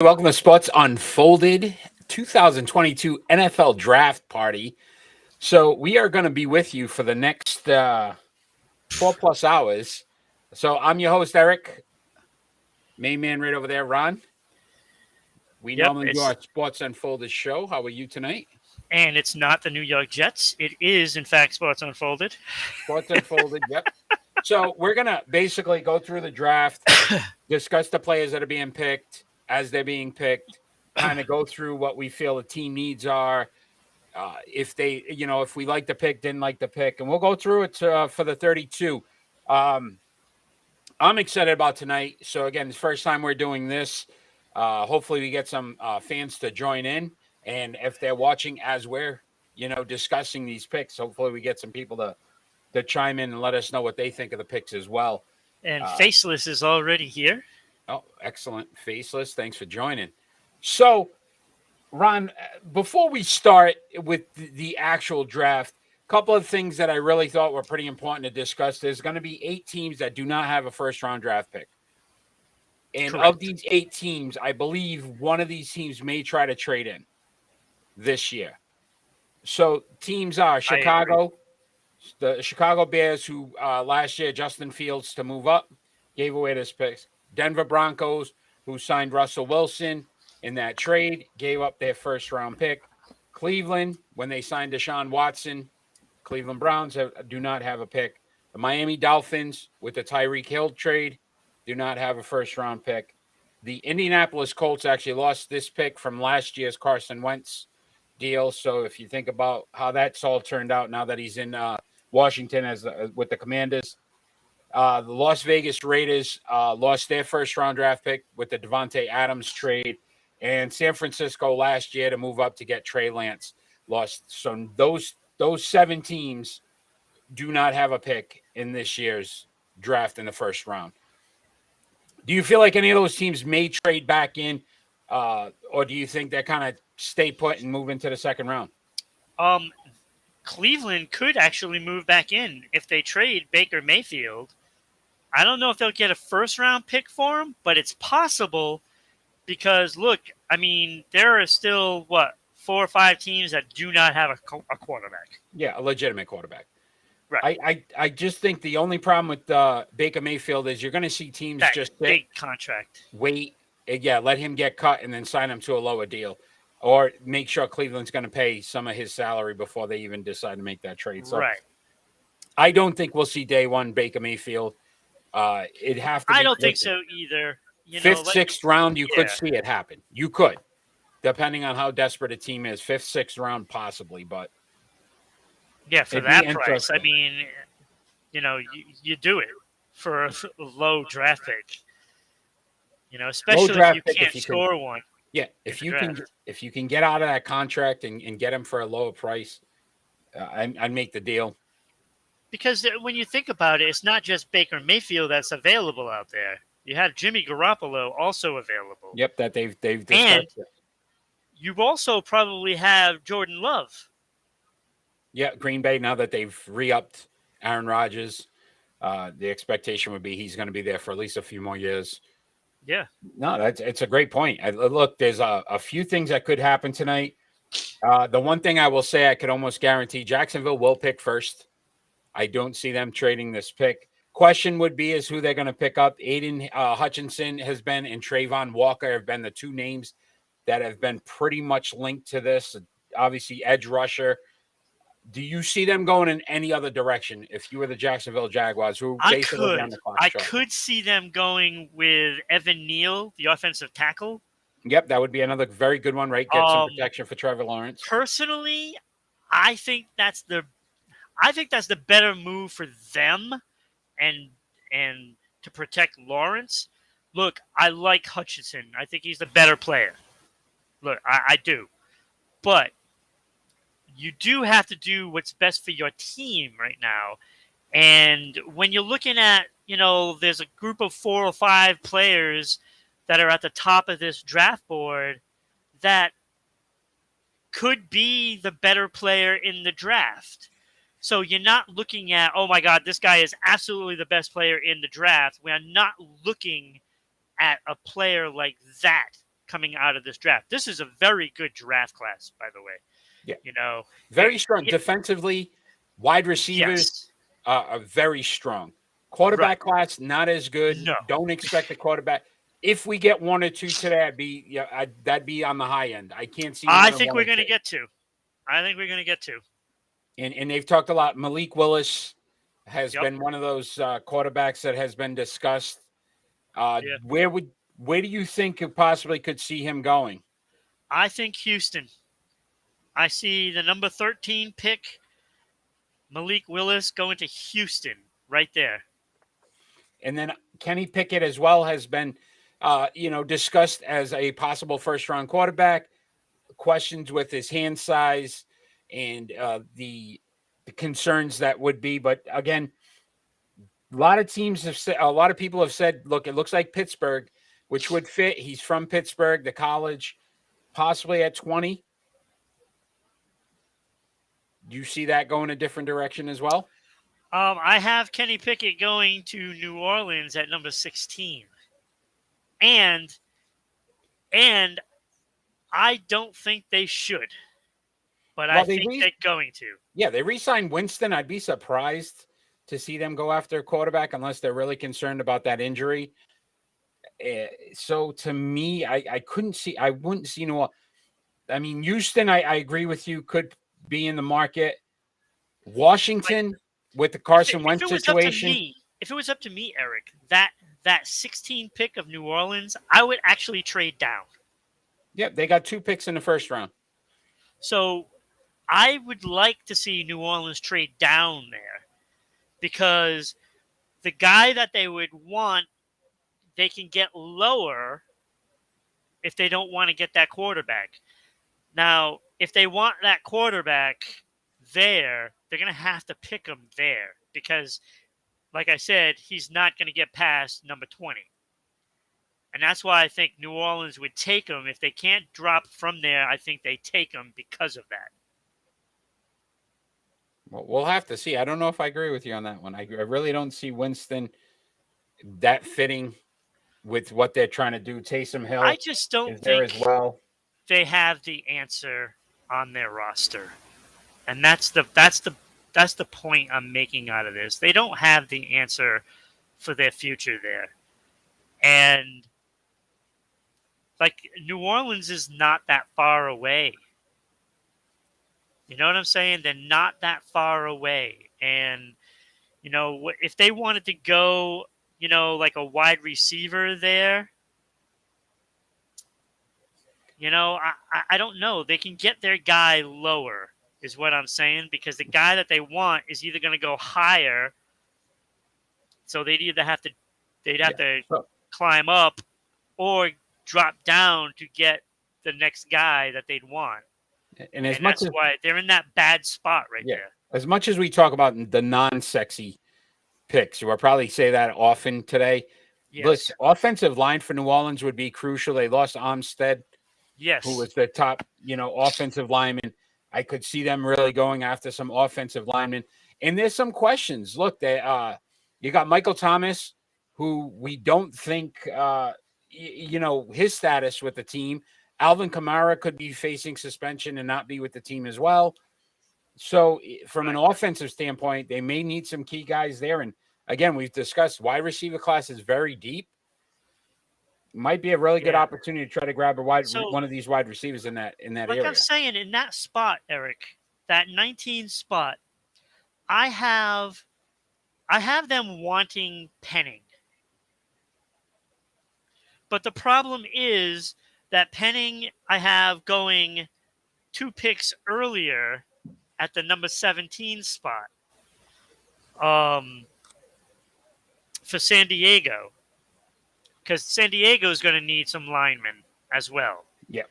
Welcome to Sports Unfolded 2022 NFL Draft Party. So, we are going to be with you for the next 12 plus hours. So, I'm your host, Eric. Main man right over there, Ron. We Yep, normally do our Sports Unfolded show. How are you tonight? and it's not the New York Jets. It is, in fact, Sports Unfolded. Sports Unfolded, yep. So, we're going to basically go through the draft, discuss the players that are being picked as they're being picked, kind of go through what we feel the team needs are. If they, if we like the pick, didn't like the pick, and we'll go through it for the 32. Um, I'm excited about tonight. So again, it's the first time we're doing this. Hopefully, we get some fans to join in, and if they're watching as we're, discussing these picks, hopefully we get some people to chime in and let us know what they think of the picks as well. And Faceless is already here. Oh, excellent, Faceless. Thanks for joining. So Ron, before we start with the actual draft, a couple of things that I really thought were pretty important to discuss. There's going to be 8 teams that do not have a first round draft pick. And Correct. of these 8 teams, I believe one of these teams may try to trade in this year. So teams are Chicago, the Chicago Bears, who last year Justin Fields to move up, gave away this picks. Denver Broncos, who signed Russell Wilson in that trade, gave up their first round pick. Cleveland, when they signed Deshaun Watson, Cleveland Browns do not have a pick. The Miami Dolphins, with the Tyreek Hill trade, do not have a first round pick. The Indianapolis Colts actually lost this pick from last year's Carson Wentz deal. So if you think about how that's all turned out now that he's in Washington as with the Commanders, the Las Vegas Raiders lost their first round draft pick with the Devontae Adams trade, and San Francisco last year to move up to get Trey Lance lost. So those 7 teams do not have a pick in this year's draft in the first round. Do you feel like any of those teams may trade back in, or do you think they kind of stay put and move into the second round? Cleveland could actually move back in if they trade Baker Mayfield. I don't know if they'll get a first round pick for him, but it's possible because, look, I mean, there are still, 4 or 5 teams that do not have a quarterback. Yeah, a legitimate quarterback. Right. I just think the only problem with Baker Mayfield is you're going to see teams That just big contract. wait, let him get cut and then sign him to a lower deal, or make sure Cleveland's going to pay some of his salary before they even decide to make that trade. So Right. I don't think we'll see day one Baker Mayfield. It'd have to. I don't think so either. Fifth, sixth round, you could Yeah. see it happen. You could, depending on how desperate a team is. 5th, 6th round, possibly, but. Yeah, for that price, I mean, you do it for a low draft pick. Especially if you can't score one. Yeah, if you can get out of that contract and get him for a lower price, I'd make the deal. Because when you think about it, it's not just Baker Mayfield that's available out there. You have Jimmy Garoppolo also available. Yep, that they've discussed. And you also probably have Jordan Love. Yeah, Green Bay, now that they've re-upped Aaron Rodgers, the expectation would be he's going to be there for at least a few more years. Yeah. No, it's a great point. Look, there's a few things that could happen tonight. The one thing I will say I could almost guarantee, Jacksonville will pick first. I don't see them trading this pick. Question would be is who they're going to pick up. Aiden Hutchinson has been, and Trayvon Walker have been the 2 names that have been pretty much linked to this. Obviously, edge rusher. Do you see them going in any other direction if you were the Jacksonville Jaguars? Who I could see them going with Evan Neal, the offensive tackle. Yep, that would be another very good one, right? Get some protection for Trevor Lawrence. Personally, I think that's the better move for them and to protect Lawrence. Look, I like Hutchinson. I think he's the better player. Look, I do. But you do have to do what's best for your team right now. And when you're looking at, there's a group of 4 or 5 players that are at the top of this draft board that could be the better player in the draft. So you're not looking at, oh my God, this guy is absolutely the best player in the draft. We are not looking at a player like that coming out of this draft. This is a very good draft class, by the way. Yeah. You know, Very strong. Defensively, wide receivers are very strong. Quarterback class, not as good. No. Don't expect the quarterback. If we get one or two today, that'd be on the high end. I can't see. I think we're going to get two. And they've talked a lot. Malik Willis has been one of those quarterbacks that has been discussed. Where do you think you possibly could see him going? I think Houston. I see the number 13 pick, Malik Willis, going to Houston right there. And then Kenny Pickett as well has been, discussed as a possible first-round quarterback. Questions with his hand size and the concerns that would be. But again, a lot of people have said, look, it looks like Pittsburgh, which would fit. He's from Pittsburgh, the college, possibly at 20. Do you see that going a different direction as well? I have Kenny Pickett going to New Orleans at number 16. And I don't think they should. But I think they're going to. Yeah, they re-signed Winston. I'd be surprised to see them go after a quarterback unless they're really concerned about that injury. So to me, I wouldn't see New Orleans. I mean, Houston, I agree with you, could be in the market. Washington with the Carson Wentz situation. If it was up to me, Eric, that 16 pick of New Orleans, I would actually trade down. Yeah, they got 2 picks in the first round. So I would like to see New Orleans trade down there because the guy that they would want, they can get lower if they don't want to get that quarterback. Now, if they want that quarterback there, they're going to have to pick him there because, like I said, he's not going to get past number 20. And that's why I think New Orleans would take him. If they can't drop from there, I think they take him because of that. Well, we'll have to see. I don't know if I agree with you on that one. I really don't see Winston that fitting with what they're trying to do. Taysom Hill, I just don't think they have the answer on their roster, and that's the point I'm making out of this. They don't have the answer for their future there, and like New Orleans is not that far away. You know what I'm saying? They're not that far away, and if they wanted to go, like a wide receiver there. I don't know. They can get their guy lower, is what I'm saying, because the guy that they want is either going to go higher, so they'd have to climb up, or drop down to get the next guy that they'd want. And that's why they're in that bad spot there. As much as we talk about the non-sexy picks, we'll probably say that often today. Yes. Listen, offensive line for New Orleans would be crucial. They lost Armstead. Yes. Who was the top, offensive lineman. I could see them really going after some offensive linemen. And there's some questions. Look, you got Michael Thomas, who we don't think, his status with the team. Alvin Kamara could be facing suspension and not be with the team as well. So from an offensive standpoint, they may need some key guys there. And again, we've discussed wide receiver class is very deep. Might be a really good opportunity to try to grab one of these wide receivers in that area. Like I'm saying, in that spot, Eric, that 19 spot, I have them wanting Penning. But the problem is that Penning I have going 2 picks earlier at the number 17 spot for San Diego. Because San Diego is going to need some linemen as well. Yeah.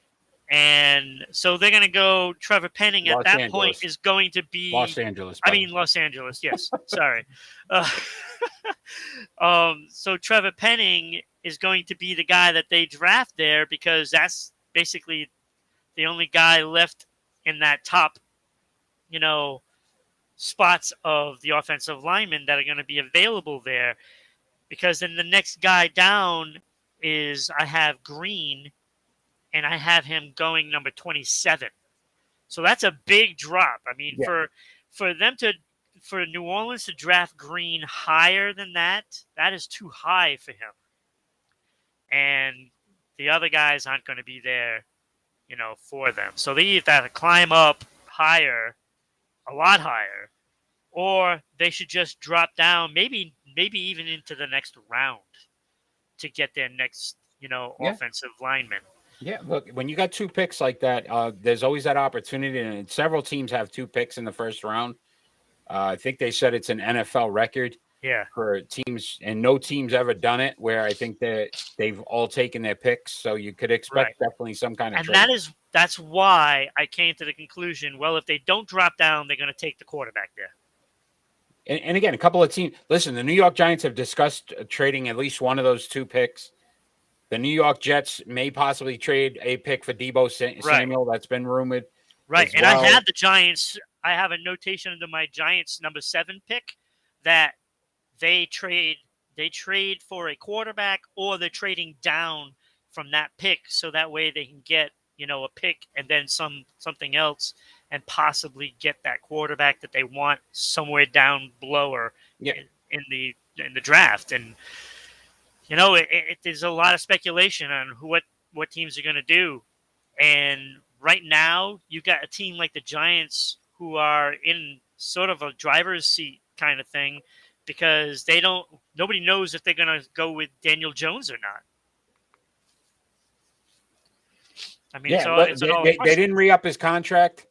And so they're going to go Trevor Penning at that point is going to be Los Angeles. Los Angeles, yes. Sorry. So Trevor Penning is going to be the guy that they draft there because that's basically the only guy left in that top, spots of the offensive linemen that are going to be available there. Because then the next guy down is I have Green and I have him going number 27. So that's a big drop. I mean, Yeah. for New Orleans to draft Green higher than that is too high for him. And the other guys aren't going to be there, for them. So they either have to climb up higher, a lot higher, or they should just drop down, maybe even into the next round to get their next, offensive lineman. Yeah, look, when you got 2 picks like that, there's always that opportunity, and several teams have 2 picks in the first round. I think they said it's an NFL record Yeah. for teams, and no team's ever done it, where I think that they've all taken their picks. So you could expect definitely some kind of and trade. that's why I came to the conclusion, well, if they don't drop down, they're going to take the quarterback there. And again, a couple of teams. Listen, the New York Giants have discussed trading at least one of those 2 picks. The New York Jets may possibly trade a pick for Deebo Samuel. That's been rumored. Right. And I had the Giants. I have a notation under my Giants number 7 pick that they trade for a quarterback, or they're trading down from that pick, so that way they can get, a pick and then something else, and possibly get that quarterback that they want somewhere down below or in the draft. And there's a lot of speculation on what teams are going to do. And right now, you got a team like the Giants who are in sort of a driver's seat kind of thing, because nobody knows if they're going to go with Daniel Jones or not. I mean, they didn't re-up his contract.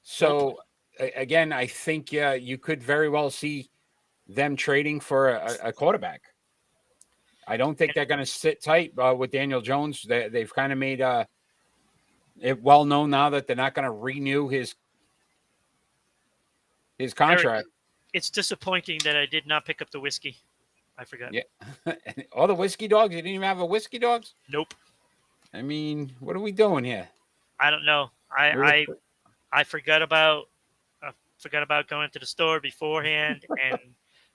So, again, I think you could very well see them trading for a quarterback. I don't think they're going to sit tight with Daniel Jones. They've kind of made it well known now that they're not going to renew his contract. Eric, it's disappointing that I did not pick up the whiskey. I forgot. Yeah. All the whiskey dogs? You didn't even have a whiskey dogs? Nope. I mean, what are we doing here? I don't know. I forgot about going to the store beforehand, and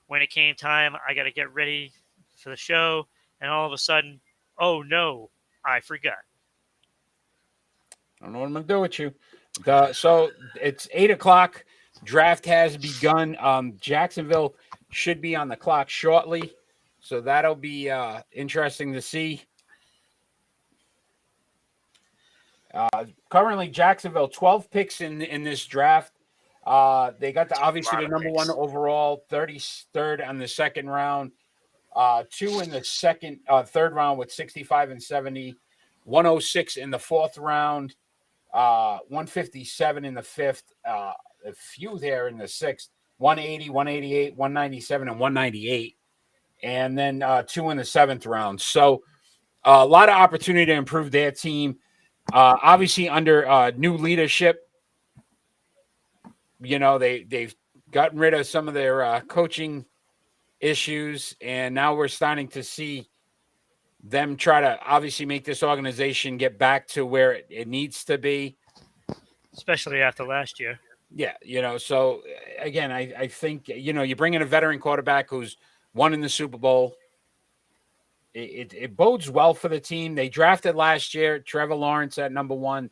when it came time, I got to get ready for the show, and all of a sudden, oh no, I forgot. I don't know what I'm gonna do with you. So it's 8:00. Draft has begun. Jacksonville should be on the clock shortly, so that'll be interesting to see. Currently, Jacksonville 12 picks in this draft. They got obviously the number 1 overall, 33rd on the second round, 2 in the third round with 65 and 70, 106 in the fourth round, 157 in the fifth, a few there in the sixth, 180, 188, 197, and 198, and then 2 in the seventh round. So a lot of opportunity to improve their team. Obviously, under new leadership, they've gotten rid of some of their coaching issues, and now we're starting to see them try to obviously make this organization get back to where it needs to be. Especially after last year. Yeah, so again, I think, you bring in a veteran quarterback who's won in the Super Bowl. It bodes well for the team. They drafted last year Trevor Lawrence at number 1,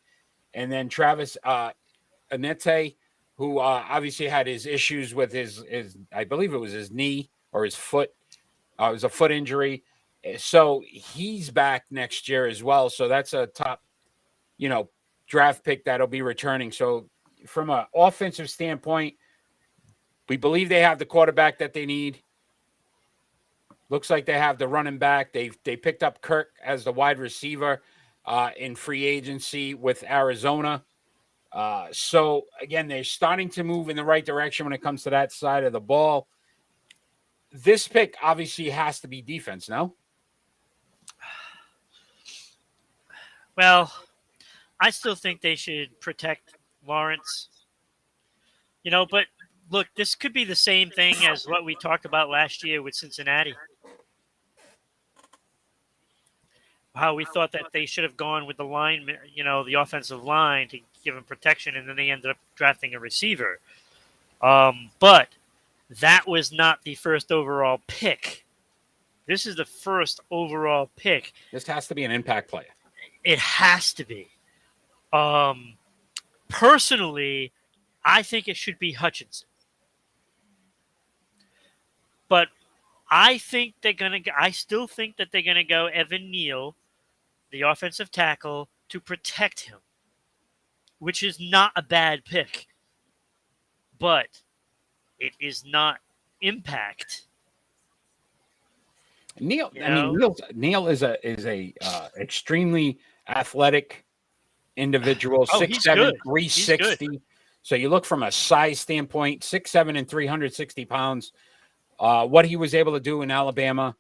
and then Travis Anete, who obviously had his issues with his I believe it was his knee or his foot. It was a foot injury. So he's back next year as well. So that's a top, draft pick that'll be returning. So from an offensive standpoint, we believe they have the quarterback that they need. Looks like they have the running back. They picked up Kirk as the wide receiver in free agency with Arizona. So, again, they're starting to move in the right direction when it comes to that side of the ball. This pick obviously has to be defense, no? Well, I still think they should protect Lawrence. But look, this could be the same thing as what we talked about last year with Cincinnati. How we thought that they should have gone with the line, the offensive line to give him protection, and then they ended up drafting a receiver. But that was not the first overall pick. This is the first overall pick. This has to be an impact player. It has to be. Personally, I think it should be Hutchinson. But I think they're gonna. I still think that they're gonna go Evan Neal, the offensive tackle, to protect him, which is not a bad pick. But it is not impact. Neal, You I mean, know? Neal is a extremely athletic individual, Oh, he's good. 6'7", He's good. 360. So you look from a size standpoint, 6'7" and 360 pounds. What he was able to do in Alabama,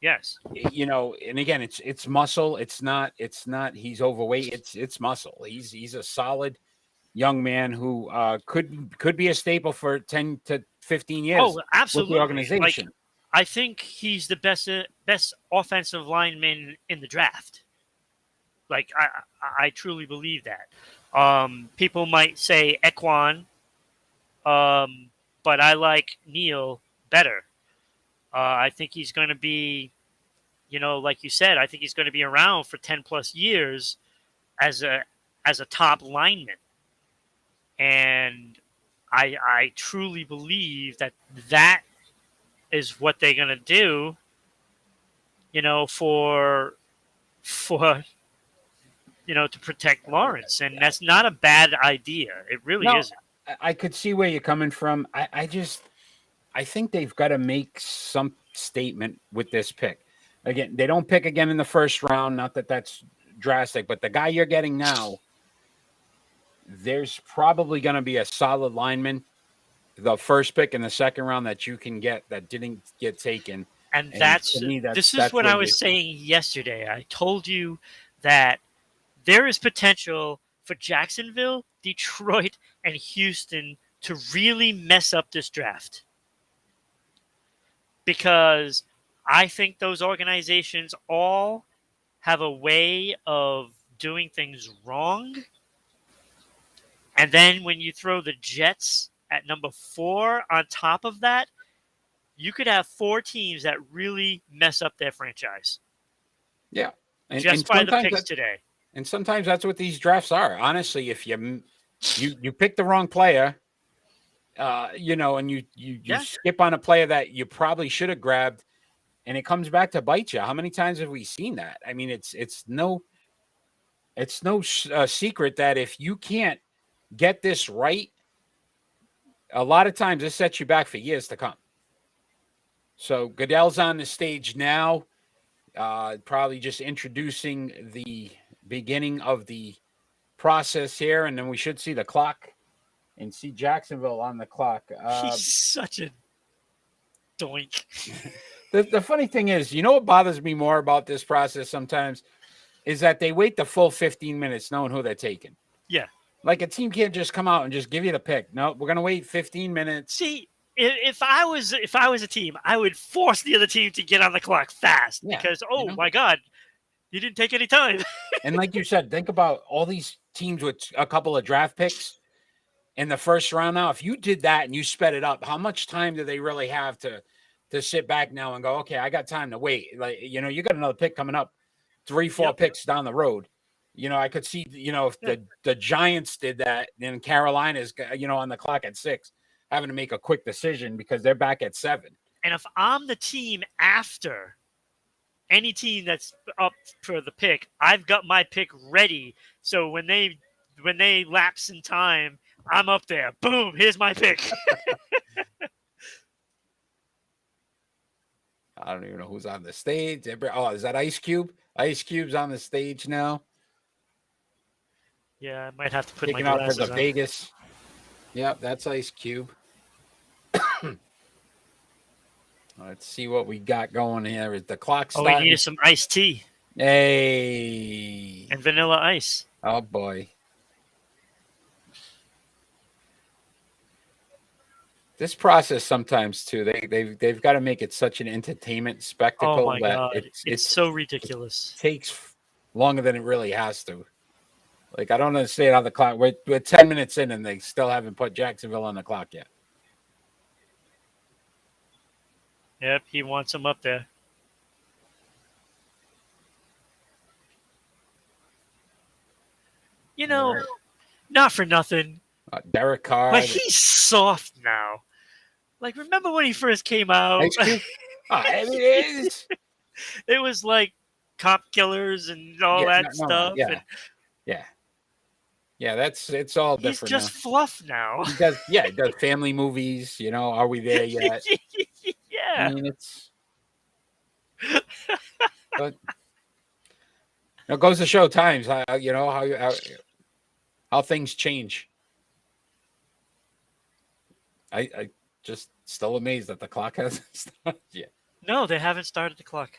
Yes. and again, it's muscle. It's not he's overweight. It's muscle. He's a solid young man who could be a staple for 10 to 15 years Oh, with absolutely. the organization. I think he's the best offensive lineman in the draft. Like I truly believe that. People might say Equan, but I like Neal better. I think he's going to be, like you said, I think he's going to be around for 10 plus years as a top lineman, and I truly believe that is what they're going to do. For to protect Lawrence, and that's not a bad idea. It really No, isn't. I could see where you're coming from. I think they've got to make some statement with this pick. Again, they don't pick again in the first round. Not that that's drastic, but the guy you're getting now, there's probably going to be a solid lineman, the first pick in the second round that you can get that didn't get taken. And To me, this is that's what where I was saying yesterday. I told you that there is potential for Jacksonville, Detroit, and Houston to really mess up this draft. Because I think those organizations all have a way of doing things wrong. And then when you throw the Jets at number 4 on top of that, you could have 4 teams that really mess up their franchise. Yeah. Just by the picks today. And sometimes that's what these drafts are. Honestly, if you pick the wrong player, and you skip on a player that you probably should have grabbed, and it comes back to bite you. How many times have we seen that? I mean, it's no secret that if you can't get this right, a lot of times this sets you back for years to come. So Goodell's on the stage now, probably just introducing the beginning of the process here, and then we should see the clock and see Jacksonville on the clock. He's such a doink. The funny thing is, what bothers me more about this process sometimes is that they wait the full 15 minutes knowing who they're taking. Yeah. Like a team can't just come out and just give you the pick. No, we're going to wait 15 minutes. See, if I was a team, I would force the other team to get on the clock fast because, my God, you didn't take any time. And like you said, think about all these teams with a couple of draft picks in the first round now. If you did that and you sped it up, how much time do they really have to sit back now and go, okay, I got time to wait? Like, you got another pick coming up, 3-4 picks down the road. I could see, if the Giants did that, then Carolina's, on the clock at 6, having to make a quick decision because they're back at 7. And if I'm the team after any team that's up for the pick, I've got my pick ready. So when they lapse in time, I'm up there. Boom, here's my pick. I don't even know who's on the stage. Oh, is that Ice Cube? Ice Cube's on the stage now. Yeah, I might have to put Picking my glasses up for the on. Vegas. Yep, that's Ice Cube. Let's see what we got going here. Is the clock starting? We needed some iced tea. Hey. And vanilla ice. Oh, boy. This process sometimes too, they've got to make it such an entertainment spectacle. Oh my God. It's so ridiculous. It takes longer than it really has to. Like, I don't understand how the clock. We're 10 minutes in and they still haven't put Jacksonville on the clock yet. Yep, he wants him up there. You know, Right. not for nothing, Derek Carr, but he's soft now. Like, remember when he first came out? Ice Cube. I mean, it is. It was like cop killers and all Yeah, that stuff. yeah, And yeah. It's all he's different just now. fluff now. He does, yeah, he does family movies. Are we there yet? I Yeah. mean, it's. But it goes to show times. How things change. I just still amazed that the clock hasn't started yet. No, they haven't started the clock.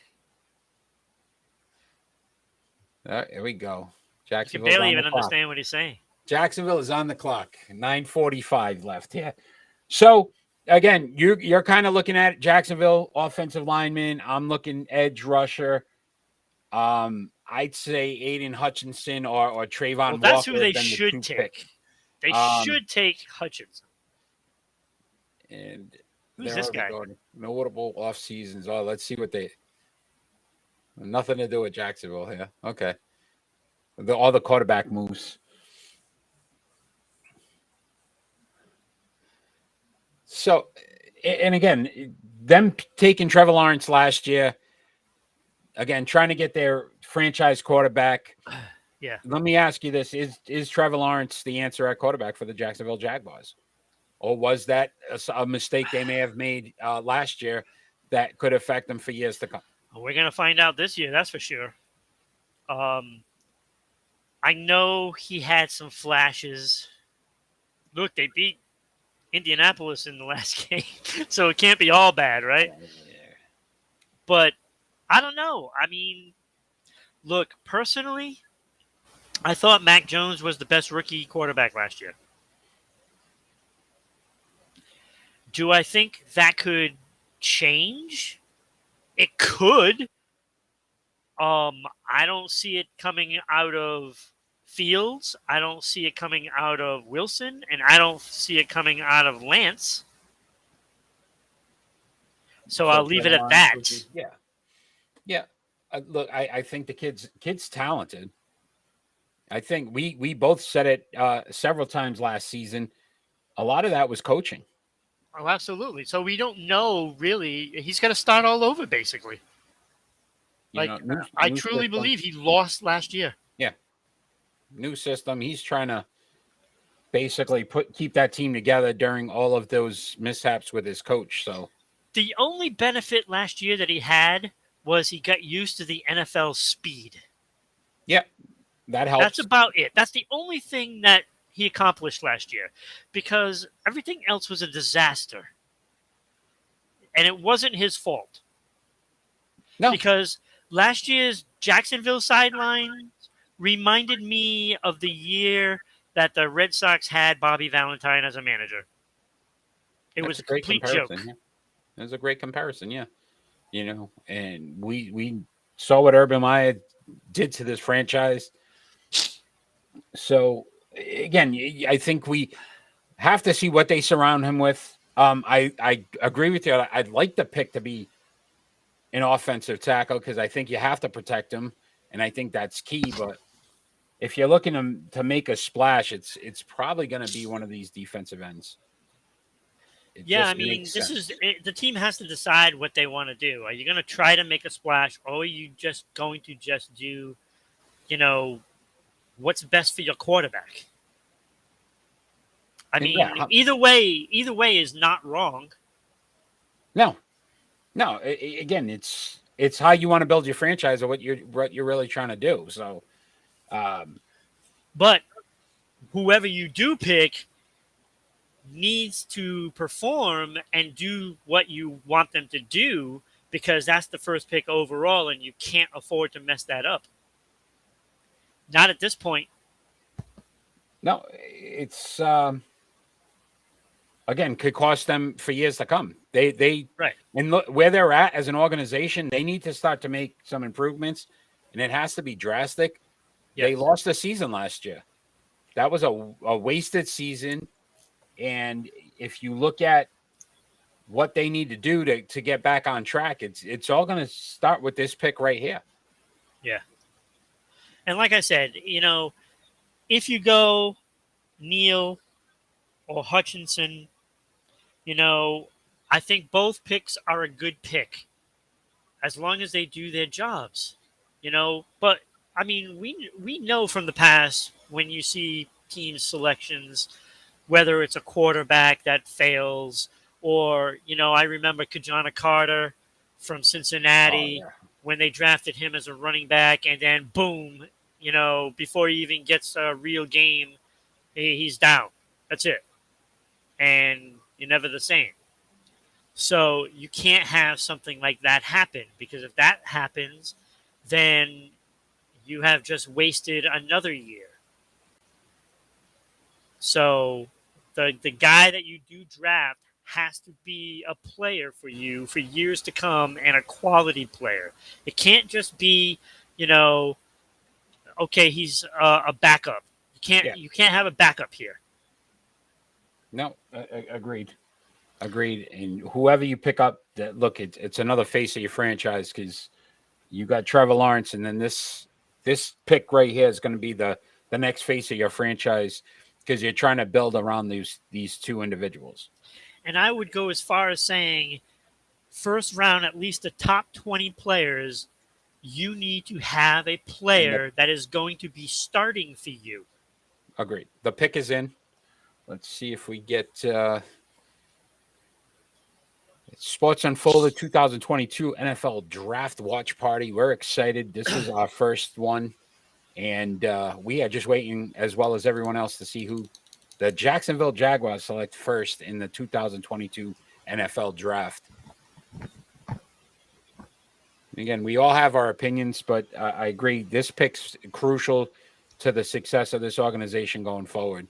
Here we go. You can Jacksonville's barely on even the clock. understand what he's saying. Jacksonville is on the clock. 9:45 left. Yeah. So again, you're kind of looking at Jacksonville offensive lineman. I'm looking edge rusher. I'd say Aiden Hutchinson or Trayvon Well, that's Walker who they have been the should two take. pick. They should take Hutchinson. And Who's they're this already guy? going notable off seasons. Oh, let's see what they. Nothing to do with Jacksonville here. Okay. All the quarterback moves. So, and again, them taking Trevor Lawrence last year, again, trying to get their franchise quarterback. Yeah. Let me ask you this: Is Trevor Lawrence the answer at quarterback for the Jacksonville Jaguars, or was that a mistake they may have made last year that could affect them for years to come? We're going to find out this year, that's for sure. I know he had some flashes. Look, they beat Indianapolis in the last game, so it can't be all bad, right? But I don't know. I mean, look, personally, I thought Mac Jones was the best rookie quarterback last year. Do I think that could change? It could. I don't see it coming out of Fields. I don't see it coming out of Wilson, and I don't see it coming out of Lance. So I'll leave it at that. Yeah, yeah. Look, I think the kid's talented. I think we both said it several times last season. A lot of that was coaching. Oh, absolutely. So we don't know really. He's got to start all over, basically. I truly system. believe he lost last year. Yeah, new system. He's trying to basically keep that team together during all of those mishaps with his coach. So the only benefit last year that he had was he got used to the NFL speed. Yeah, that helps. That's about it. That's the only thing that he accomplished last year, because everything else was a disaster. And it wasn't his fault. No. Because last year's Jacksonville sidelines reminded me of the year that the Red Sox had Bobby Valentine as a manager. It was a complete joke. Yeah. It was a great comparison, yeah. And we saw what Urban Meyer did to this franchise. So again, I think we have to see what they surround him with. I agree with you. I'd like the pick to be an offensive tackle because I think you have to protect him, and I think that's key. But if you're looking to make a splash, it's probably going to be one of these defensive ends. Yeah, I mean, the team has to decide what they want to do. Are you going to try to make a splash, or are you just going to just do, what's best for your quarterback? I mean, either way is not wrong. No. Again, it's how you want to build your franchise or what you're really trying to do. So, but whoever you do pick needs to perform and do what you want them to do, because that's the first pick overall, and you can't afford to mess that up. Not at this point. No, it's again could cost them for years to come. They right, and look where they're at as an organization. They need to start to make some improvements, and it has to be drastic. Yes. They lost the season last year. That was a wasted season. And if you look at what they need to do to get back on track, it's all going to start with this pick right here. Yeah. And like I said, if you go Neal or Hutchinson, I think both picks are a good pick as long as they do their jobs. But I mean, we know from the past when you see team selections, whether it's a quarterback that fails or I remember Kajana Carter from Oh Cincinnati yeah. when they drafted him as a running back, and then boom, before he even gets a real game, he's down. That's it, and you're never the same. So you can't have something like that happen, because if that happens, then you have just wasted another year. So the guy that you do draft has to be a player for you for years to come, and a quality player. It can't just be, you know, okay, he's a backup. You can't Yeah. you can't have a backup here. No, agreed. Agreed. And whoever you pick up, that look, it's another face of your franchise because you got Trevor Lawrence, and then this pick right here is going to be the next face of your franchise because you're trying to build around these two individuals. And I would go as far as saying first round, at least the top 20 players, you need to have a And player that is going to be starting for you. agreed. The pick is in. Let's see if we get Sports Unfolded 2022 NFL Draft Watch Party. We're excited. This is our first one. And we are just waiting, as well as everyone else, to see who the Jacksonville Jaguars select first in the 2022 NFL Draft. Again, we all have our opinions, but I agree. This pick's crucial to the success of this organization going forward.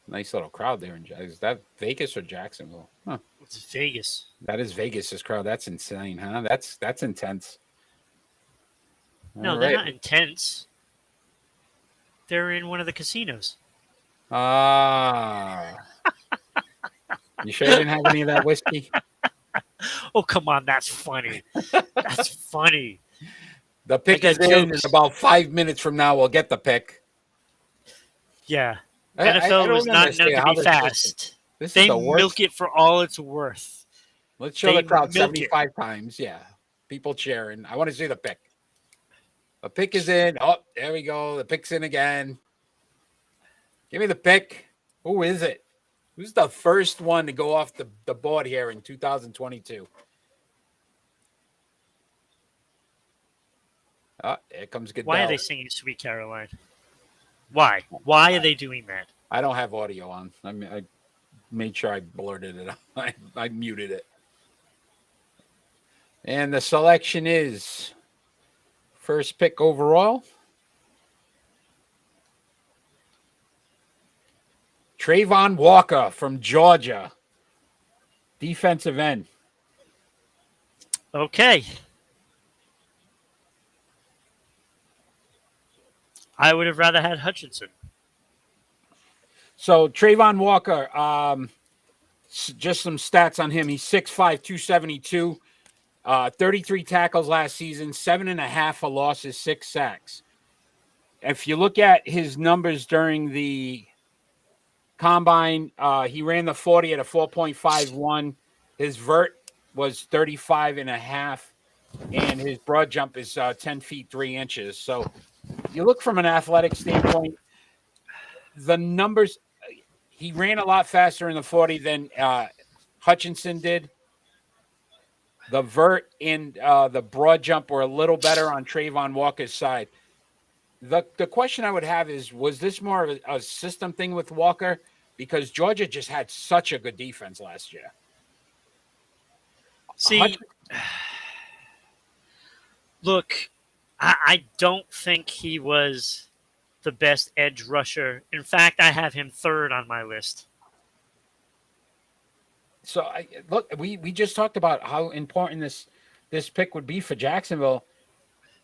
Nice little crowd there. Is that Vegas or Jacksonville? Huh. It's Vegas. That is Vegas's crowd. That's insane, huh? That's intense. No, All they're right. not intense. They're in one of the casinos. Ah. You sure you didn't have any of that whiskey? Oh, come on. That's funny. That's funny. The pick I is got in. jokes. In about 5 minutes from now, we'll get the pick. Yeah. I NFL don't was not known understand to how be this fast. This They is the worst. milk it for all it's worth. Let's show They the crowd milk it. 75 times. Yeah. People cheering. I want to see the pick. The pick is in. Oh, there we go. The pick's in again. Give me the pick. Who is it? Who's the first one to go off the board here in 2022? Oh, here comes Goodell. Why are they singing Sweet Caroline? Why? Why are they doing that? I don't have audio on. I mean, I made sure I blurted it out. I muted it. And the selection is first pick overall, Trayvon Walker from Georgia, defensive end. Okay. I would have rather had Hutchinson. So Trayvon Walker, just some stats on him. He's 6'5", 272, 33 tackles last season, 7.5 for losses, 6 sacks. If you look at his numbers during the combine, he ran the 40 at a 4.51. His vert was 35.5, and his broad jump is 10 feet 3 inches. So you look from an athletic standpoint, the numbers, he ran a lot faster in the 40 than Hutchinson did. The vert and the broad jump were a little better on Trayvon Walker's side. The question I would have is, was this more of a system thing with Walker? Because Georgia just had such a good defense last year. See, look, I don't think he was the best edge rusher. In fact, I have him third on my list. So look, we just talked about how important this pick would be for Jacksonville,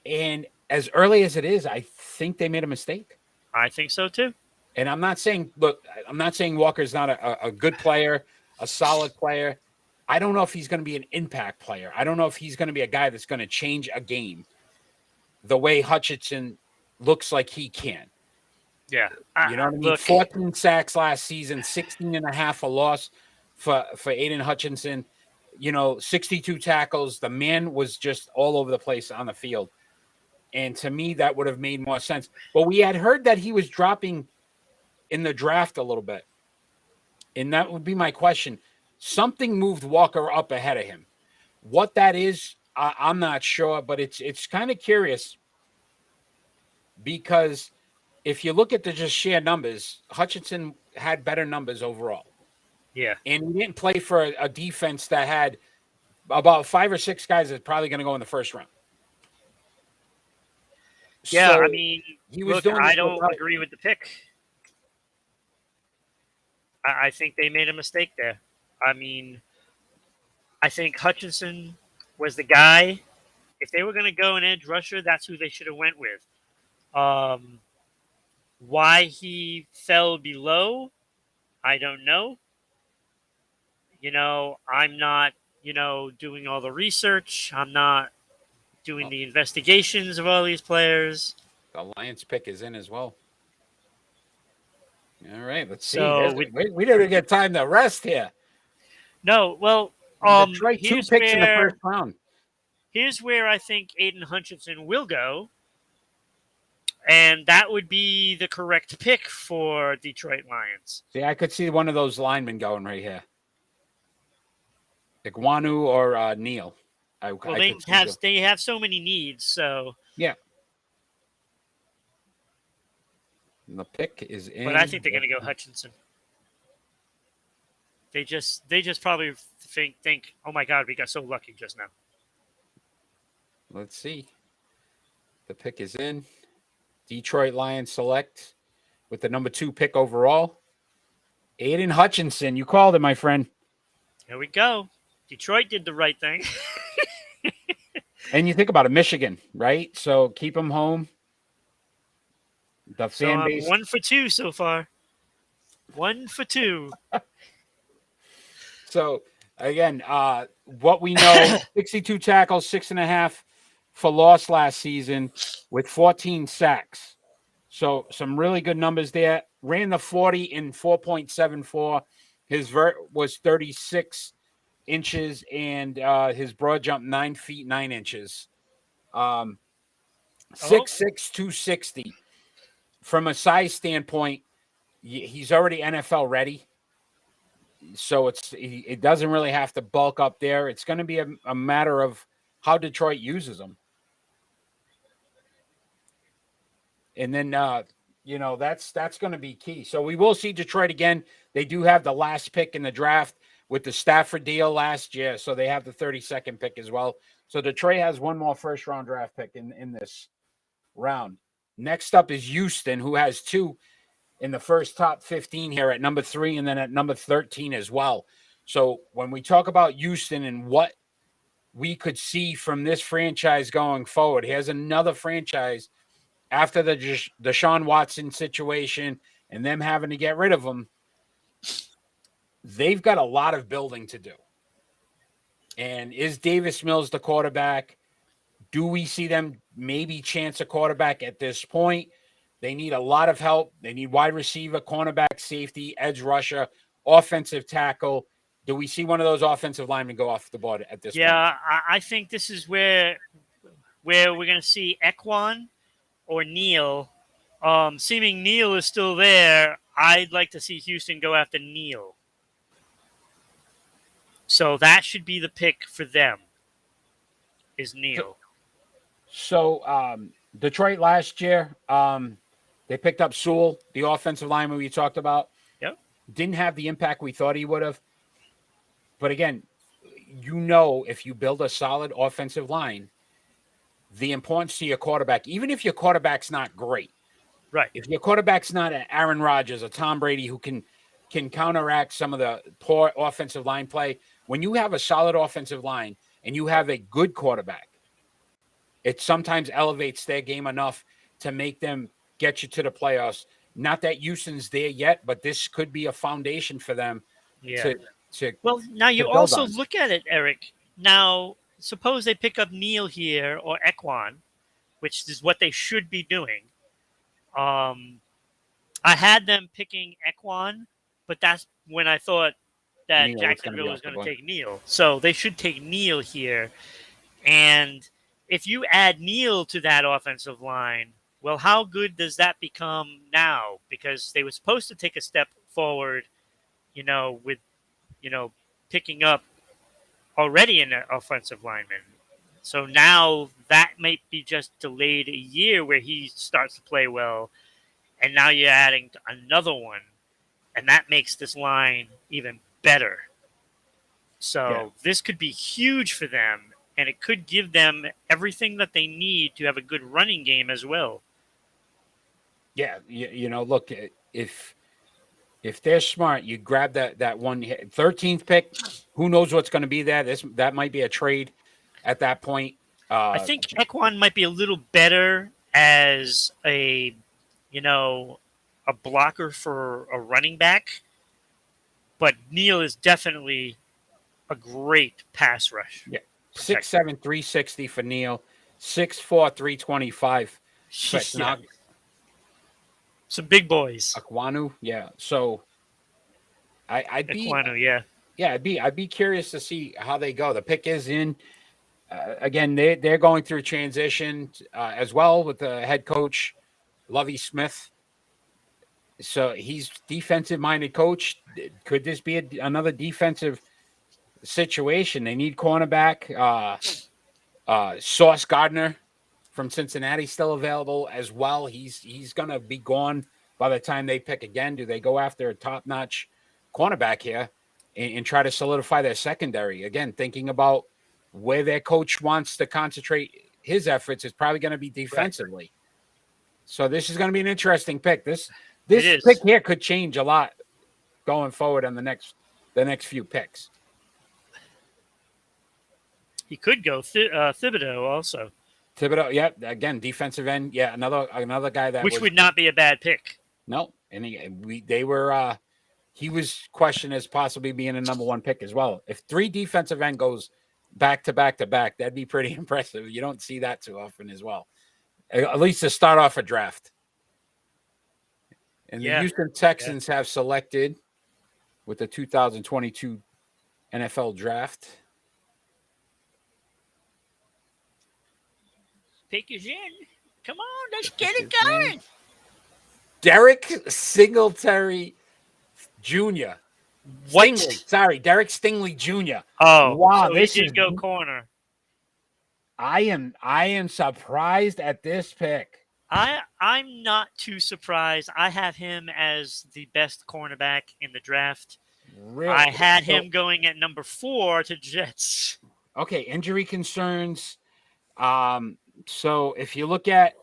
and as early as it is, I think they made a mistake. I think so too. And I'm not saying Walker's not a good player, a solid player. I don't know if he's going to be an impact player. I don't know if he's going to be a guy that's going to change a game. the way Hutchinson looks like he can. Yeah. You know what I mean? Look, 14 sacks last season, 16 and a half a loss for Aiden Hutchinson. 62 tackles. The man was just all over the place on the field. And to me, that would have made more sense. But we had heard that he was dropping in the draft a little bit. And that would be my question. Something moved Walker up ahead of him. What that is, I'm not sure, but it's kind of curious because if you look at the just sheer numbers, Hutchinson had better numbers overall. yeah. And he didn't play for a defense that had about 5 or 6 guys that's probably going to go in the first round. Yeah, So I mean, he was look, doing I this don't without- agree with the pick. I think they made a mistake there. I mean, I think Hutchinson was the guy. If they were going to go an edge rusher, that's who they should have went with. Why he fell below, I don't know. I'm not, doing all the research. I'm not doing the investigations of all these players. The Lions pick is in as well. All right, let's see. So We didn't get time to rest here. No, well, Detroit 2 here's picks in the where first round. here's where I think Aiden Hutchinson will go, and that would be the correct pick for Detroit Lions. See, I could see one of those linemen going right here. Iguanu or Neal. Well, they have so many needs, so yeah. And the pick is in. but I think they're going to go Hutchinson. They just probably think, oh my God, we got so lucky just now. Let's see. The pick is in. Detroit Lions select with the number 2 pick overall. Aiden Hutchinson. You called it, my friend. Here we go. Detroit did the right thing. And you think about it, Michigan, right? So keep him home. The So fan I'm base. 1 for 2 so far. 1 for 2. So again, what we know: 62 tackles, 6.5 for loss last season, with 14 sacks. So some really good numbers there. Ran the 40 in 4.74. His vert was 36 inches, and his broad jump 9 feet 9 inches. 6'6", 260. From a size standpoint, he's already NFL ready. So it doesn't really have to bulk up there. It's going to be a matter of how Detroit uses him. And then, that's going to be key. So we will see Detroit again. They do have the last pick in the draft with the Stafford deal last year. So they have the 32nd pick as well. So Detroit has one more first-round draft pick in this round. Next up is Houston, who has 2 in the first top 15 here at number 3 and then at number 13 as well. So when we talk about Houston and what we could see from this franchise going forward, here's another franchise after the Deshaun Watson situation and them having to get rid of him. They've got a lot of building to do. And is Davis Mills the quarterback? Do we see them maybe chance a quarterback at this point? They need a lot of help. They need wide receiver, cornerback, safety, edge rusher, offensive tackle. Do we see one of those offensive linemen go off the board at this point? Yeah, I think this is where we're going to see Ekwon or Neal. Seeming Neal is still there. I'd like to see Houston go after Neal. So that should be the pick for them, is Neal. So Detroit last year, they picked up Sewell, the offensive lineman we talked about. Yep. Didn't have the impact we thought he would have. But again, if you build a solid offensive line, the importance to your quarterback, even if your quarterback's not great. Right. If your quarterback's not an Aaron Rodgers or Tom Brady who can counteract some of the poor offensive line play, when you have a solid offensive line and you have a good quarterback, it sometimes elevates their game enough to make them get you to the playoffs. Not that Houston's there yet, but this could be a foundation for them. Yeah. Well, now you also look at it, Eric. Now, suppose they pick up Neal here or Ekwon. which is what they should be doing. I had them picking Equan, but that's when I thought that Neal was gonna be Jacksonville was off the going to board. take Neal. So they should take Neal here. And if you add Neal to that offensive line, well, how good does that become now? Because they were supposed to take a step forward, with, picking up already an offensive lineman. So now that might be just delayed a year where he starts to play well. And now you're adding another one. And that makes this line even better. So this could be huge for them. And it could give them everything that they need to have a good running game as well. Yeah, look, if they're smart, you grab that 13th pick. Who knows what's going to be there? That might be a trade at that point. I think Equan might be a little better as a blocker for a running back, but Neal is definitely a great pass rush. Yeah, 6'7", 360 for Neal, 6'4", 325. Yeah. Some big boys. Ekwonu, yeah. So I'd be Ekwonu, yeah. Yeah, I'd be curious to see how they go. The pick is in. Again, they're going through transition as well with the head coach, Lovie Smith. So he's defensive-minded coach. Could this be another defensive situation? They need cornerback. Sauce Gardner from Cincinnati still available as well. He's going to be gone by the time they pick again. Do they go after a top-notch cornerback here and try to solidify their secondary? Again, thinking about where their coach wants to concentrate his efforts is probably going to be defensively. Right. So this is going to be an interesting pick. This pick here could change a lot going forward on the next few picks. He could go Thibodeau also. Thibodeau, yeah, again, defensive end, yeah, another guy that would not be a bad pick. No, and he was questioned as possibly being a number one pick as well. If 3 defensive end goes back to back to back, that'd be pretty impressive. You don't see that too often as well, at least to start off a draft. And the Houston Texans have selected with the 2022 NFL draft. Pick is in. Come on, let's get it going. Derek Singletary Jr. What? Derek Stingley Jr. Oh, wow! So this he did go corner. I am surprised at this pick. I'm not too surprised. I have him as the best cornerback in the draft. Really? I had him going at number 4 to Jets. Okay, injury concerns. So if you look at,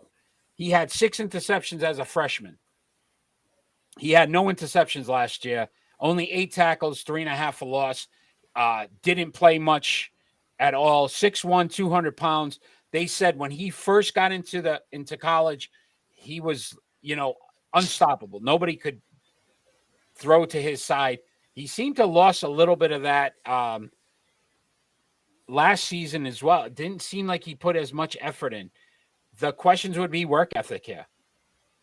he had 6 interceptions as a freshman. He had no interceptions last year. Only 8 tackles, 3.5 for loss. Didn't play much at all. 6'1", 200 pounds. They said when he first got into college, he was, unstoppable. Nobody could throw to his side. He seemed to have lost a little bit of that last season as well. It didn't seem like he put as much effort in. The questions would be work ethic here.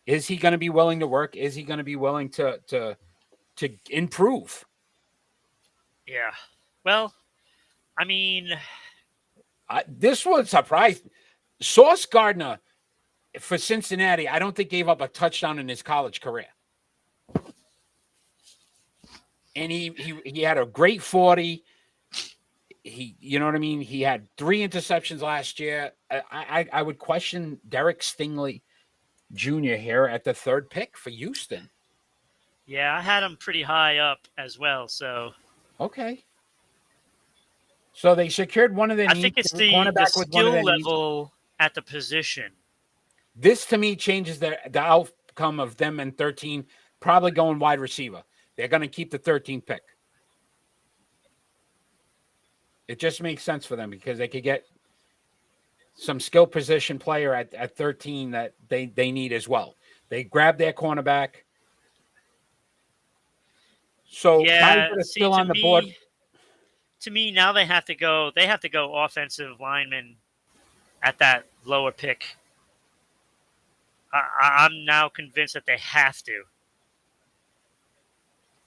Is he going to be willing to work? Is he going to be willing to improve? Yeah. Well, I mean, this one surprised. Sauce Gardner for Cincinnati, I don't think gave up a touchdown in his college career. And he had a great 40. You know what I mean? He had 3 interceptions last year. I would question Derek Stingley Jr. here at the 3rd pick for Houston. Yeah, I had him pretty high up as well. So okay. So they secured one of their needs. I think it's the skill level at the position. This to me changes the outcome of them in 13, probably going wide receiver. They're going to keep the 13th pick. It just makes sense for them because they could get some skill position player at 13 that they need as well. They grab their cornerback. So yeah, still on the board. To me, now they have to go offensive lineman at that lower pick. I'm now convinced that they have to.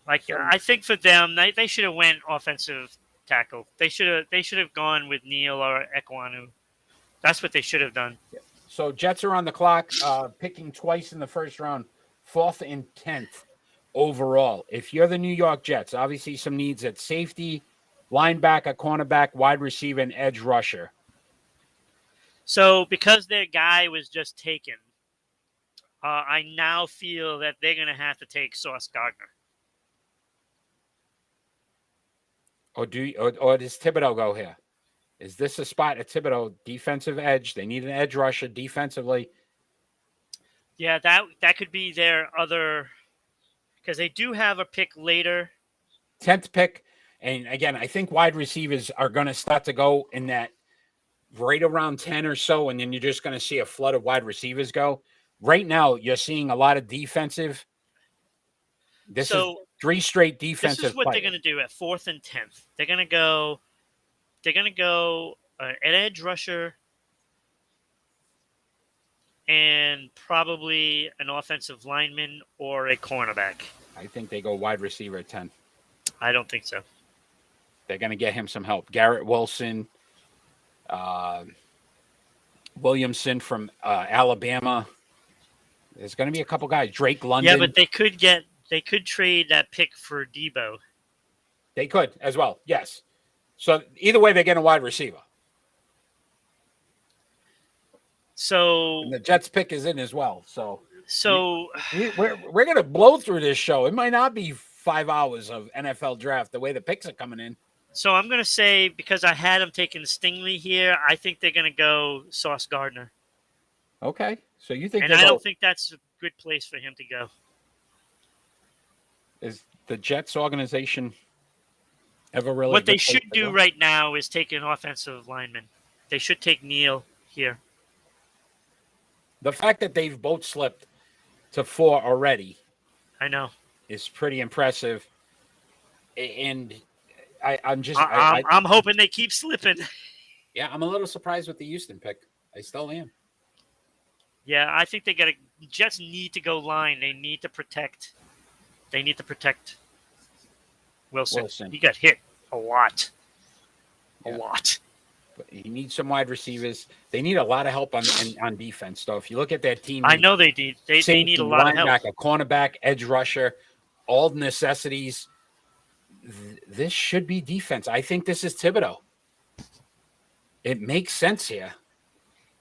I think for them, they should have went offensive tackle. They should have gone with Neal or Ekwonu. That's what they should have done. So Jets are on the clock, picking twice in the first round, 4th and 10th overall. If you're the New York Jets, obviously some needs at safety, linebacker, cornerback, wide receiver, and edge rusher. So because their guy was just taken, I now feel that they're going to have to take Sauce Gardner. Or does Thibodeau go here? Is this a spot at Thibodeau, defensive edge? They need an edge rusher defensively. Yeah, that could be their other, because they do have a pick later. 10th pick. And again, I think wide receivers are going to start to go in that right around 10 or so, and then you're just going to see a flood of wide receivers go. Right now, you're seeing a lot of defensive. This is 3 straight defensive This is what players. they're going to do at 4th and 10th. They're going to go an edge rusher and probably an offensive lineman or a cornerback. I think they go wide receiver at 10. I don't think so. They're going to get him some help. Garrett Wilson, Williamson from Alabama. There's going to be a couple guys. Drake London. Yeah, but they could trade that pick for Debo. They could as well. Yes. So either way, they're getting a wide receiver. So And the Jets pick is in as well. So we're going to blow through this show. It might not be 5 hours of NFL draft the way the picks are coming in. So I'm going to say, because I had them taking Stingley here, I think they're going to go Sauce Gardner. Okay. So you think? And I don't think that's a good place for him to go. Is the Jets organization ever really? What they should do right now is take an offensive lineman. They should take Neal here. The fact that they've both slipped to 4 already, I know, is pretty impressive. And I'm hoping they keep slipping. Yeah, I'm a little surprised with the Houston pick. I still am. Yeah, I think Jets need to go line. They need to protect. Wilson. He got hit a lot. A lot. But he needs some wide receivers. They need a lot of help on defense, though. If you look at that team, I know they need. They need a lot of help. A cornerback, edge rusher, all necessities. This should be defense. I think this is Thibodeau. It makes sense here.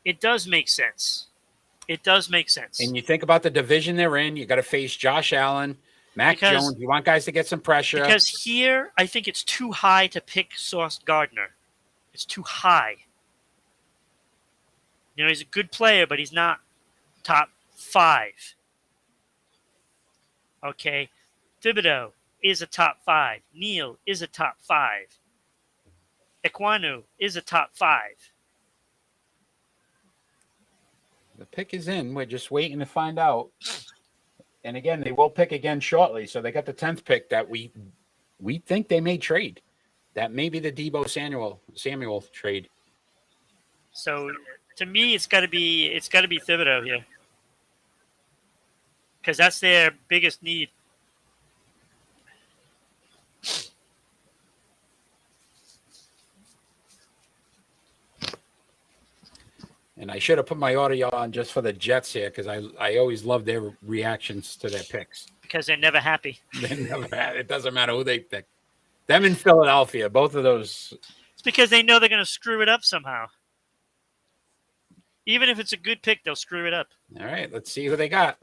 It does make sense. And you think about the division they're in. You got to face Josh Allen, Mac Jones. You want guys to get some pressure. Because here, I think it's too high to pick Sauce Gardner. It's too high. He's a good player, but he's not top 5. Okay? Thibodeau is a top 5. Neal is a top 5. Ekwonu is a top 5. The pick is in. We're just waiting to find out. And again, they will pick again shortly. So they got the 10th pick that we think they may trade. That may be the Debo Samuel trade. So to me, it's got to be Thibodeau here, because that's their biggest need. And I should have put my audio on just for the Jets here, because I always love their reactions to their picks. Because they're never happy. It doesn't matter who they pick. Them in Philadelphia, both of those. It's because they know they're going to screw it up somehow. Even if it's a good pick, they'll screw it up. All right, let's see who they got.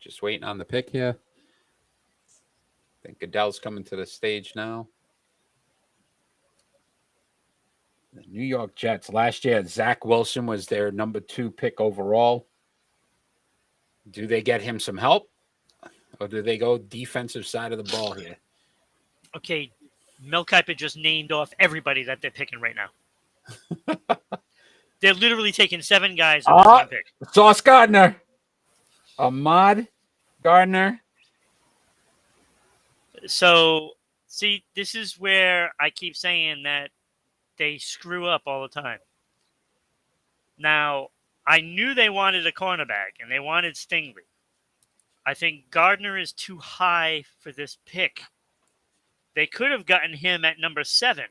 Just waiting on the pick here. I think Goodell's coming to the stage now. The New York Jets. Last year, Zach Wilson was their number 2 pick overall. Do they get him some help? Or do they go defensive side of the ball here? Okay, Mel Kiper just named off everybody that they're picking right now. They're literally taking 7 guys on one pick. Sauce Gardner. Ahmad Gardner. So, see, this is where I keep saying that they screw up all the time. Now, I knew they wanted a cornerback, and they wanted Stingley. I think Gardner is too high for this pick. They could have gotten him at number 7.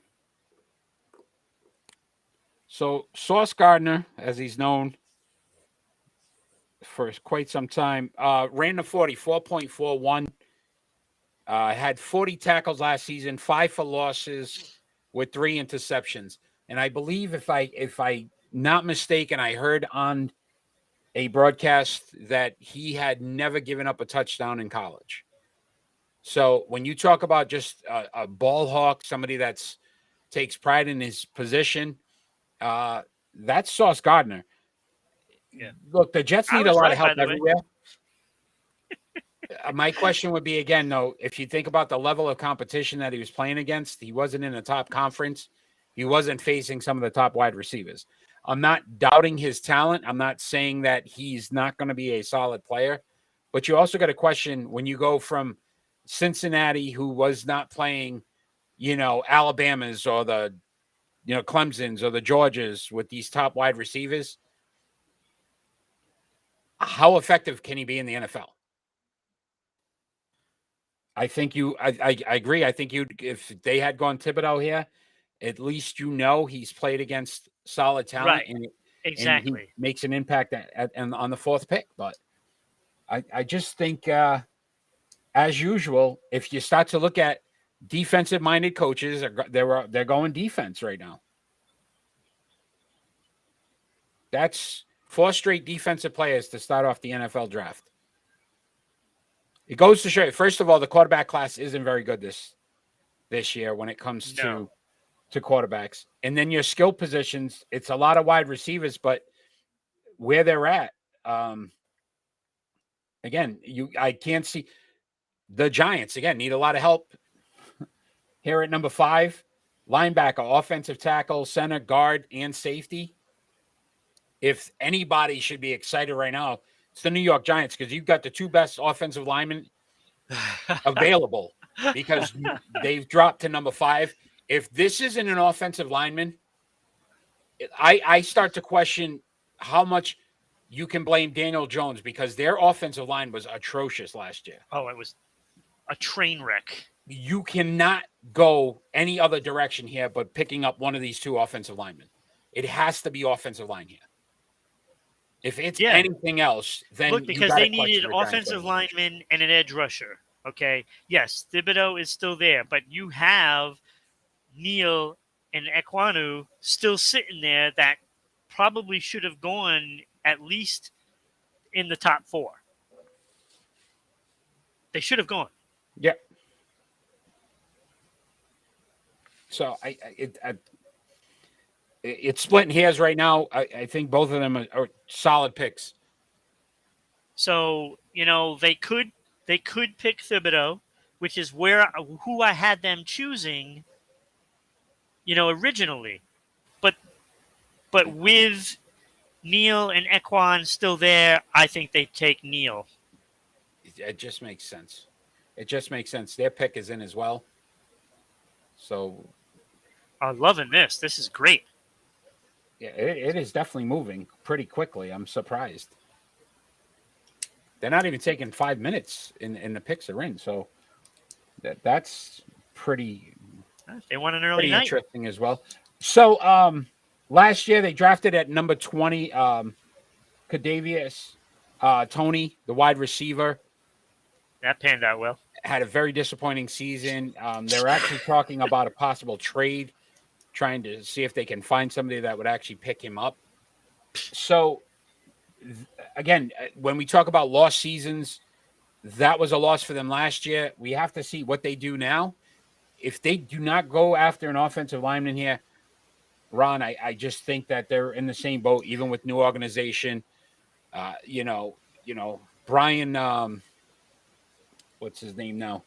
So Sauce Gardner, as he's known for quite some time, ran the 40, 4.41. Had 40 tackles last season, 5 for losses with 3 interceptions. And I believe if I not mistaken, I heard on a broadcast that he had never given up a touchdown in college. So when you talk about just a ball hawk, somebody that's takes pride in his position, that's Sauce Gardner. Yeah. Look, the Jets I need a was lot right, of help by the way. everywhere. My question would be again, though, if you think about the level of competition that he was playing against, he wasn't in a top conference. He wasn't facing some of the top wide receivers. I'm not doubting his talent. I'm not saying that he's not going to be a solid player, but you also got to question when you go from Cincinnati, who was not playing, Alabama's or the, Clemson's or the Georgias with these top wide receivers. How effective can he be in the NFL? I think I agree. I think if they had gone Thibodeau here, at least he's played against solid talent, Right. and Exactly. he makes an impact on the 4th pick. But I just think, as usual, if you start to look at defensive-minded coaches, they're going defense right now. That's 4 straight defensive players to start off the NFL draft. It goes to show you, first of all, the quarterback class isn't very good this year when it comes to quarterbacks. And then your skill positions, it's a lot of wide receivers, but where they're at, again, I can't see the Giants, again, need a lot of help here at number 5. Linebacker, offensive tackle, center, guard, and safety. If anybody should be excited right now, it's the New York Giants because you've got the 2 best offensive linemen available because they've dropped to number 5. If this isn't an offensive lineman, I start to question how much you can blame Daniel Jones because their offensive line was atrocious last year. Oh, it was a train wreck. You cannot go any other direction here but picking up one of these 2 offensive linemen. It has to be offensive line here. If it's anything else, then look, because they needed offensive linemen and an edge rusher. Okay, yes, Thibodeau is still there, but you have Neal and Ekwonu still sitting there that probably should have gone at least in the top 4. They should have gone. Yep. So it's splitting hairs right now. I think both of them are solid picks. So, they could pick Thibodeau, which is who I had them choosing, originally. But with Neal and Ekwonu still there, I think they take Neal. It just makes sense. Their pick is in as well. So I'm loving this. This is great. Yeah, it is definitely moving pretty quickly. I'm surprised. They're not even taking 5 minutes in the picks are in. So that's pretty. They want an early night. Interesting as well. So last year they drafted at number 20, Kadarius Toney, the wide receiver. That panned out well. Had a very disappointing season. They're actually talking about a possible trade, trying to see if they can find somebody that would actually pick him up. So, again, when we talk about lost seasons, that was a loss for them last year. We have to see what they do now. If they do not go after an offensive lineman here, Ron, I just think that they're in the same boat, even with new organization. Brian, what's his name now?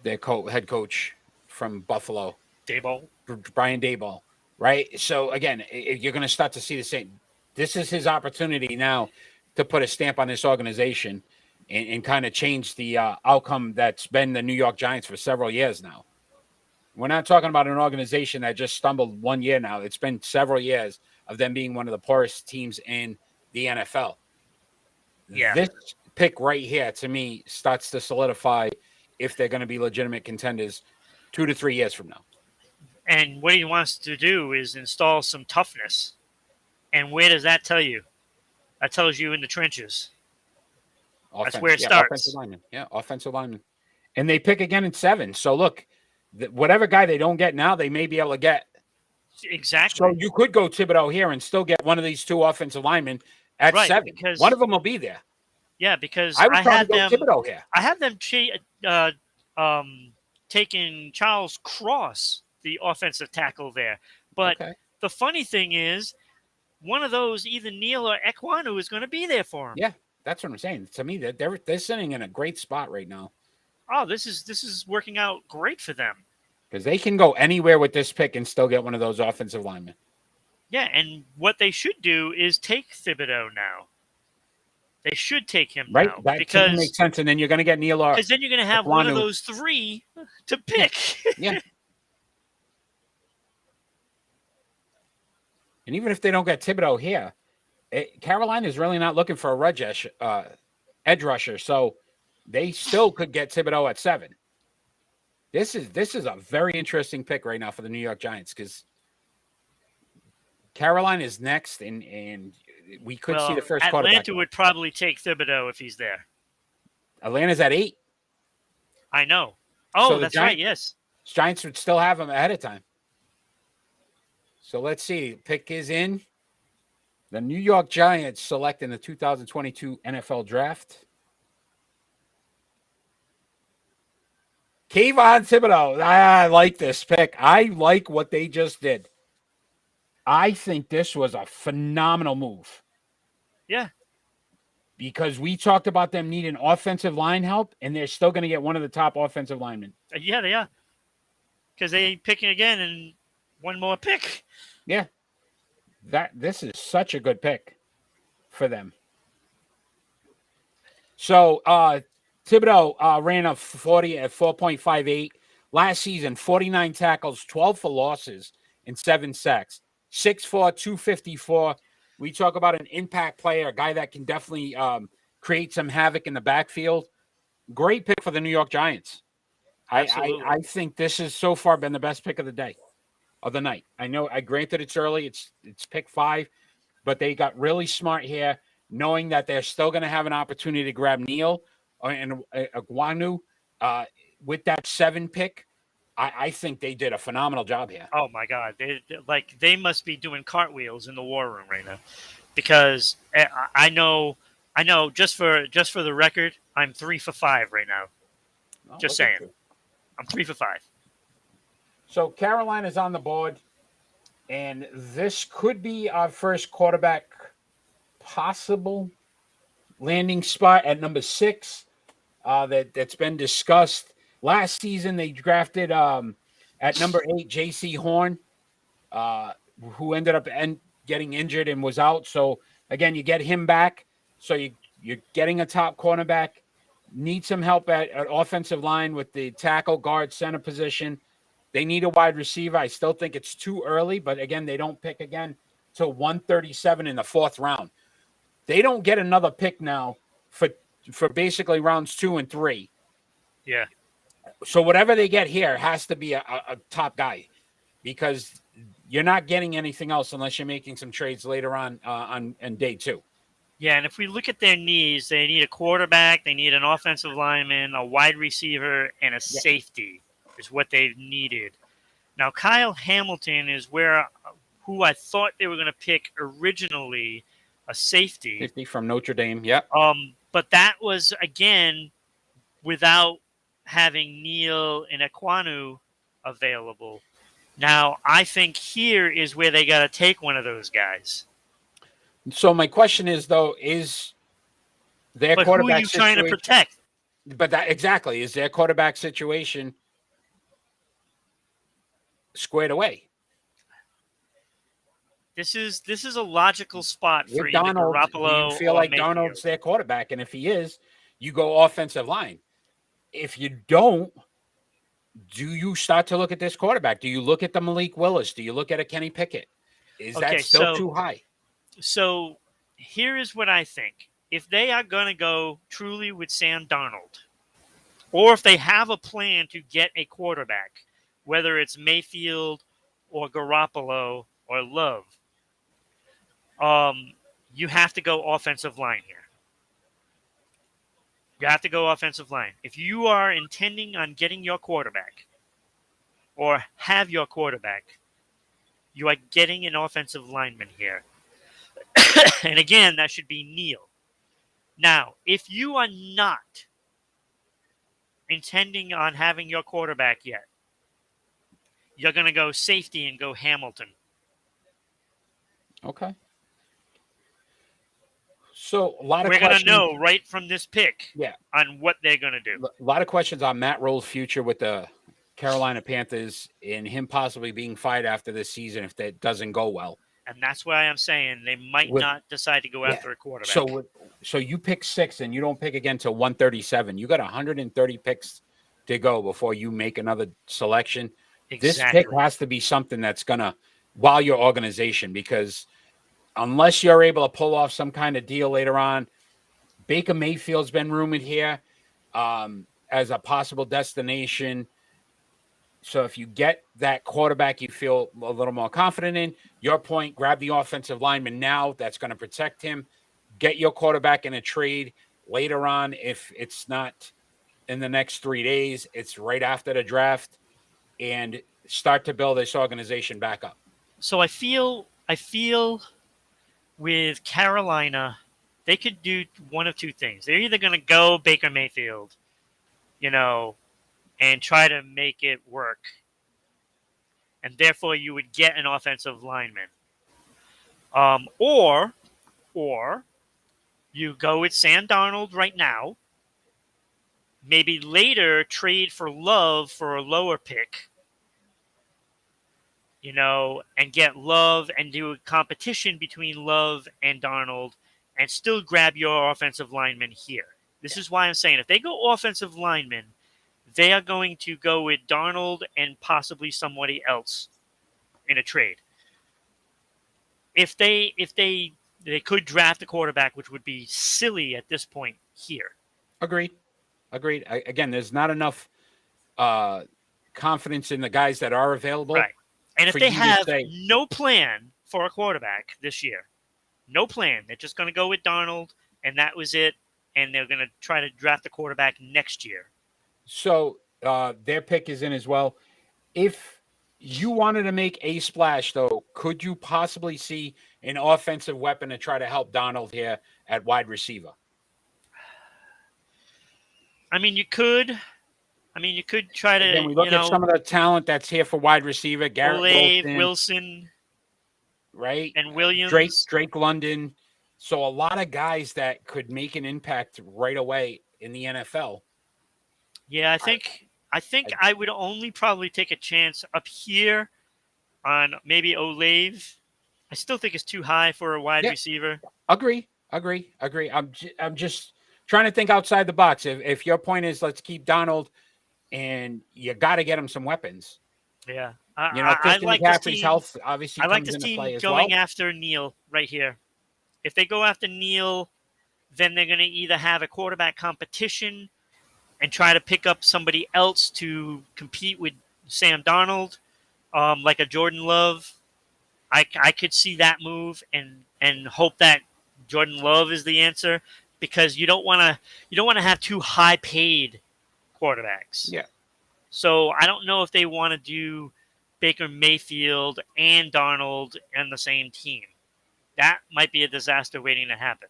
Their head coach from Buffalo. Daboll. Brian Daboll, right? So, again, you're going to start to see the same. This is his opportunity now to put a stamp on this organization. and kind of change the outcome that's been the New York Giants for several years now. We're not talking about an organization that just stumbled 1 year now. It's been several years of them being one of the poorest teams in the NFL. Yeah. This pick right here, to me, starts to solidify if they're going to be legitimate contenders 2 to 3 years from now. And what he wants to do is install some toughness. And where does that tell you? That tells you in the trenches. That's where it starts. Offensive lineman. Yeah, offensive lineman. And they pick again in 7. So look, whatever guy they don't get now, they may be able to get. Exactly. So you could go Thibodeau here and still get one of these 2 offensive linemen at 7. Because one of them will be there. Yeah, because I would probably go Thibodeau here. I have them taking Charles Cross, the offensive tackle there. But the funny thing is, one of those, either Neal or Ekwonu, is going to be there for him. Yeah, that's what I'm saying. To me, they're sitting in a great spot right now. Oh, this is working out great for them. Because they can go anywhere with this pick and still get one of those offensive linemen. Yeah, and what they should do is take Thibodeau now. They should take him now. That because makes sense. And then you're going to get Neal or because then you're going to have one of those 3 to pick. Yeah. And even if they don't get Thibodeau here, Carolina is really not looking for a edge rusher. So they still could get Thibodeau at 7. This is a very interesting pick right now for the New York Giants because Carolina is next, and we could see the first quarterback. Atlanta would probably take Thibodeau if he's there. Atlanta's at 8. I know. Oh, so that's right. Yes. Giants would still have him ahead of time. So let's see. Pick is in. The New York Giants select in the 2022 NFL Draft. Kayvon Thibodeau. I like this pick. I like what they just did. I think this was a phenomenal move. Yeah. Because we talked about them needing offensive line help, and they're still going to get one of the top offensive linemen. Yeah, they are. Because they ain't picking again and one more pick. Yeah. This is such a good pick for them. So, Thibodeau ran a 40 at 4.58. Last season, 49 tackles, 12 for losses, and 7 sacks. 6'4", 254. We talk about an impact player, a guy that can definitely create some havoc in the backfield. Great pick for the New York Giants. I think this has so far been the best pick of the night. I know, granted it's early, it's pick 5, but they got really smart here, knowing that they're still going to have an opportunity to grab Neal and Ekwonu with that 7 pick. I think they did a phenomenal job here. Oh my God, they must be doing cartwheels in the war room right now, because I know. Just for the record, I'm 3 for 5 right now. Oh, just saying, I'm 3 for 5. So Carolina's on the board, and this could be our first quarterback possible landing spot at number 6 that's been discussed. Last season, they drafted at number 8 J.C. Horn, who ended up getting injured and was out. So, again, you get him back. So you're getting a top cornerback. Need some help at offensive line with the tackle, guard, center position. They need a wide receiver. I still think it's too early, but, again, they don't pick again till 137 in the 4th round. They don't get another pick now for basically rounds 2 and 3. Yeah. So whatever they get here has to be a top guy, because you're not getting anything else unless you're making some trades later on day 2. Yeah, and if we look at their needs, they need a quarterback, they need an offensive lineman, a wide receiver, and a safety is what they've needed. Now, Kyle Hamilton is who I thought they were going to pick originally, a safety. Safety from Notre Dame, yeah. But that was, again, without having Neal and Ekwonu available. Now, I think here is where they got to take one of those guys. So my question is, though, is their quarterback who are you trying to protect? But exactly, is their quarterback situation squared away? This is a logical spot for either Donald, Garoppolo do you feel or like Mayfield. Donald's their quarterback? And if he is, you go offensive line. If you don't, do you start to look at this quarterback? Do you look at the Malik Willis? Do you look at a Kenny Pickett? Is that Okay, still too high? So here is what I think. If they are going to go truly with Sam Darnold, or if they have a plan to get a quarterback, whether it's Mayfield or Garoppolo or Love, you have to go offensive line here. You have to go offensive line. If you are intending on getting your quarterback or have your quarterback, you are getting an offensive lineman here. And again, that should be Neal. Now, if you are not intending on having your quarterback yet, you're going to go safety and go Hamilton. Okay. So a lot of We're going questions. to know right from this pick Yeah. on what they're going to do. A lot of questions on Matt Rule's future with the Carolina Panthers and him possibly being fired after this season if that doesn't go well. And that's why I'm saying they might not decide to go after a quarterback. So you pick 6 and you don't pick again till 137. You got 130 picks to go before you make another selection. Exactly. This pick has to be something that's going to wow your organization, because unless you're able to pull off some kind of deal later on, Baker Mayfield's been rumored here as a possible destination. So if you get that quarterback you feel a little more confident in, your point, grab the offensive lineman now. That's going to protect him. Get your quarterback in a trade later on. If it's not in the next 3 days, it's right after the draft, and start to build this organization back up. So I feel with Carolina, they could do one of two things. They're either going to go Baker Mayfield, and try to make it work. And therefore you would get an offensive lineman. Or you go with Sam Darnold right now, maybe later trade for Love for a lower pick, and get Love and do a competition between Love and Darnold and still grab your offensive lineman here. This is why I'm saying if they go offensive lineman, they are going to go with Darnold and possibly somebody else in a trade. If they could draft a quarterback, which would be silly at this point here. Agreed. Again, there's not enough confidence in the guys that are available. Right. And if they have no plan for a quarterback this year, no plan, they're just going to go with Darnold, and that was it, and they're going to try to draft a quarterback next year. So their pick is in as well. If you wanted to make a splash, though, could you possibly see an offensive weapon to try to help Darnold here at wide receiver? I mean, you could try to. Again, we look at some of the talent that's here for wide receiver. Garrett Wilson, right, and Williams, Drake London. So a lot of guys that could make an impact right away in the NFL. Yeah, I think I would only probably take a chance up here on maybe Olave. I still think it's too high for a wide receiver. Agree. I'm just trying to think outside the box. If your point is let's keep Donald, and you got to get him some weapons. Yeah, I like McCaffrey's health obviously. I like this team going after Neal right here. If they go after Neal, then they're going to either have a quarterback competition and try to pick up somebody else to compete with Sam Darnold, like a Jordan Love. I could see that move and hope that Jordan Love is the answer, because you don't want to have two high paid quarterbacks. Yeah. So I don't know if they want to do Baker Mayfield and Darnold on the same team. That might be a disaster waiting to happen.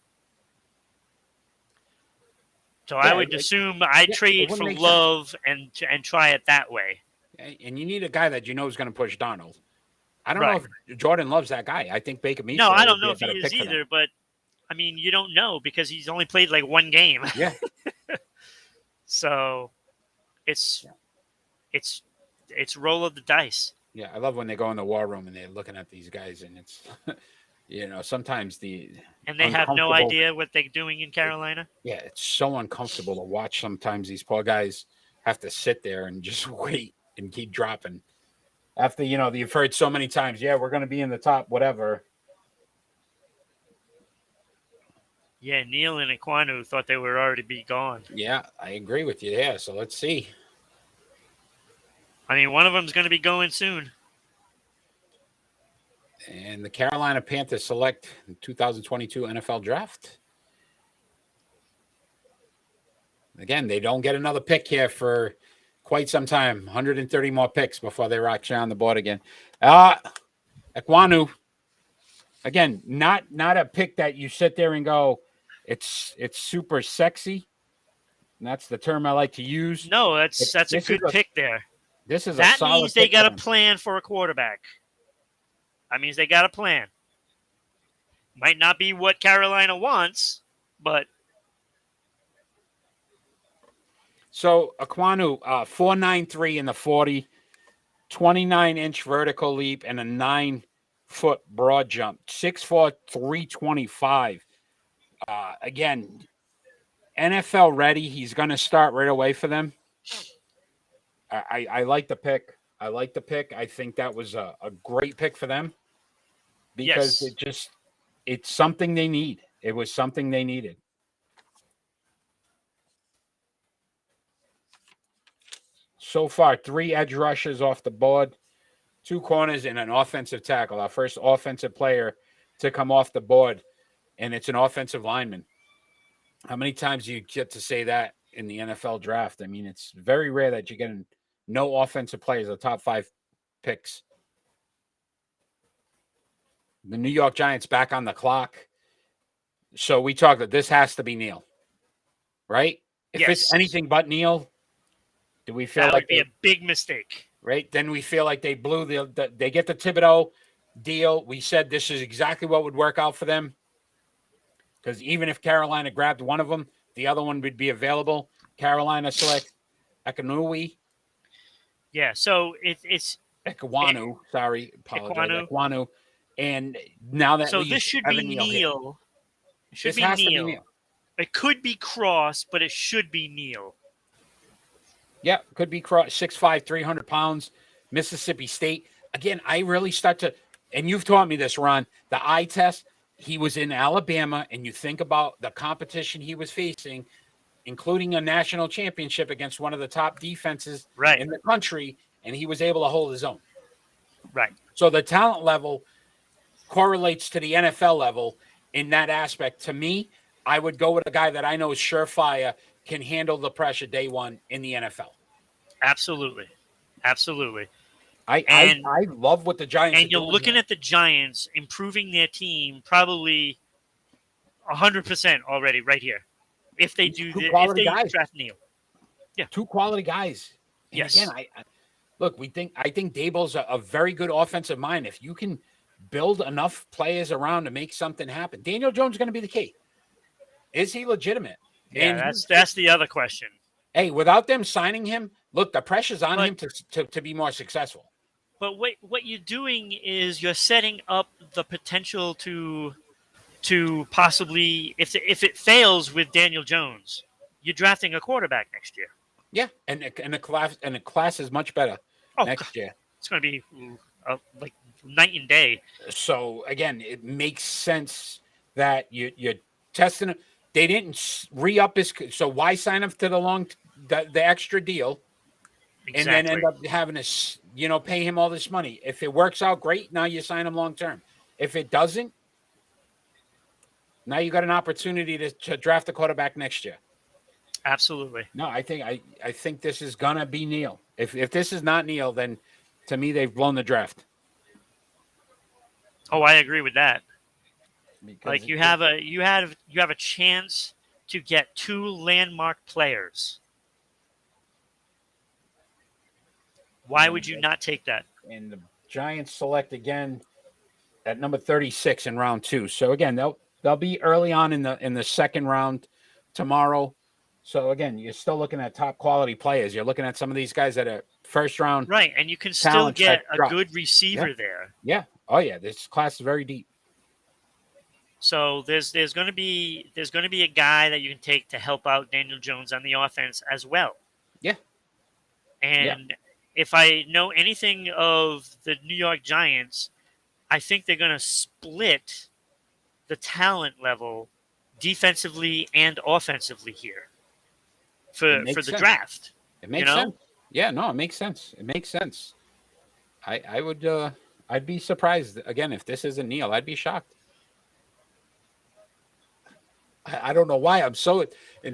So I would assume I'd trade for Love and try it that way. And you need a guy that is going to push Darnold. I don't know if Jordan Love's that guy. I think Baker Mayfield. No, I don't know if he is either. But I mean, you don't know because he's only played like one game. Yeah. So it's roll of the dice. Yeah, I love when they go in the war room and they're looking at these guys, and it's sometimes the And they have no uncomfortable- idea what they're doing in Carolina. Yeah, it's so uncomfortable to watch. Sometimes these poor guys have to sit there and just wait and keep dropping. After, you've heard so many times, yeah, we're going to be in the top, whatever. Yeah, Neal and Ekwonu thought they were already be gone. Yeah, I agree with you there. So let's see. I mean, one of them's going to be going soon. And the Carolina Panthers select the 2022 NFL Draft. Again, they don't get another pick here for quite some time. 130 more picks before they rock on the board again. Ekwonu. Again, not a pick that you sit there and go, it's super sexy. And that's the term I like to use. No, that's a good pick there. This is that a solid means they pick got for a them. plan for a quarterback. That means they got a plan. Might not be what Carolina wants, but So Ekwonu, 4.93 in the 40, 29-inch vertical leap, and a 9-foot broad jump. 6'4", 325. Again, NFL ready. He's going to start right away for them. I like the pick. I think that was a great pick for them because Yes. it's something they need. It was something they needed. So far, 3 edge rushes off the board, 2 corners, and an offensive tackle. Our first offensive player to come off the board, and it's an offensive lineman. How many times do you get to say that in the NFL draft? I mean, it's very rare that you get no offensive players, the top 5 picks. The New York Giants back on the clock. So we talked that this has to be Neal, right? If Yes. it's anything but Neal, do we feel that like would be a big mistake. right? Then we feel like they blew they get the Thibodeau deal. We said this is exactly what would work out for them. Because even if Carolina grabbed one of them, the other one would be available. Carolina select Ekwonu. Yeah, so it's Ekwonu. Sorry, apologize. Ekwonu. And now that so leaves this should be Evan Neal here. Neal. It should This be has to be Neal. Neal. It could be Cross, but it should be Neal. Yeah, could be 6'5", 300 pounds, Mississippi State. Again, I really start to, and you've taught me this, Ron, the eye test. He was in Alabama, and you think about the competition he was facing, including a national championship against one of the top defenses Right. in the country, and he was able to hold his own. Right. So the talent level correlates to the NFL level in that aspect. To me, I would go with a guy that I know is surefire, can handle the pressure day one in the NFL. Absolutely. Absolutely. I love what the Giants And you're looking at the Giants improving their team probably 100% already right here. If they do if they draft Neal. Yeah. 2 quality guys. And yes. Again, I think Daboll's a very good offensive mind. If you can build enough players around to make something happen. Daniel Jones is going to be the key. Is he legitimate? Yeah, that's the other question. Hey, without them signing him, look, the pressure's on him to be more successful. But what you're doing is you're setting up the potential to possibly, if it fails with Daniel Jones, you're drafting a quarterback next year. Yeah, and the class is much better next year. It's going to be like night and day. So again, it makes sense that you're testing it. They didn't re-up his, so why sign up to the extra deal, Exactly. and then end up having to pay him all this money? If it works out, great. Now you sign him long term. If it doesn't, now you got an opportunity to draft a quarterback next year. Absolutely. No, I think this is gonna be Neal. If this is not Neal, then to me they've blown the draft. Oh, I agree with that. Because like you have a chance to get 2 landmark players. Why would you not take that? And the Giants select again at number 36 in round 2. So again, they'll be early on in the second round tomorrow. So again, you're still looking at top quality players. You're looking at some of these guys that are first round. Right, and you can still get a good receiver there. Yeah. Oh yeah, this class is very deep. So there's going to be a guy that you can take to help out Daniel Jones on the offense as well. Yeah. And if I know anything of the New York Giants, I think they're going to split the talent level defensively and offensively here It for makes the sense. draft. It makes sense. Yeah, no, it makes sense. It makes sense. I would I'd be surprised again if this isn't Neil. I'd be shocked. I don't know why I'm so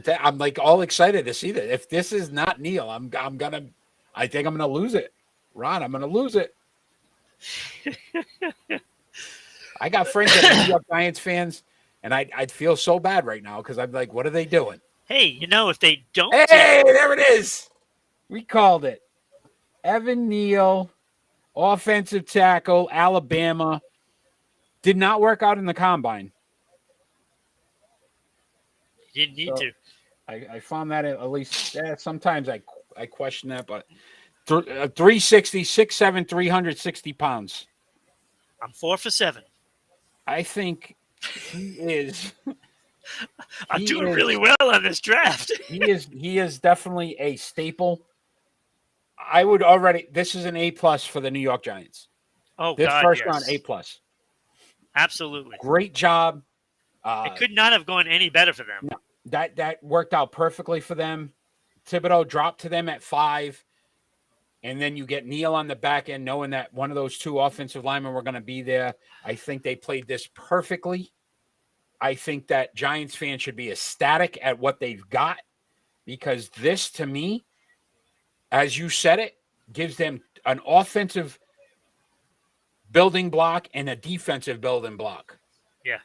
I'm like all excited to see that. If this is not Neil, I think I'm gonna lose it. Ron, I'm gonna lose it. I got friends that are New York Giants fans, and I'd feel so bad right now because I'm like, what are they doing? Hey, if they don't Hey, there it is. We called it. Evan Neal, offensive tackle, Alabama. Did not work out in the combine. You didn't need to. I found that at least sometimes I question that, but 360, 6'7", 360 pounds. I'm 4 for 7. I think he is. I'm doing really well on this draft. he is definitely a staple. This is an A+ for the New York Giants. Oh, this God, first yes. round, A+. Absolutely. Great job. It could not have gone any better for them. No, that worked out perfectly for them. Thibodeau dropped to them at 5. And then you get Neal on the back end, knowing that one of those two offensive linemen were going to be there. I think they played this perfectly. I think that Giants fans should be ecstatic at what they've got, because this, to me, as you said it, gives them an offensive building block and a defensive building block. Yeah.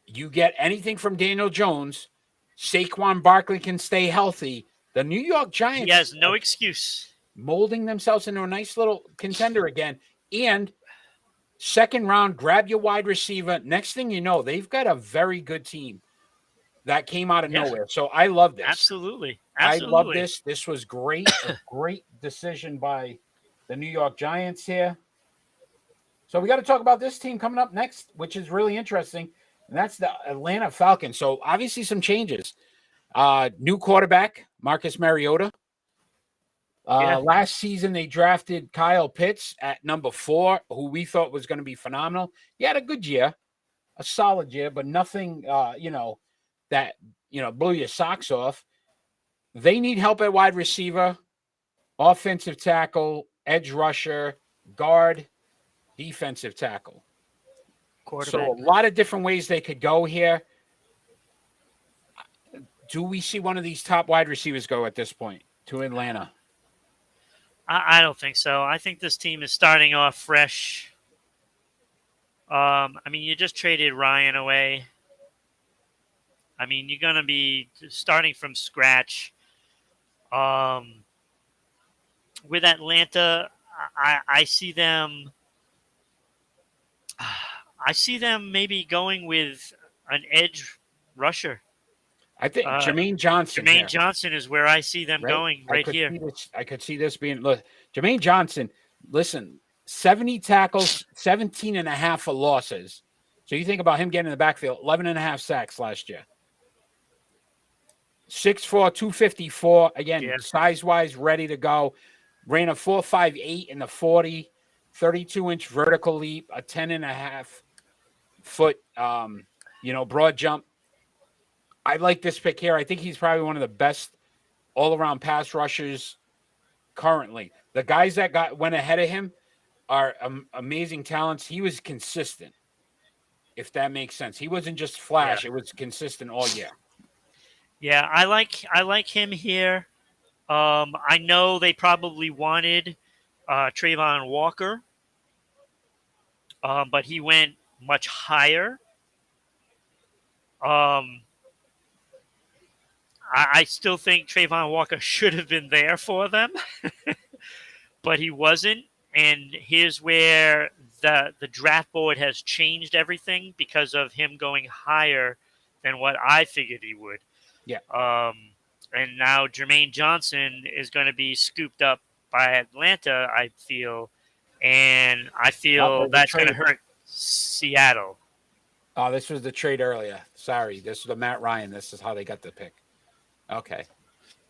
You get anything from Daniel Jones, Saquon Barkley can stay healthy. The New York Giants, he has no excuse. Molding themselves into a nice little contender again. And second round, grab your wide receiver. Next thing you know, they've got a very good team that came out of nowhere. So I love this. Absolutely. I love this. This was great. A great decision by the New York Giants here. So we got to talk about this team coming up next, which is really interesting. And that's the Atlanta Falcons. So obviously some changes. New quarterback, Marcus Mariota. Last season, they drafted Kyle Pitts at number 4, who we thought was going to be phenomenal. He had a good year, a solid year, but nothing, that, blew your socks off. They need help at wide receiver, offensive tackle, edge rusher, guard, defensive tackle. So a lot of different ways they could go here. Do we see one of these top wide receivers go at this point to Atlanta? I don't think so. I think this team is starting off fresh. You just traded Ryan away. You're going to be starting from scratch. With Atlanta, I see them. I see them maybe going with an edge rusher. I think Jermaine Johnson. Jermaine Johnson is where I see them going here. I could see this being. Look, Jermaine Johnson, listen, 70 tackles, 17 and a half for losses. So you think about him getting in the backfield, 11 and a half sacks last year. 6'4", 254. Again, size-wise, ready to go. Ran a 4.58 in the 40, 32-inch vertical leap, a 10.5-foot, broad jump. I like this pick here. I think he's probably one of the best all-around pass rushers currently. The guys that went ahead of him are amazing talents. He was consistent, if that makes sense. He wasn't just flash. It was consistent all year. Yeah, I like him here. I know they probably wanted Trayvon Walker, but he went much higher. I still think Trayvon Walker should have been there for them, but he wasn't. And here's where the draft board has changed everything because of him going higher than what I figured he would. Yeah. And now Jermaine Johnson is going to be scooped up by Atlanta, I feel. And I feel that's going to hurt Seattle. Oh, this was the trade earlier. Sorry, this was the Matt Ryan. This is how they got the pick. Okay,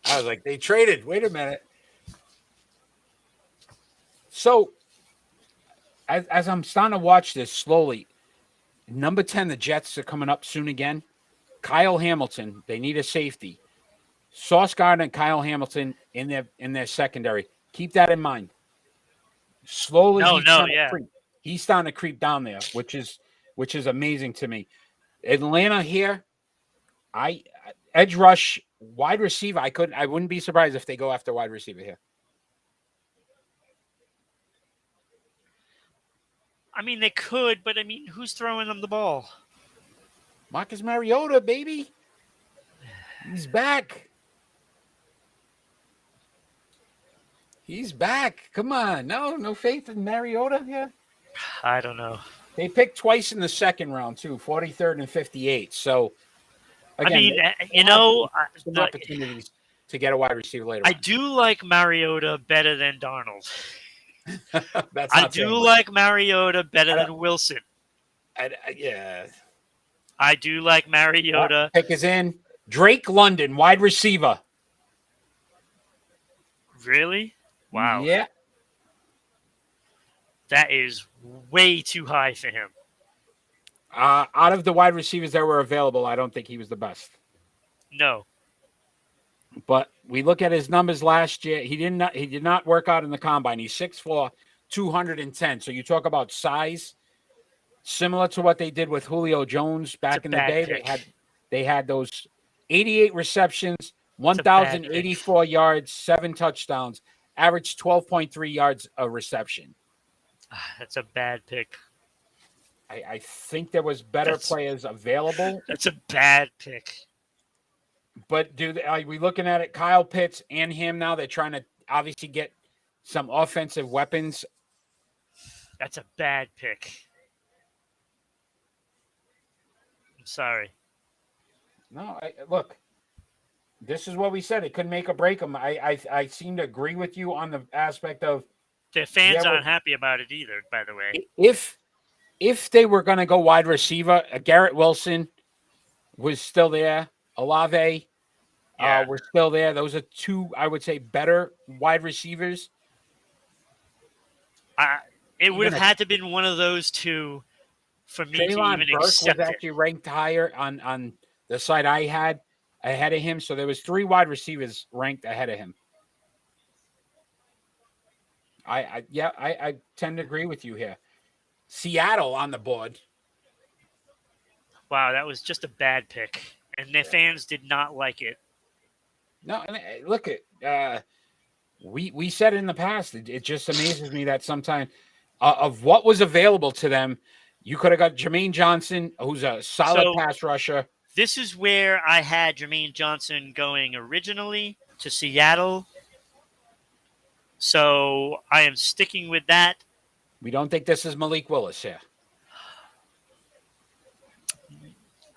I was like, they traded. Wait a minute. So as I'm starting to watch this slowly, number 10, the Jets are coming up soon again. Kyle Hamilton, they need a safety. Sauce Gardner and Kyle Hamilton in their secondary. Keep that in mind. Slowly, Yeah. He's starting to creep down there, which is amazing to me. Atlanta here, edge rush, wide receiver. I wouldn't be surprised if they go after wide receiver here. I mean, they could, but I mean, who's throwing them the ball? Marcus Mariota, baby. He's back. He's back. Come on. No faith in Mariota here. I don't know. They picked twice in the second round, too, 43rd and 58. So, again, some opportunities to get a wide receiver later. I do like Mariota better than Darnold. That's I do like Mariota better than Wilson. Yeah. I do like Mariota. Pick is in. Drake London, wide receiver. Really? Wow. Yeah. That is way too high for him. Out of the wide receivers that were available, I don't think he was the best. No. But we look at his numbers last year. He did not work out in the combine. He's 6'4", 210. So you talk about size, similar to what they did with Julio Jones back in the day. Pick. They had those 88 receptions, 1,084 yards, 7 touchdowns, averaged 12.3 yards a reception. That's a bad pick. I think there was better players available. That's a bad pick. But are we looking at it? Kyle Pitts and him now, they're trying to obviously get some offensive weapons. That's a bad pick. I'm sorry. No, look, this is what we said. It couldn't make or break them. I seem to agree with you on the aspect of their fans aren't happy about it either, by the way. If they were going to go wide receiver, Garrett Wilson was still there. Olave were still there. Those are two, I would say, better wide receivers. It would have had to been one of those two for me Treylon to even Burke accept was actually ranked higher on the side I had ahead of him. So there was 3 wide receivers ranked ahead of him. I tend to agree with you here. Seattle on the board. Wow, that was just a bad pick, and their fans did not like it. No, and look at we said in the past. It just amazes me that sometimes of what was available to them, you could have got Jermaine Johnson, who's a solid pass rusher. This is where I had Jermaine Johnson going originally to Seattle. So I am sticking with that. We don't think this is Malik Willis here.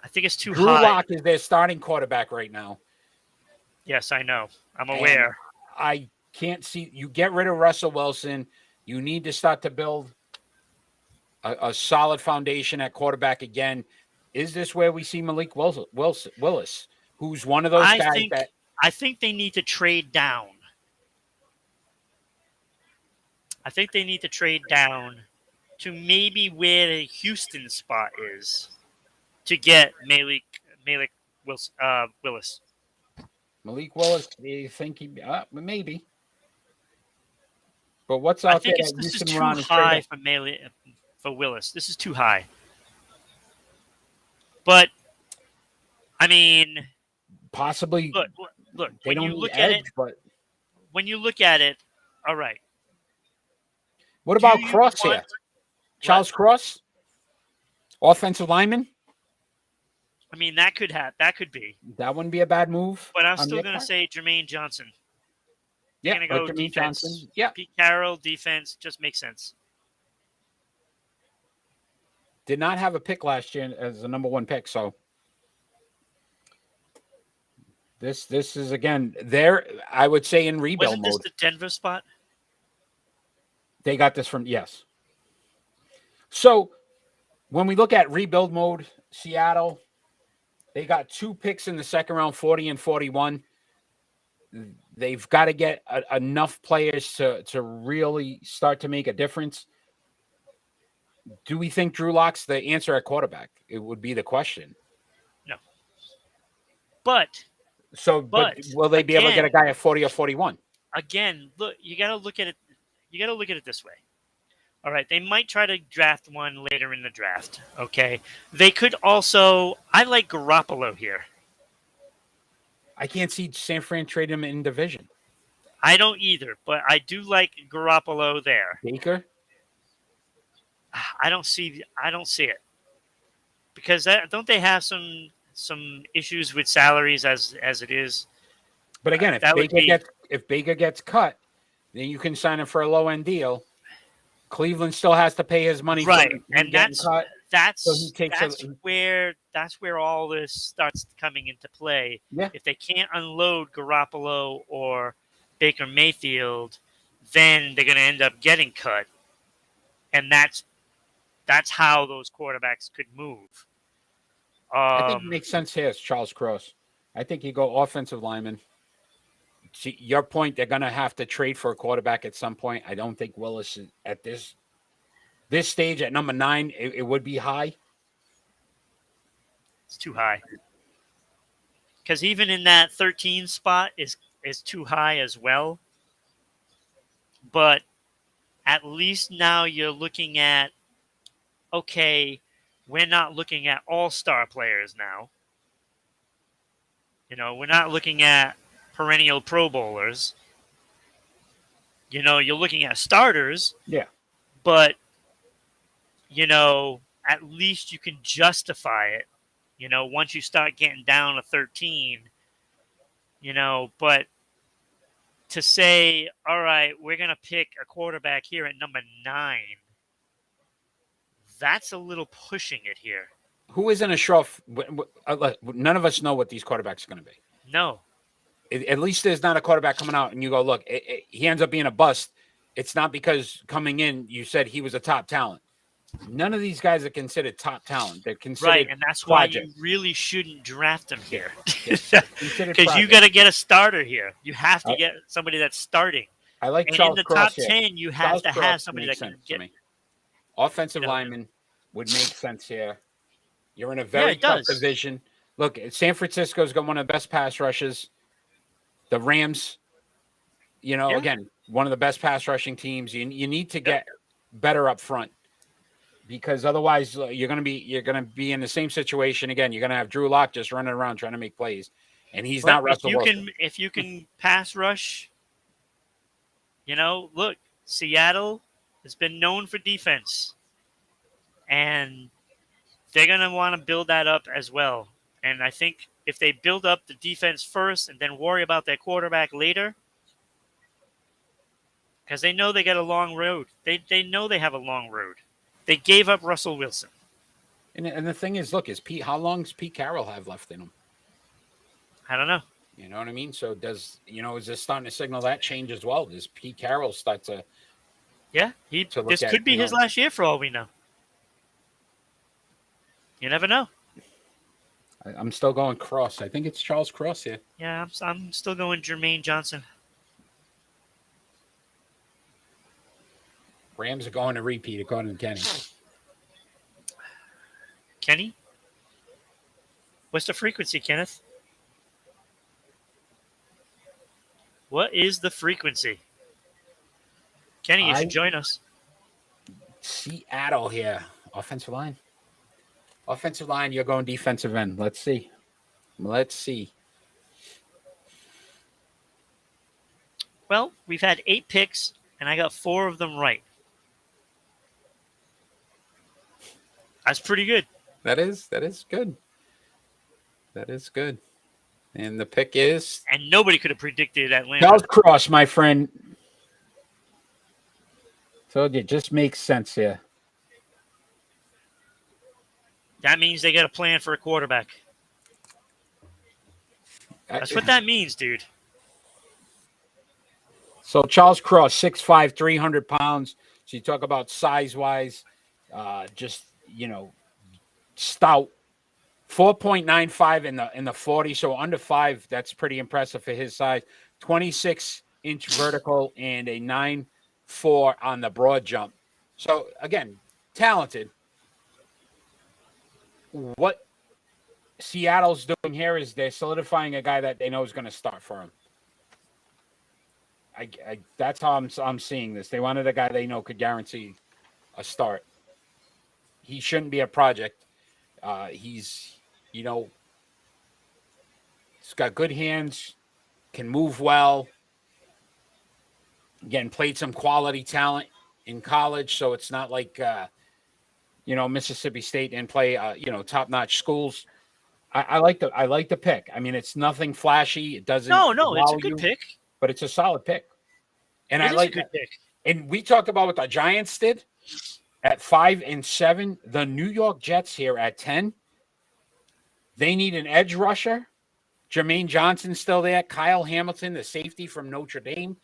I think it's too Drew high. Lock is their starting quarterback right now. Yes, I know. I'm aware. I can't see you get rid of Russell Wilson. You need to start to build a solid foundation at quarterback again. Is this where we see Malik Willis, who's one of those guys that I think they need to trade down. I think they need to trade down to maybe where the Houston spot is to get Malik Willis. Malik Willis, do you think maybe? But what's out there? This is too high for Willis. This is too high. But I mean, possibly. Look. When you look at it, all right. What about Cross here? Charles Cross, offensive lineman. I mean, that could be. That wouldn't be a bad move. But I'm still going to say Jermaine Johnson. Yeah, going to go Jermaine defense. Johnson. Yeah, Pete Carroll defense just makes sense. Did not have a pick last year as the number 1 pick, so this is again there. I would say in rebuild mode. Wasn't this the Denver spot? They got this from yes. So when we look at rebuild mode, Seattle, they got 2 picks in the second round, 40 and 41. They've got to get enough players to really start to make a difference. Do we think Drew Lock's the answer at quarterback? It would be the question. No. But will they be able to get a guy at 40 or 41? Again, look, you got to look at it. You got to look at it this way. All right, they might try to draft one later in the draft. Okay, they could also. I like Garoppolo here. I can't see San Fran trade him in division. I don't either, but I do like Garoppolo there. Baker? I don't see it because don't they have some issues with salaries as it is? But again, if Baker gets cut, then you can sign him for a low end deal. Cleveland still has to pay his money, right? And that's where all this starts coming into play. Yeah. If they can't unload Garoppolo or Baker Mayfield, then they're going to end up getting cut, and that's how those quarterbacks could move. I think it makes sense here. It's Charles Cross. I think you go offensive lineman. To your point, they're going to have to trade for a quarterback at some point. I don't think Willis is at this stage at number 9. It would be high. It's too high. Because even in that 13 spot is too high as well. But at least now you're looking at, okay, we're not looking at all-star players now. We're not looking at perennial Pro Bowlers. You're looking at starters. Yeah. But, at least you can justify it, once you start getting down to 13, but to say, all right, we're going to pick a quarterback here at number 9, that's a little pushing it here. Who isn't a sure? None of us know what these quarterbacks are going to be. No. At least there's not a quarterback coming out and you go, look, he ends up being a bust. It's not because coming in, you said he was a top talent. None of these guys are considered top talent. They're considered right, and that's project. Why you really shouldn't draft them here. Because you got to get a starter here. You have to get somebody that's starting. I like and Charles in the Cross top here. 10, you have to have somebody that can get. Offensive lineman would make sense here. You're in a very tough division. Look, San Francisco's got one of the best pass rushes. The Rams, again, one of the best pass rushing teams. You need to get better up front because otherwise you're going to be in the same situation again. You're going to have Drew Lock just running around trying to make plays, and he's not Russell Wilson. If you can pass rush, look, Seattle has been known for defense, and they're going to want to build that up as well. And I think if they build up the defense first and then worry about their quarterback later, because they know they got a long road. They know they have a long road. They gave up Russell Wilson. And the thing is, look, how long does Pete Carroll have left in him? I don't know. You know what I mean? So is this starting to signal that change as well? Does Pete Carroll start to? Yeah, this could be his last year for all we know. You never know. I'm still going Cross. I think it's Charles Cross here. Yeah, I'm still going Jermaine Johnson. Rams are going to repeat according to Kenny. Kenny? What's the frequency, Kenneth? What is the frequency? Kenny, you should join us. Seattle here. Offensive line. Offensive line, you're going defensive end. Let's see. Well, we've had 8 picks, and I got 4 of them right. That's pretty good. That is good. That is good. And the pick is... And nobody could have predicted Atlanta. Charles Cross, my friend. So it just makes sense here. That means they got a plan for a quarterback. That's what that means, dude. So Charles Cross, 6'5", 300 pounds. So you talk about size-wise, just stout. 4.95 in the 40, so under 5. That's pretty impressive for his size. 26-inch vertical and a 9.4 on the broad jump. So again, talented. What Seattle's doing here is they're solidifying a guy that they know is going to start for him. That's how I'm seeing this. They wanted a guy they know could guarantee a start. He shouldn't be a project. He's got good hands, can move well. Again, played some quality talent in college, so it's not like Mississippi State didn't play top-notch schools. I like the pick. I mean, it's nothing flashy. It doesn't. No, it's a good pick. But it's a solid pick. And It I is like a good pick. And we talked about what the Giants did at 5 and 7. The New York Jets here at 10. They need an edge rusher. Jermaine Johnson's still there. Kyle Hamilton, the safety from Notre Dame.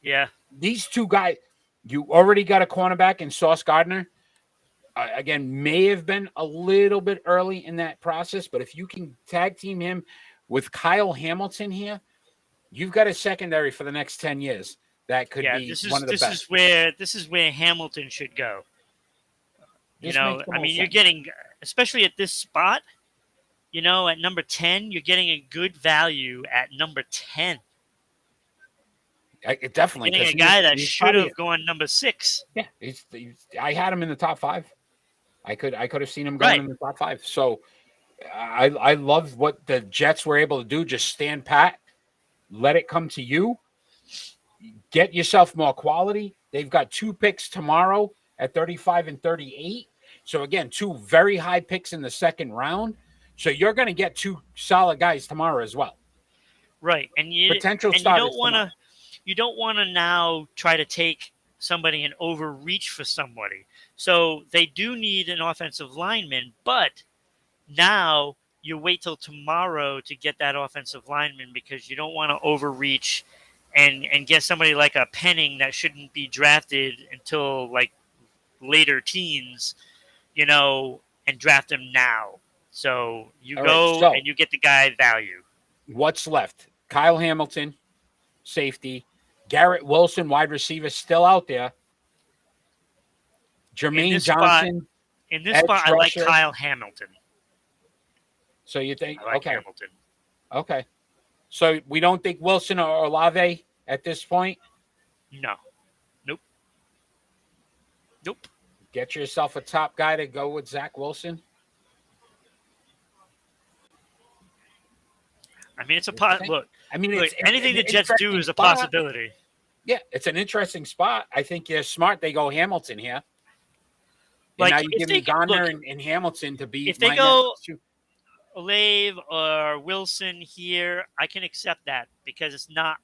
Yeah. These two guys, you already got a cornerback in Sauce Gardner. Again, may have been a little bit early in that process, but if you can tag team him with Kyle Hamilton here, you've got a secondary for the next 10 years. That could be one of the best. This is where Hamilton should go. You're getting, especially at this spot, at number 10, you're getting a good value at number 10. Definitely. You're getting a guy that should have gone number 6. Yeah, I had him in the top 5. I could have seen him going in the top 5. So I love what the Jets were able to do. Just stand pat, let it come to you. Get yourself more quality. They've got 2 picks tomorrow at 35 and 38. So again, 2 very high picks in the second round. So you're going to get 2 solid guys tomorrow as well. Right, and you don't want to now try to take somebody and overreach for somebody. So they do need an offensive lineman, but now you wait till tomorrow to get that offensive lineman because you don't want to overreach and get somebody like a Penning that shouldn't be drafted until like later teens, and draft him now. So you and you get the guy value. What's left? Kyle Hamilton, safety. Garrett Wilson, wide receiver, still out there. Jermaine Johnson. In this spot, I like Kyle Hamilton. So you think, I like Hamilton. Okay. So we don't think Wilson or Olave at this point? No. Nope. Get yourself a top guy to go with Zach Wilson. I mean, it's a look. I mean, anything the Jets do is a possibility. Yeah, it's an interesting spot. I think you're smart. They go Hamilton here. And now you give me Gardner and Hamilton to be. If they go Olave or Wilson here, I can accept that because it's not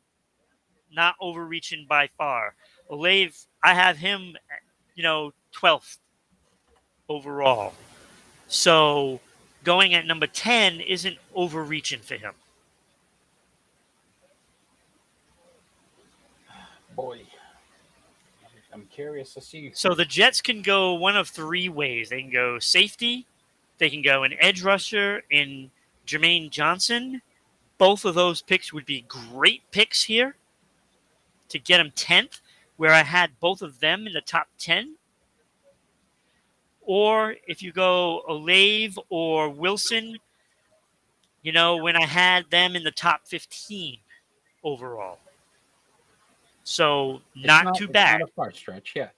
overreaching by far. Olave, I have him, 12th overall. So going at number 10 isn't overreaching for him. Boy, I'm curious to see. So the Jets can go one of 3 ways. They can go safety. They can go an edge rusher in Jermaine Johnson. Both of those picks would be great picks here to get him 10th, where I had both of them in the top 10. Or if you go Olave or Wilson, when I had them in the top 15 overall. So not too bad. It's not a far stretch, yeah.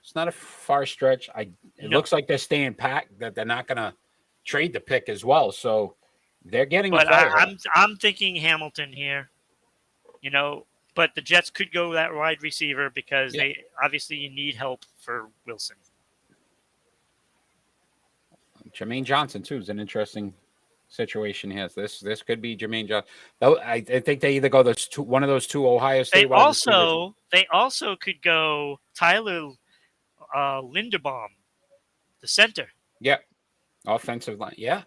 It's not a far stretch. It looks like they're staying packed, that they're not going to trade the pick as well. So they're getting a player. I'm thinking Hamilton here, but the Jets could go that wide receiver because they obviously need help for Wilson. Jermaine Johnson, too, is an interesting situation here. This could be Jermaine Johnson. I think they either go one of those 2 Ohio State. They also could go Tyler Linderbaum, the center. Yeah, offensive line. Yeah.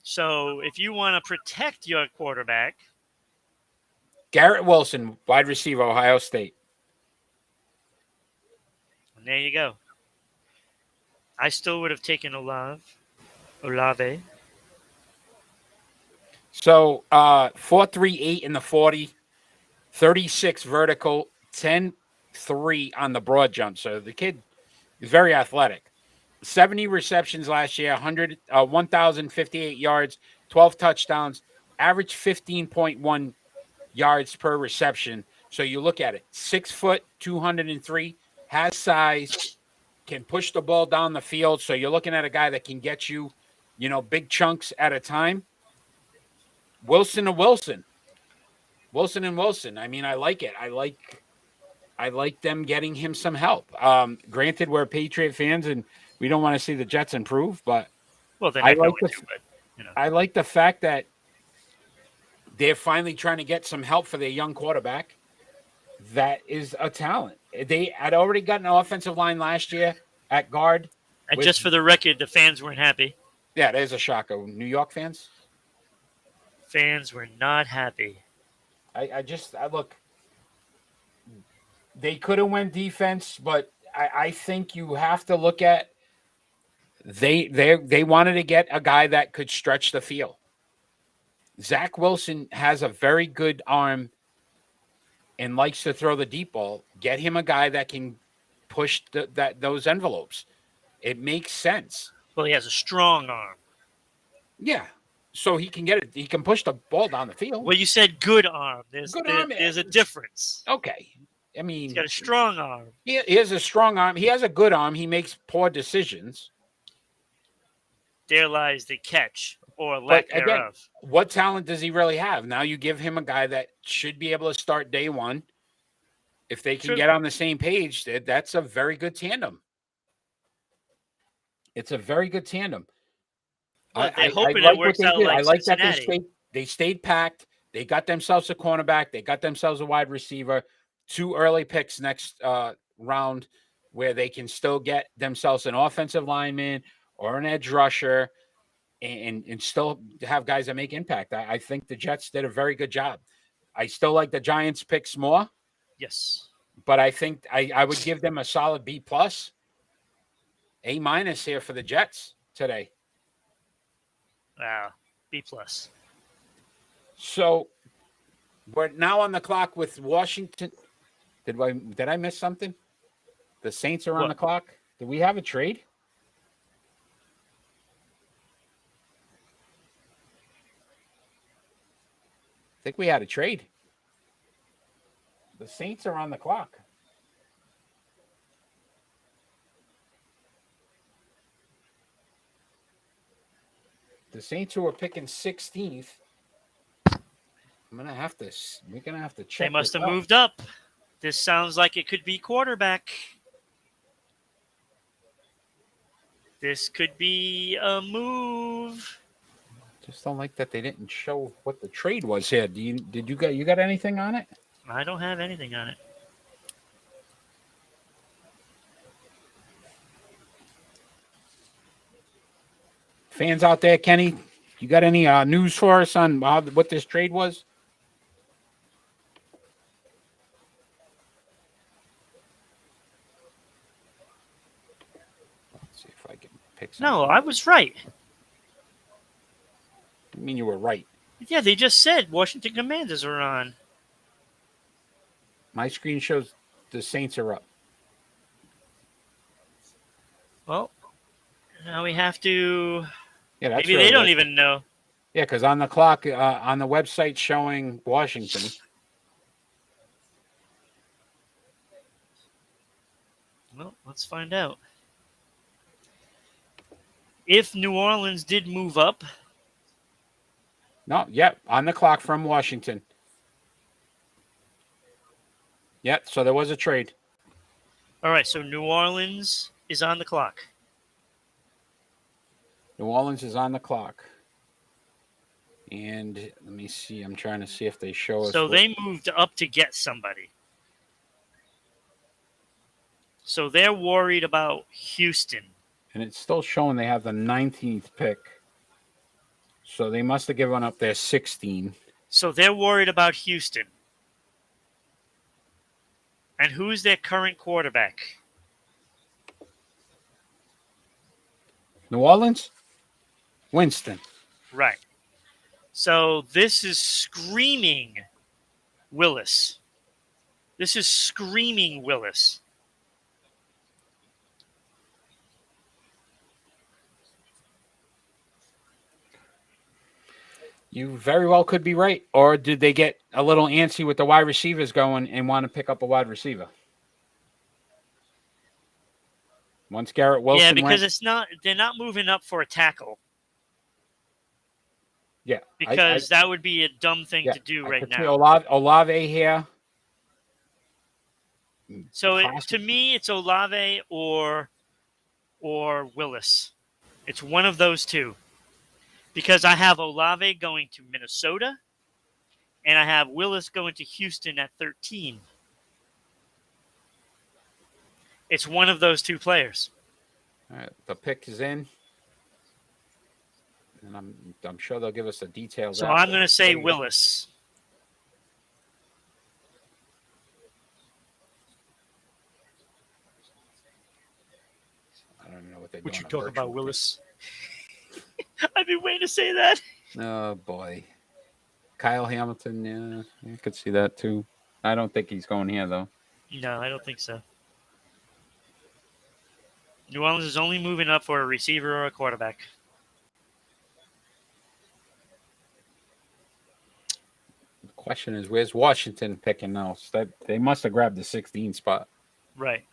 So if you want to protect your quarterback, Garrett Wilson, wide receiver, Ohio State. And there you go. I still would have taken Olave. So 4.38 in the 40, 36 vertical, 10.3 on the broad jump. So the kid is very athletic. 70 receptions last year, 1,058 yards, 12 touchdowns, average 15.1 yards per reception. So you look at it, 6 foot, 203, has size, can push the ball down the field. So you're looking at a guy that can get you, big chunks at a time. Wilson and Wilson. Wilson and Wilson. I mean, I like it. I like them getting him some help. Granted, we're Patriot fans and we don't want to see the Jets improve, but Well, they're I not like going to, but I like the fact that they're finally trying to get some help for their young quarterback. That is a talent. They had already gotten an offensive line last year at guard. And just for the record, the fans weren't happy. Yeah, there's a shocker. New York fans? Fans were not happy. I look. They could have went defense, but I think you have to look at they wanted to get a guy that could stretch the field. Zach Wilson has a very good arm and likes to throw the deep ball. Get him a guy that can push those envelopes. It makes sense. Well, he has a strong arm. Yeah. So he can get it. He can push the ball down the field. Well, you said good arm. There's a difference. Okay. I mean, he's got a strong arm. He has a strong arm. He has a good arm. He makes poor decisions. There lies the catch or lack thereof. What talent does he really have? Now you give him a guy that should be able to start day one. If they can get on the same page, that's a very good tandem. It's a very good tandem. Well, I like it works out like I like Cincinnati. that they stayed packed. They got themselves a cornerback. They got themselves a wide receiver. 2 early picks next round where they can still get themselves an offensive lineman or an edge rusher and still have guys that make impact. I think the Jets did a very good job. I still like the Giants picks more. Yes. But I think I would give them a solid B+, A- here for the Jets today. Wow, B+. So we're now on the clock with Washington. Did I miss something? The Saints are on the clock. Did we have a trade? I think we had a trade. The Saints are on the clock. The Saints who are picking 16th. We're gonna have to check. They must have moved up. This sounds like it could be quarterback. This could be a move. Just don't like that they didn't show what the trade was here. Did you got anything on it? I don't have anything on it. Fans out there, Kenny, you got any news for us on what this trade was? Let's see if I can pick something. No, I was right. I mean, you were right. Yeah, they just said Washington Commanders are on. My screen shows the Saints are up. Well, now we have to. Yeah, that's maybe they don't even know. Yeah, because on the clock, on the website showing Washington. Well, let's find out. If New Orleans did move up. No, on the clock from Washington. Yep, so there was a trade. All right, so New Orleans is on the clock. New Orleans is on the clock. And let me see. I'm trying to see if they show us. So they moved up to get somebody. So they're worried about Houston. And it's still showing they have the 19th pick. So they must have given up their 16. So they're worried about Houston. And who's their current quarterback? New Orleans? Winston. Right. So this is screaming Willis. This is screaming Willis. You very well could be right. Or did they get a little antsy with the wide receivers going and want to pick up a wide receiver? Once Garrett Wilson Yeah, because went, they're not moving up for a tackle. yeah, Because that would be a dumb thing to do I right could see now. Olave here. So to me, it's Olave or Willis. It's one of those two. Because I have Olave going to Minnesota, and I have Willis going to Houston at 13. It's one of those two players. All right, the pick is in, and I'm sure they'll give us the details. So I'm going to say Willis. I don't know what they're What doing. you talking about, Willis? I've been waiting to say that. Oh boy, Kyle Hamilton. Yeah, I could see that too. I don't think he's going here though. No, I don't think so. New Orleans is only moving up for a receiver or a quarterback. The question is, where's Washington picking now? So they must have grabbed the 16 spot. Right.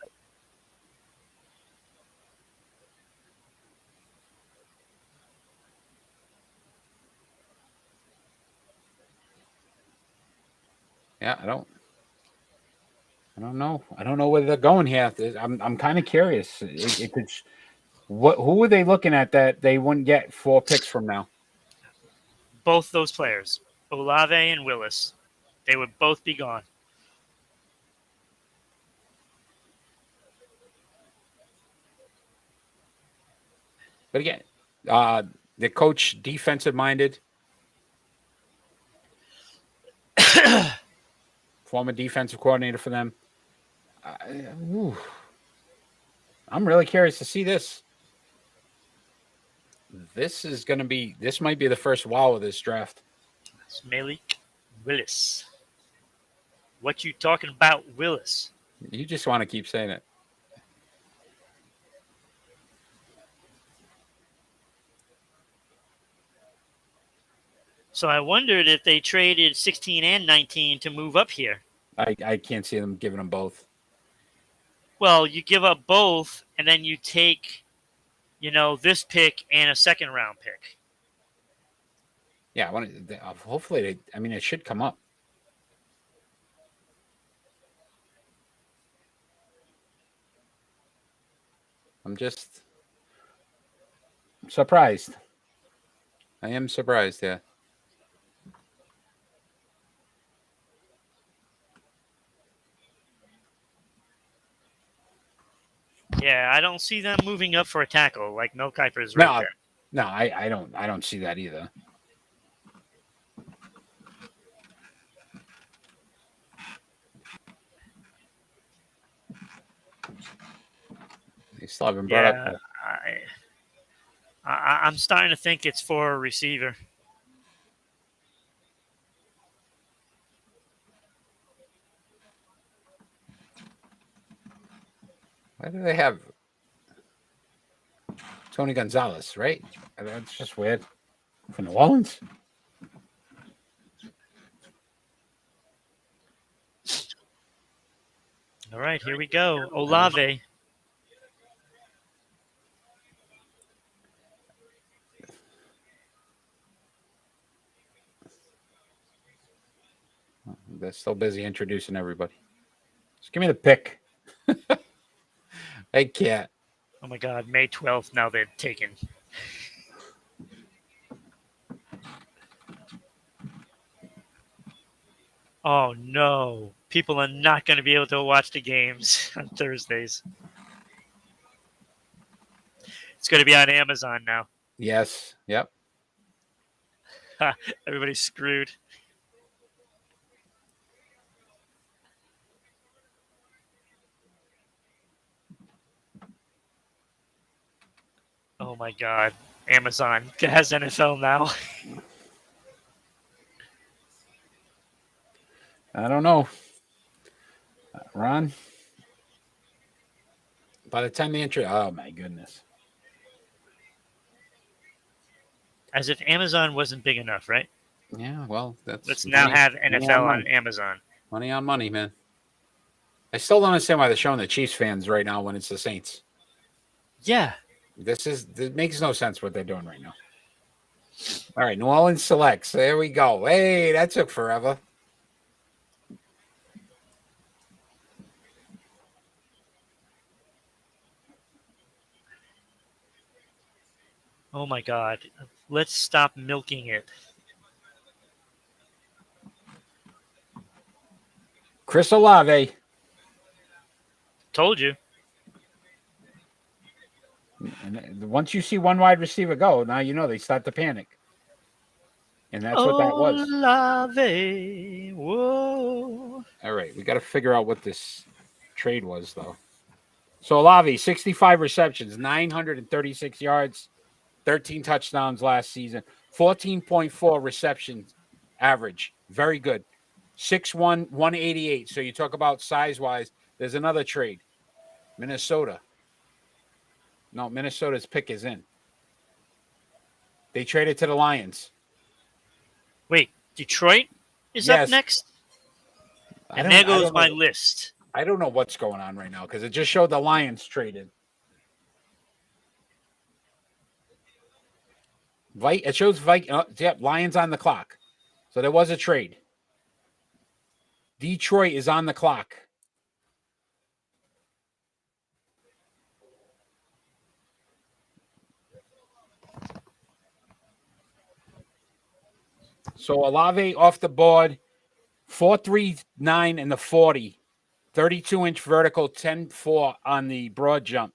Yeah, I don't know. I don't know where they're going here. I'm kind of curious. It could. Who are they looking at that they wouldn't get 4 picks from now? Both those players, Olave and Willis, they would both be gone. But again, the coach defensive minded, former defensive coordinator for them. I'm really curious to see this. This might be the first wow of this draft. It's Malik Willis. What you talking about, Willis? You just want to keep saying it. So I wondered if they traded 16 and 19 to move up here. I can't see them giving them both. Well, you give up both, and then you take, this pick and a second round pick. Yeah, hopefully it should come up. I'm surprised. I am surprised, yeah. Yeah, I don't see them moving up for a tackle like Mel Kiper's right there. No, I don't see that either. They still haven't brought up. I'm starting to think it's for a receiver. Why do they have Tony Gonzalez, right? That's just weird. For New Orleans? All right, here we go. Olave. They're still busy introducing everybody. Just give me the pick. I can't. Oh my God, May 12th. Now they're taken. Oh no. People are not going to be able to watch the games on Thursdays. It's going to be on Amazon now. Yes. Yep. Everybody's screwed. Oh my God, Amazon has NFL now. I don't know. Ron, by the time the entry, oh my goodness. As if Amazon wasn't big enough, right? Yeah, well, that's Let's now have money on NFL money. on Amazon. Money on money, man. I still don't understand why they're showing the Chiefs fans right now when it's the Saints. Yeah. It makes no sense what they're doing right now. All right, New Orleans selects. There we go. Hey, that took forever. Oh my God. Let's stop milking it. Chris Olave. Told you. And once you see one wide receiver go, now you know they start to panic. And that's what that was. Olave. Whoa. All right, we got to figure out what this trade was, though. So Olave, 65 receptions, 936 yards, 13 touchdowns last season, 14.4 receptions average. Very good. 6'1", 188. So you talk about size-wise. There's another trade. Minnesota. No, Minnesota's pick is in. They traded to the Lions. Wait, Detroit is Yes. up next? I And don't- there I goes don't my know. list. I don't know what's going on right now because it just showed the Lions traded. It shows Lions on the clock. So there was a trade. Detroit is on the clock. So Olave off the board, 4.39 in the 40, 32-inch vertical, 10.4 on the broad jump.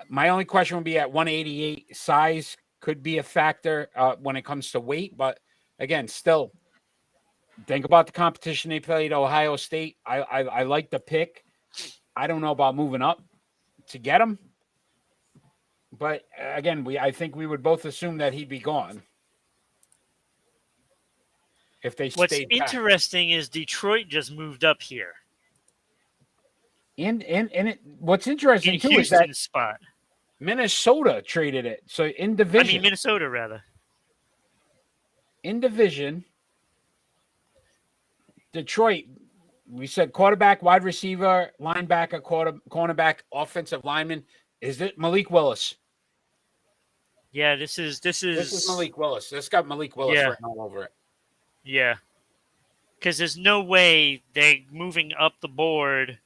My only question would be at 188, size could be a factor when it comes to weight, but again, still think about the competition they played Ohio State. I like the pick. I don't know about moving up to get him, but again, I think we would both assume that he'd be gone if they What's stayed back. interesting is Detroit just moved up here. What's interesting In too is that Houston's spot. Minnesota traded it. So in I division, mean, Minnesota, rather. in division, Detroit, we said quarterback, wide receiver, linebacker, cornerback, offensive lineman. Is it Malik Willis? Yeah, this is This is Malik Willis. This got Malik Willis Yeah. written all over it. Yeah. Because there's no way they're moving up the board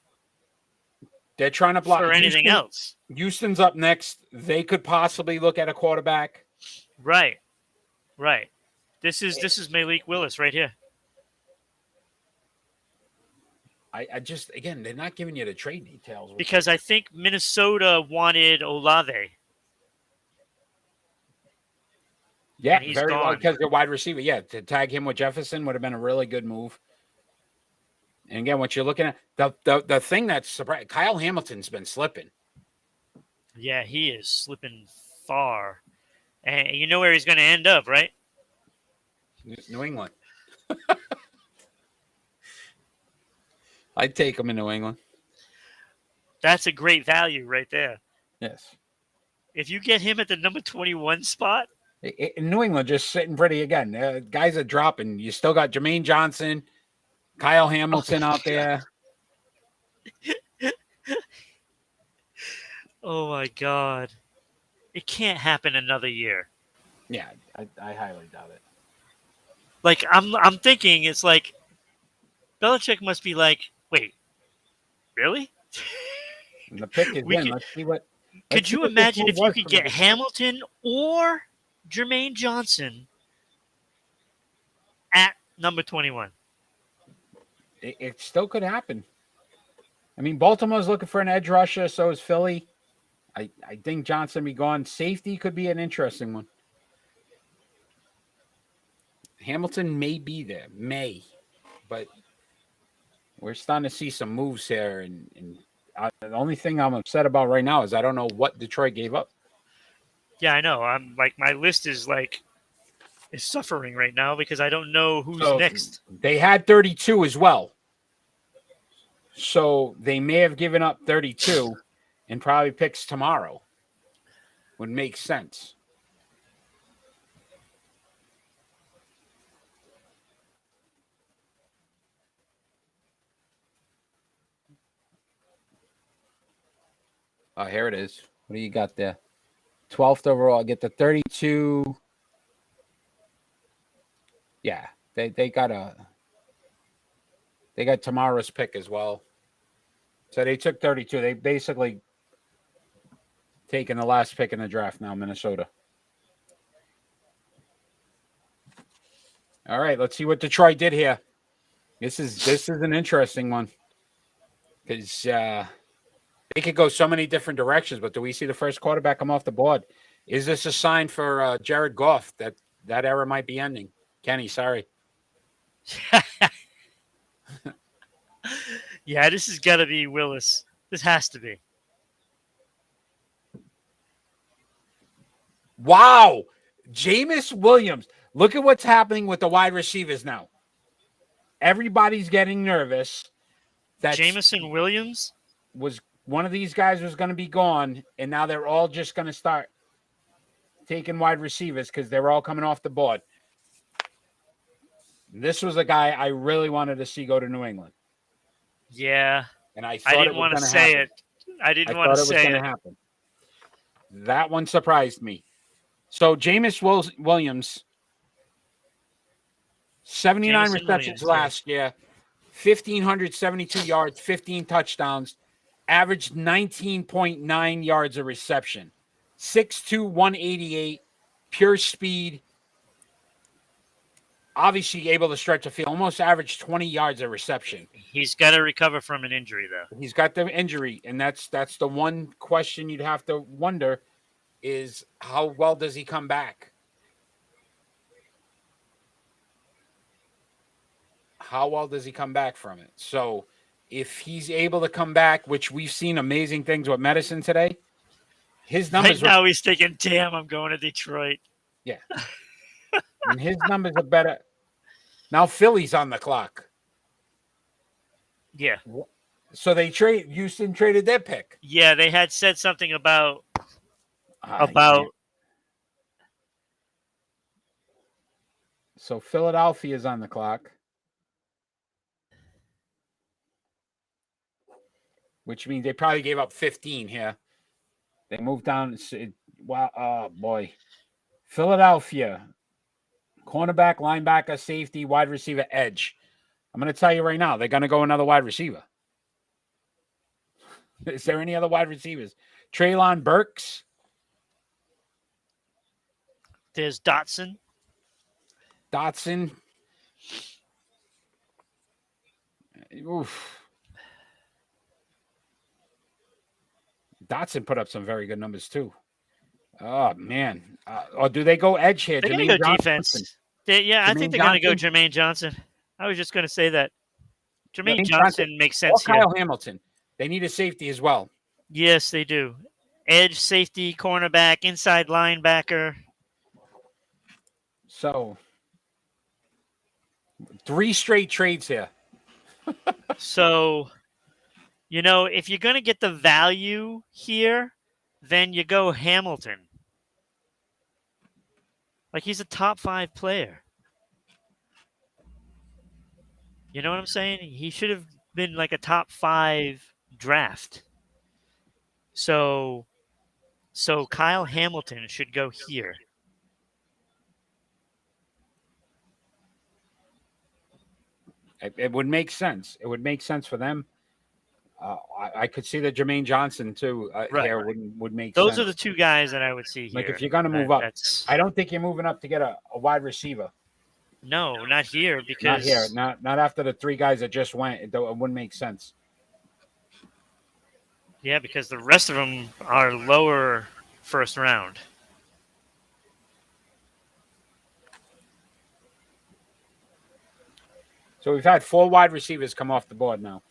They're trying to block for anything else. Houston's up next. They could possibly look at a quarterback. Right. Right. This is Malik Willis right here. I just, again, they're not giving you the trade details. Because I think Minnesota wanted Olave. Yeah, and he's very well, gone. because they're wide receiver. Yeah, to tag him with Jefferson would have been a really good move. And again, what you're looking at, the thing that's surprising, Kyle Hamilton's been slipping. Yeah, he is slipping far. And you know where he's going to end up, right? New England. I'd take him in New England. That's a great value right there. Yes. If you get him at the number 21 spot, In New England, just sitting pretty again. Guys are dropping. You still got Jermaine Johnson, Kyle Hamilton out there. oh my God. It can't happen another year. Yeah, I highly doubt it. Like, I'm thinking it's like Belichick must be like, wait, really? And the pick is We in. could- Let's see what. Could you imagine if you could get Hamilton or Jermaine Johnson at number 21? It still could happen. I mean, Baltimore's looking for an edge rusher, so is Philly. I think Johnson be gone. Safety could be an interesting one. Hamilton may be there, but we're starting to see some moves here, and the only thing I'm upset about right now is I don't know what Detroit gave up. Yeah, I know. I'm like my list is suffering right now because I don't know who's So next. they had 32 as well. So they may have given up 32 and probably picks tomorrow. Would make sense. Oh, here it is. What do you got there? 12th overall. Get the 32. Yeah, they got tomorrow's pick as well. So they took 32. They basically taken the last pick in the draft now, Minnesota. All right, let's see what Detroit did here. This is an interesting one because they could go so many different directions. But do we see the first quarterback come off the board? Is this a sign for Jared Goff that era might be ending? Kenny, sorry. Yeah, this has got to be Willis. This has to be. Wow. Jameis Williams. Look at what's happening with the wide receivers now. Everybody's getting nervous that Jameson Williams was one of these guys was going to be gone, and now they're all just going to start taking wide receivers because they're all coming off the board. This was a guy I really wanted to see go to New England. Yeah. And I didn't want to say it. I didn't want to say it. Happen. That one surprised me. So Jameis Williams, 79 receptions last year, 1,572 yards, 15 touchdowns, averaged 19.9 yards a reception, 6'2", 188, pure speed. Obviously able to stretch the field, almost averaged 20 yards a reception. He's got to recover from an injury, though. He's got the injury, and that's the one question you'd have to wonder is how well does he come back? How well does he come back from it? So if he's able to come back, which we've seen amazing things with medicine today, his numbers right now he's thinking, damn, I'm going to Detroit. Yeah. And his numbers are better. Now Philly's on the clock. Yeah. So Houston traded their pick. Yeah, they had said something about So Philadelphia's on the clock. Which means they probably gave up 15 here. They moved down. Wow. Oh, boy. Philadelphia. Cornerback, linebacker, safety, wide receiver, edge. I'm going to tell you right now, they're going to go another wide receiver. Is there any other wide receivers? Treylon Burks. There's Dotson. Oof. Dotson put up some very good numbers too. Oh man! Or do they go edge here? They're going to go defense. I think they're going to go Jermaine Johnson. I was just going to say that. Jermaine Johnson makes sense here. Kyle Hamilton. They need a safety as well. Yes, they do. Edge, safety, cornerback, inside linebacker. So 3 straight trades here. So, if you're going to get the value here, then you go Hamilton. Like, he's a top 5 player. You know what I'm saying? He should have been like a top 5 draft. So Kyle Hamilton should go here. It would make sense. It would make sense for them. I could see that Jermaine Johnson too here would make sense. Those are the 2 guys that I would see here. Like if you're going to move up, I don't think you're moving up to get a wide receiver. No, not here because not after the 3 guys that just went. It wouldn't make sense. Yeah, because the rest of them are lower first round. So we've had 4 wide receivers come off the board now.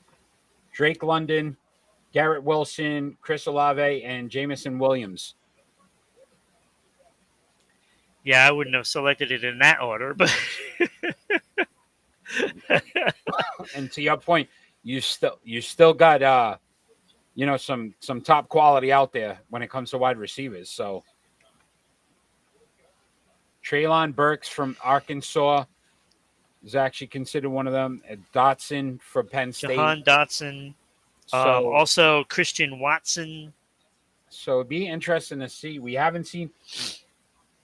Drake London, Garrett Wilson, Chris Olave, and Jameson Williams. Yeah, I wouldn't have selected it in that order, but And to your point, you still got some top quality out there when it comes to wide receivers. So Treylon Burks from Arkansas is actually considered one of them. Dotson for Penn State. Jahan Dotson, So also Christian Watson. so it'd be interesting to see. We haven't seen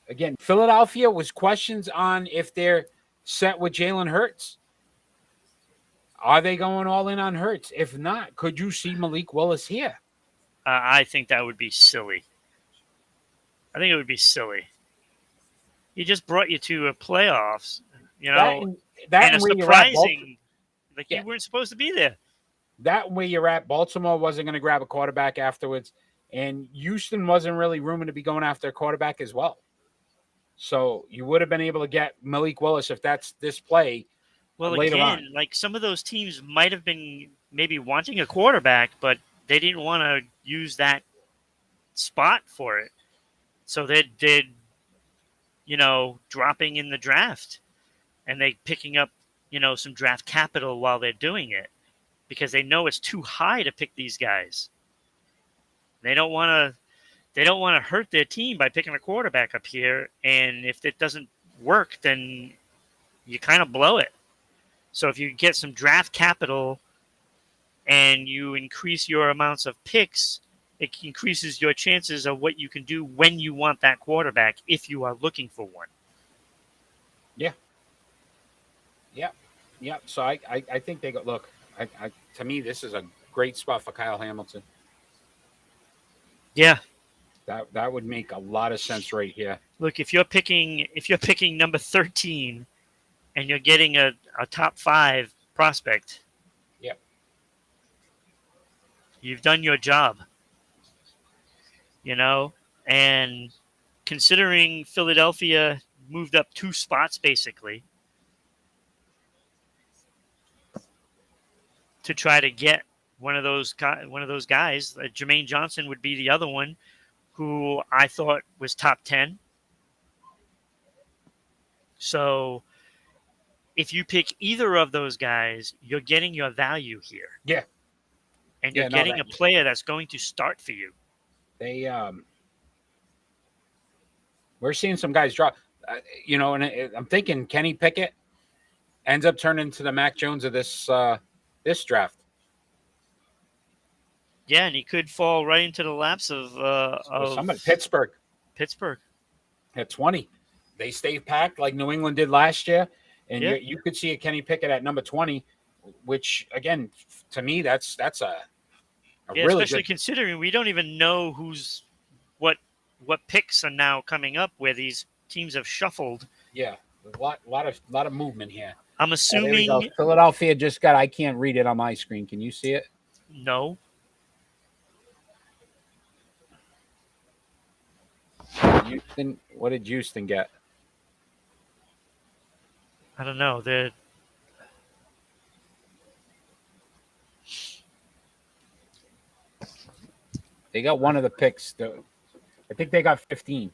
again. Philadelphia was questions on if they're set with Jalen Hurts. Are they going all in on Hurts? If not, could you see Malik Willis here? I think that would be silly. I think it would be silly. He just brought you to a playoffs, and a where you're at, surprising, like Yeah. you weren't supposed to be there. that way you're at. Baltimore wasn't going to grab a quarterback afterwards, and Houston wasn't really rumored to be going after a quarterback as well. So you would have been able to get Malik Willis if that's this play. Well, later again, on. like some of those teams might have been maybe wanting a quarterback, but they didn't want to use that spot for it. So they did, dropping in the draft and they picking up, some draft capital while they're doing it because they know it's too high to pick these guys. They don't want to hurt their team by picking a quarterback up here. And if it doesn't work, then you kind of blow it. So if you get some draft capital and you increase your amounts of picks, it increases your chances of what you can do when you want that quarterback if you are looking for one. Yeah. So I think they go. Look, to me, this is a great spot for Kyle Hamilton. Yeah. That would make a lot of sense right here. Look, if you're picking number 13 and you're getting a top 5 prospect, Yep. You've done your job. And considering Philadelphia moved up 2 spots basically to try to get one of those guys, Jermaine Johnson would be the other one who I thought was top 10. So if you pick either of those guys, you're getting your value here. Yeah. And you're getting a player that's going to start for you. We're seeing some guys drop, and I'm thinking Kenny Pickett ends up turning into the Mac Jones of this draft. Yeah, and he could fall right into the laps of somebody. Pittsburgh at 20. They stay packed like New England did last year, and you could see a Kenny Pickett at number 20, which again, to me, that's a really especially good... considering we don't even know what picks are now coming up where these teams have shuffled. Yeah, a lot of movement here. I'm assuming Philadelphia just got. I can't read it on my screen. Can you see it? No. Houston. What did Houston get? I don't know. They got one of the picks. I think they got 15.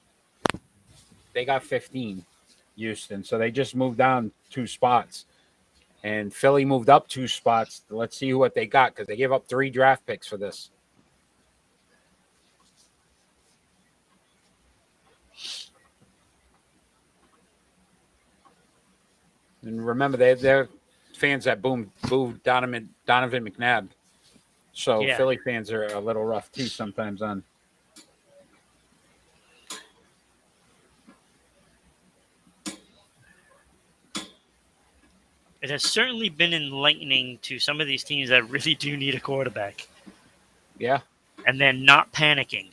They got 15, Houston. So they just moved down 2 spots. And Philly moved up 2 spots. Let's see what they got because they gave up 3 draft picks for this. And remember, they're fans that booed Donovan McNabb. So Philly fans are a little rough too sometimes on. It has certainly been enlightening to some of these teams that really do need a quarterback. Yeah. And then not panicking.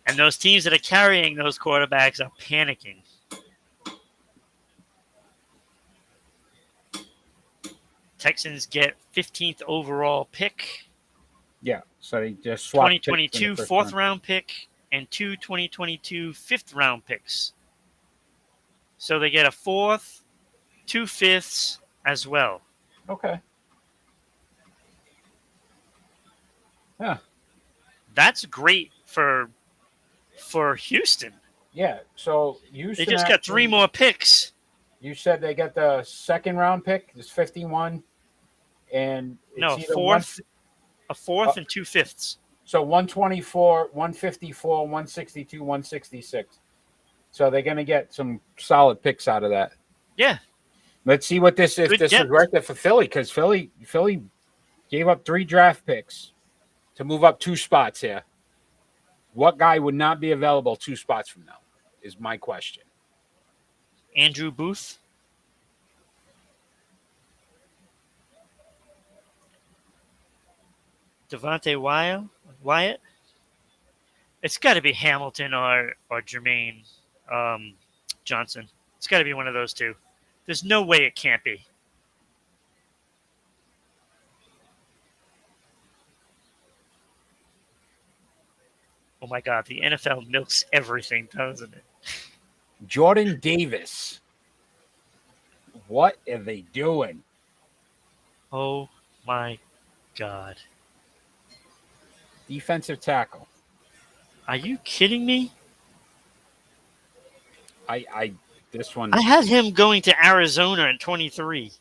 And those teams that are carrying those quarterbacks are panicking. Texans get 15th overall pick. Yeah, so they just swapped 2022 4th round pick and 2 2022 5th round picks. So they get a 4th, 2 5ths as well. Okay. Yeah. That's great for Houston. Yeah. So They Houston just got 3 actually- more picks. You said they got the second round pick. It's 51, and it's No, either one. a fourth, and 2 fifths. So 124, 154, 162, 166. So they're gonna get some solid picks out of that. Yeah, Let's see what this if Good this is depth. right there for Philly, because Philly gave up 3 draft picks to move up 2 spots here. What guy would not be available 2 spots from now? Is my question. Andrew Booth. Devontae Wyatt. It's got to be Hamilton or Jermaine Johnson. It's got to be one of those two. There's no way it can't be. Oh my God, the NFL milks everything, doesn't it? Jordan Davis. What are they doing? Oh my God. Defensive tackle. Are you kidding me? I this one. I had him going to Arizona at 23.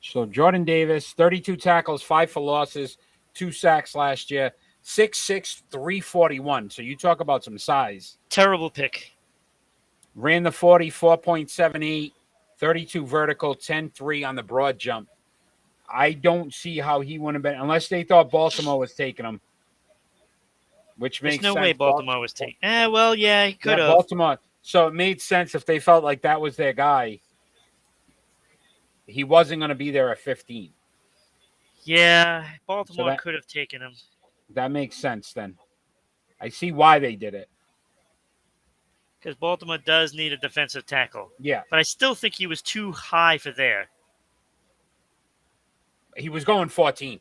So Jordan Davis, 32 tackles, 5 for losses, 2 sacks last year, 6'6", 341. So you talk about some size. Terrible pick. Ran the 40, 4.78, 32 vertical, 10-3 on the broad jump. I don't see how he wouldn't have been, unless they thought Baltimore was taking him, which There's makes no sense. way Baltimore was taking. Well, yeah, he could Yeah, have. Baltimore. So it made sense if they felt like that was their guy. He wasn't going to be there at 15. Yeah, Baltimore that- could have taken him. That makes sense then. I see why they did it. Because Baltimore does need a defensive tackle. Yeah. But I still think he was too high for there. He was going 14.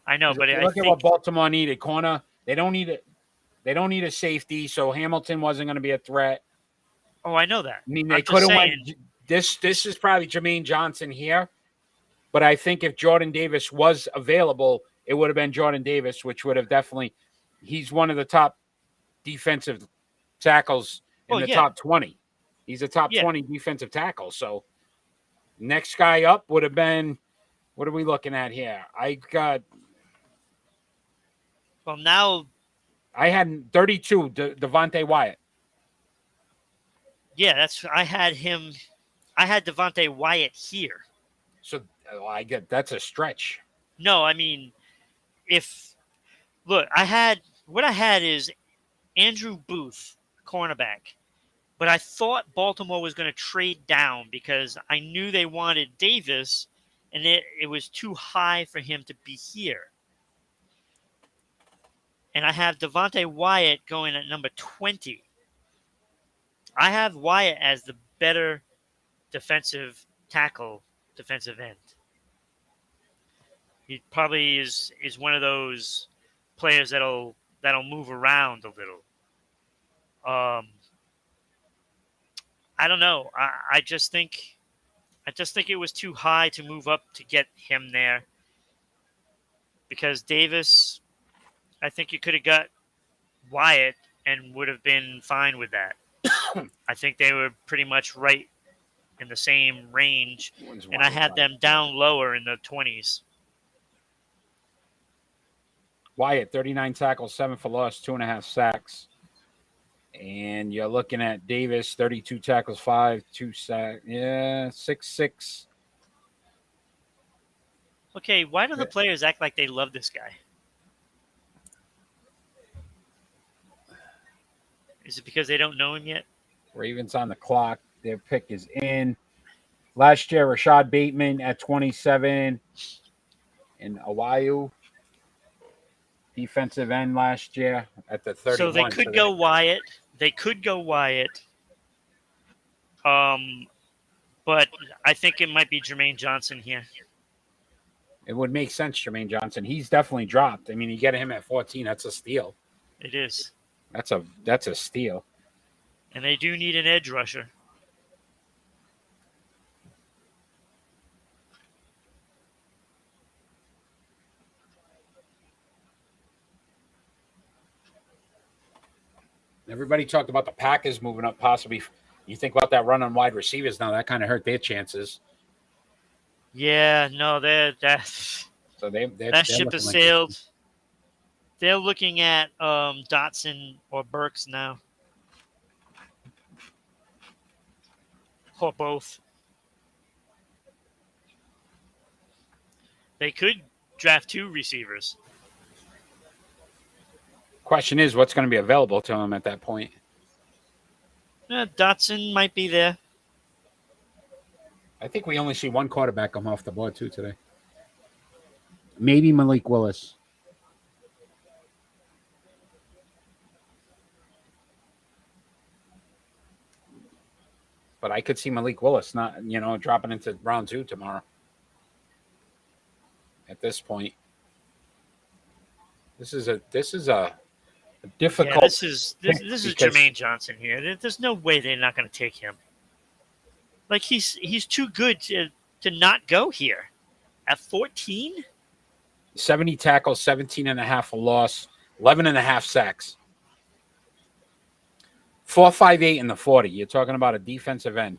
I know, but I look at think what Baltimore needed. Corner. They don't need it. They don't need a safety, so Hamilton wasn't going to be a threat. Oh, I know that. I mean, they I'm just could have saying- went. This is probably Jermaine Johnson here, but I think if Jordan Davis was available, it would have been Jordan Davis, which would have definitely. He's one of the top defensive tackles in the top 20. He's a top 20 defensive tackle. So next guy up would have been. What are we looking at here? Well, now, I had 32. Devontae Wyatt. yeah, I had Devontae Wyatt here. So I get that's a stretch. No, I mean, what I had is Andrew Booth, cornerback. But I thought Baltimore was going to trade down because I knew they wanted Davis, and it was too high for him to be here. And I have Devontae Wyatt going at number 20. I have Wyatt as the better defensive tackle, defensive end. He probably is one of those players that'll move around a little. I don't know. I just think it was too high to move up to get him there. Because Davis, I think you could have got Wyatt and would have been fine with that. I think they were pretty much right in the same range, and I had them down lower in the 20s. Wyatt, 39 tackles, 7 for loss, 2.5 sacks. And you're looking at Davis, 32 tackles, 5, 2 sacks. Yeah, 6'6". Okay, why do the players act like they love this guy? Is it because they don't know him yet? Ravens on the clock. Their pick is in. Last year, Rashad Bateman at 27. And Awayu, defensive end last year at the 31. So they could go Wyatt. They could go Wyatt. But I think it might be Jermaine Johnson here. It would make sense, Jermaine Johnson. He's definitely dropped. I mean, you get him at 14. That's a steal. It is. That's a steal. And they do need an edge rusher. Everybody talked about the Packers moving up, possibly. You think about that run on wide receivers now, that kind of hurt their chances. Yeah, no, that So they're ship has looking like sailed. They're looking at Dotson or Burks now, or both. They could draft 2 receivers. Question is, what's going to be available to them at that point? Dotson might be there. I think we only see one quarterback come off the board too today. Maybe Malik Willis. But I could see Malik Willis not, dropping into round 2 tomorrow. At this point, this is a difficult. Yeah, this is Jermaine Johnson here. There's no way they're not going to take him. Like he's too good to not go here at 14. 70 tackles, 17.5 for loss, 11.5 sacks. 4.58 in the 40. You're talking about a defensive end.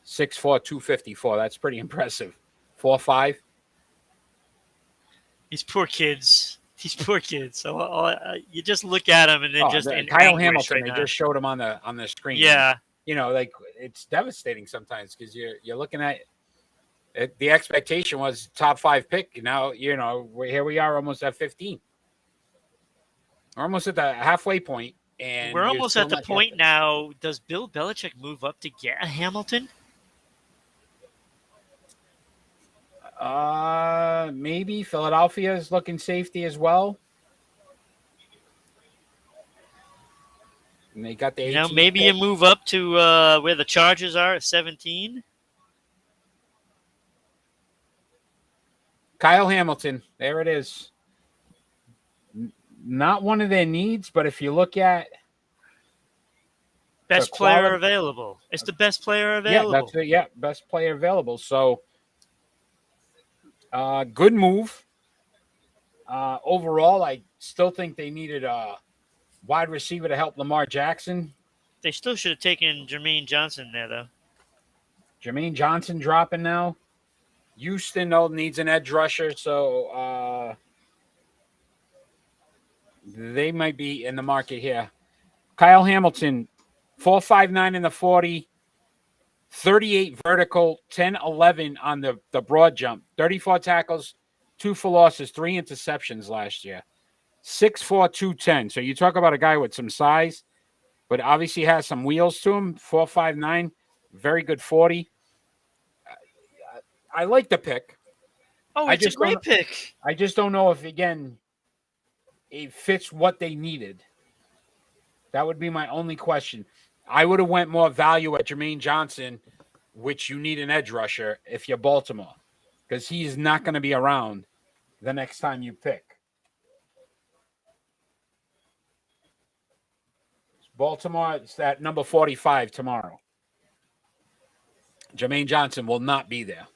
6'4", 254. That's pretty impressive. 4.5. These poor kids. So you just look at them and then Kyle Hamilton. They just showed him on the screen. Yeah. Like it's devastating sometimes because you're looking at it, the expectation was top 5 pick. Now here we are almost at 15. We're almost at the halfway point, and we're almost at the point now. Does Bill Belichick move up to get a Hamilton? Maybe Philadelphia is looking safety as well. And they got the maybe you move up to where the Chargers are at 17. Kyle Hamilton, there it is. Not one of their needs, but if you look at best player available, it's the best player available. Yeah, that's it. Yeah, best player available. So, good move. Overall, I still think they needed a wide receiver to help Lamar Jackson. They still should have taken Jermaine Johnson there, though. Jermaine Johnson dropping now. Houston, though, needs an edge rusher, so they might be in the market here. Kyle Hamilton, 4.59 in the 40, 38 vertical, 10-11 on the broad jump, 34 tackles, 2 for losses, 3 interceptions last year. 6'4", 210. So you talk about a guy with some size, but obviously has some wheels to him. 4.59, very good 40. I like the pick. Oh, it's a great pick. I just don't know if, again, it fits what they needed. That would be my only question. I would have went more value at Jermaine Johnson, which you need an edge rusher if you're Baltimore, because he's not going to be around the next time you pick. Baltimore, it's at number 45 tomorrow. Jermaine Johnson will not be there.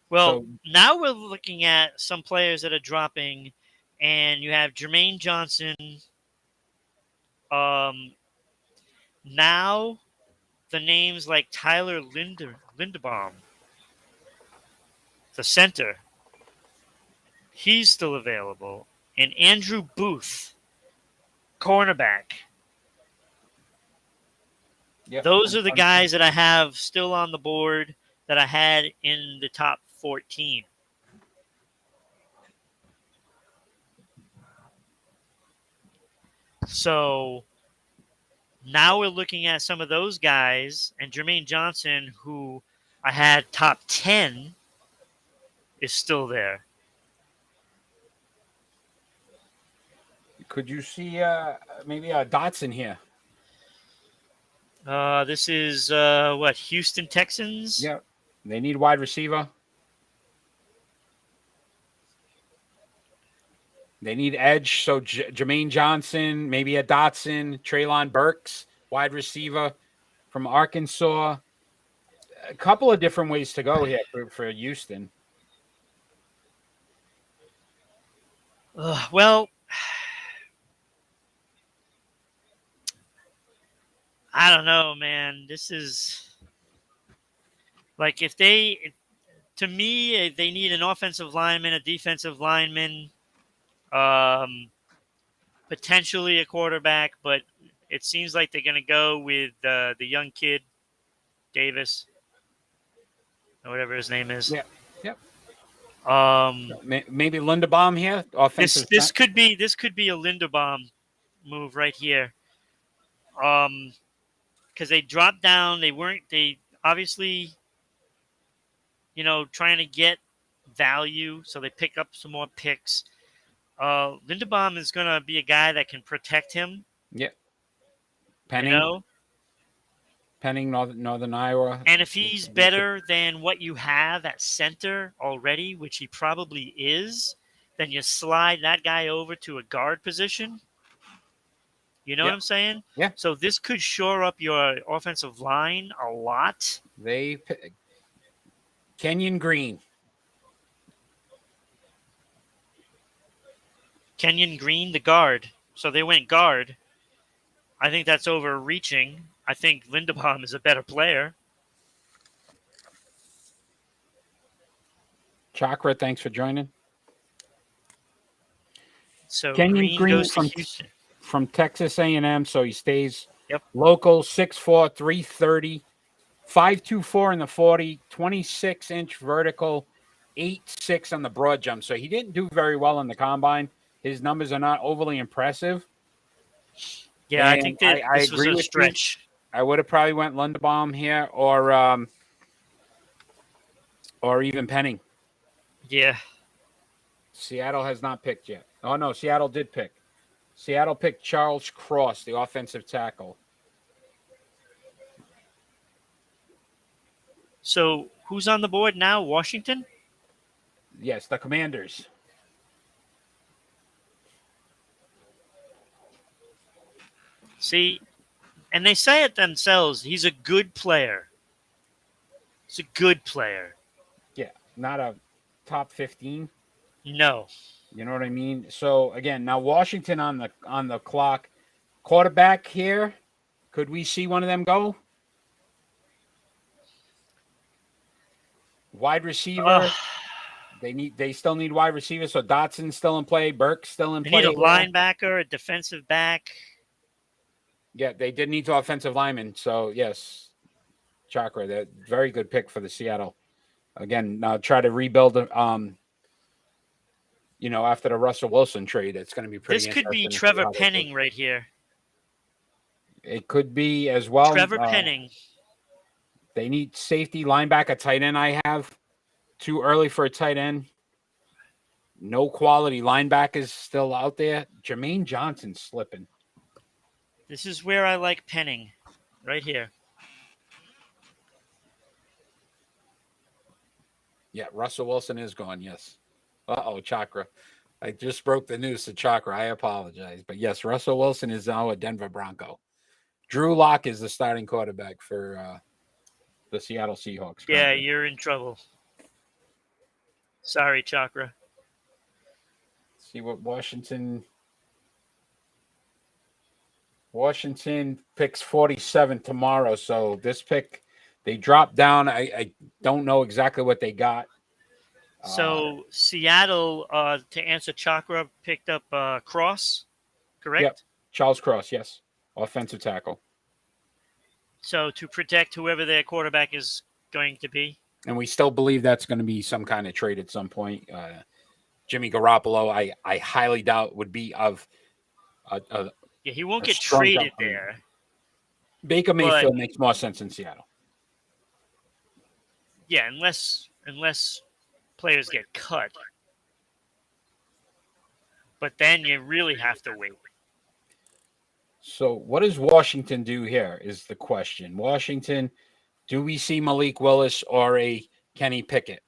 Well, now we're looking at some players that are dropping, and you have Jermaine Johnson. Now, the names like Tyler Linderbaum, the center, he's still available, and Andrew Booth, cornerback. Yep. Those are the guys that I have still on the board that I had in the top 14. So now we're looking at some of those guys, and Jermaine Johnson, who I had top 10, is still there. Could you see maybe a Dotson here? This is Houston Texans? Yeah. They need wide receiver. They need edge. So Jermaine Johnson, maybe a Dotson, Treylon Burks, wide receiver from Arkansas. A couple of different ways to go here for Houston. Well, I don't know, man. This is like to me, they need an offensive lineman, a defensive lineman, um, potentially a quarterback, but it seems like they're going to go with the young kid, Davis, or whatever his name is. Yeah. Yep. Um, Maybe Linderbaum here, offensive. this could be a Linderbaum move right here. Because they dropped down, they obviously, trying to get value, so they pick up some more picks. Linderbaum is going to be a guy that can protect him. Yeah. Penning, Northern Iowa. and if he's better than what you have at center already, which he probably is, then you slide that guy over to a guard position. You know what I'm saying? Yeah. So this could shore up your offensive line a lot. Kenyon Green. Kenyon Green, the guard. So they went guard. I think that's overreaching. I think Linderbaum is a better player. Chakra, thanks for joining. So Kenyon Green goes to Houston. From Texas A&M, so he stays Yep. local, 6'4", 330, 5'24" in the 40, 26-inch vertical, 8'6" on the broad jump. So he didn't do very well in the combine. His numbers are not overly impressive. Yeah, And I think that I this was agree a with stretch. you. I would have probably went Linderbaum here or even Penning. Yeah. Seattle has not picked yet. Oh, no, Seattle did pick. Seattle picked Charles Cross, the offensive tackle. So who's on the board now? Washington? Yes, the Commanders. See, and they say it themselves. He's a good player. He's a good player. Yeah, not a top 15. No. You know what I mean? So again, now Washington on the clock. Quarterback here. Could we see one of them go? Wide receiver. They still need wide receivers. So Dotson's still in play. Burke's still in They play. need a linebacker, a defensive back. Yeah, they did need to offensive lineman. So yes, Chakra, that very good pick for the Seattle. Again, now try to rebuild. After the Russell Wilson trade, it's going to be pretty. This could be Trevor Penning right here. It could be as well. Trevor Penning. They need safety, linebacker, tight end. I have too early for a tight end. No quality linebackers still out there. Jermaine Johnson's slipping. This is where I like Penning, right here. Yeah, Russell Wilson is gone. Yes. Chakra. I just broke the news to Chakra. I apologize. But yes, Russell Wilson is now a Denver Bronco. Drew Lock is the starting quarterback for the Seattle Seahawks. Yeah, you're in trouble. Sorry, Chakra. See what Washington picks 47 tomorrow. So this pick, they dropped down. I don't know exactly what they got. So Seattle, to answer Chakra, picked up Cross, correct? Yep. Charles Cross, yes. Offensive tackle. So to protect whoever their quarterback is going to be. And we still believe that's going to be some kind of trade at some point. Jimmy Garoppolo, I highly doubt would be of yeah, he won't get traded there. Baker Mayfield makes more sense in Seattle. Yeah, unless players get cut. But then you really have to wait. So what does Washington do here is the question. Washington, do we see Malik Willis or a Kenny Pickett?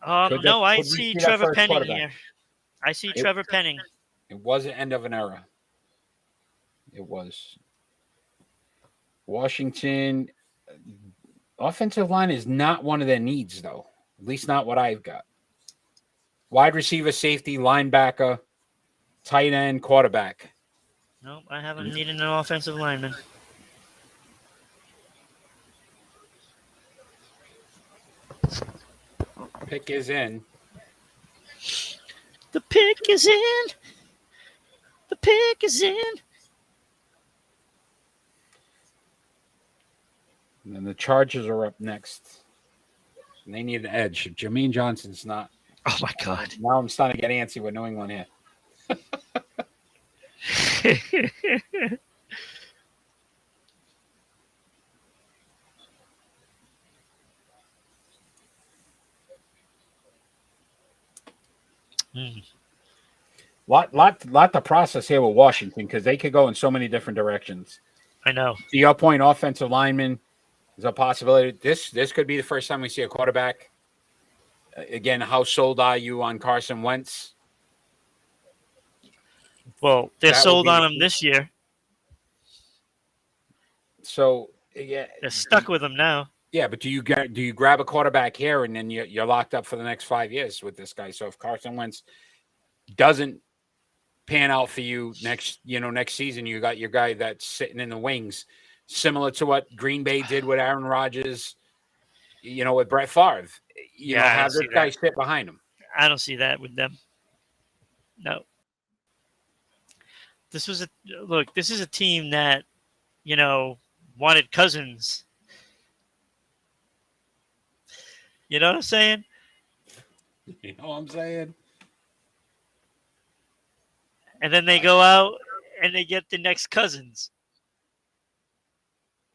No, I see Trevor Penning here. I see Trevor Penning. It was the end of an era. It was. Washington, offensive line is not one of their needs, though. At least not what I've got. Wide receiver, safety, linebacker, tight end, quarterback. Nope, I haven't needed an offensive lineman. Pick is in. The pick is in. The pick is in. And then the Chargers are up next. And they need an edge. Jermaine Johnson's not. Oh, my God. Now I'm starting to get antsy with New England here. Lot to process here with Washington because they could go in so many different directions. I know. To your point, offensive lineman is a possibility. This could be the first time we see a quarterback. Again, how sold are you on Carson Wentz? Well, they're That would sold be- on him this year. So yeah, They're stuck with him now. yeah. But do you grab a quarterback here and then you're locked up for the next 5 years with this guy? So if Carson Wentz doesn't pan out for you next season, you got your guy that's sitting in the wings, similar to what Green Bay did with Aaron Rodgers, with Brett Favre. Yeah, I Have see this guy that. sit behind him. I don't see that with them. No. This is a team that, wanted Cousins. You know what I'm saying? You know what I'm saying? And then they go out and they get the next Cousins.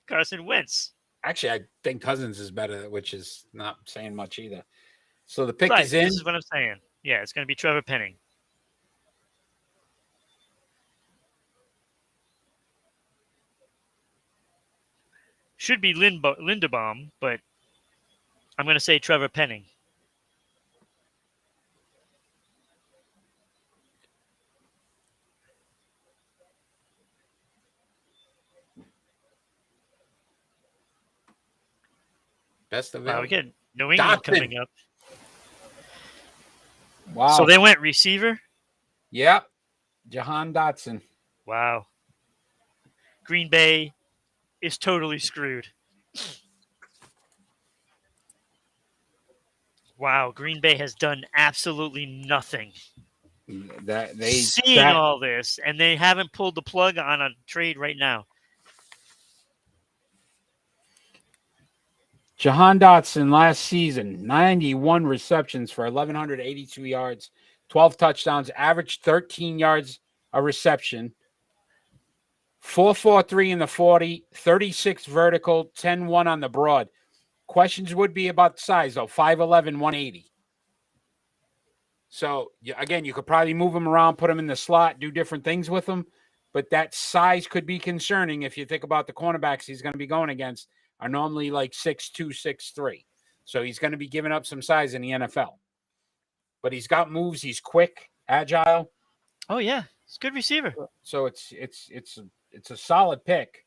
Carson Wentz. Actually, I think Cousins is better, which is not saying much either. So the pick Right, is in. this is what I'm saying. Yeah, it's going to be Trevor Penning. Should be Linderbaum, but I'm going to say Trevor Penning. Best of Wow, it. again, New England Dotson. coming up. Wow. So they went receiver? Yeah. Jahan Dotson. Wow. Green Bay is totally screwed. Wow, Green Bay has done absolutely nothing. Seeing all this, and they haven't pulled the plug on a trade right now. Jahan Dotson last season, 91 receptions for 1,182 yards, 12 touchdowns, averaged 13 yards a reception, 4.43 in the 40, 36 vertical, 10-1 on the broad. Questions would be about the size, though, 5'11", 180. So, again, you could probably move him around, put him in the slot, do different things with him, but that size could be concerning if you think about the cornerbacks he's going to be going against are normally like 6'2", 6'3". So he's going to be giving up some size in the NFL. But he's got moves. He's quick, agile. Oh, yeah. It's a good receiver. So it's a solid pick.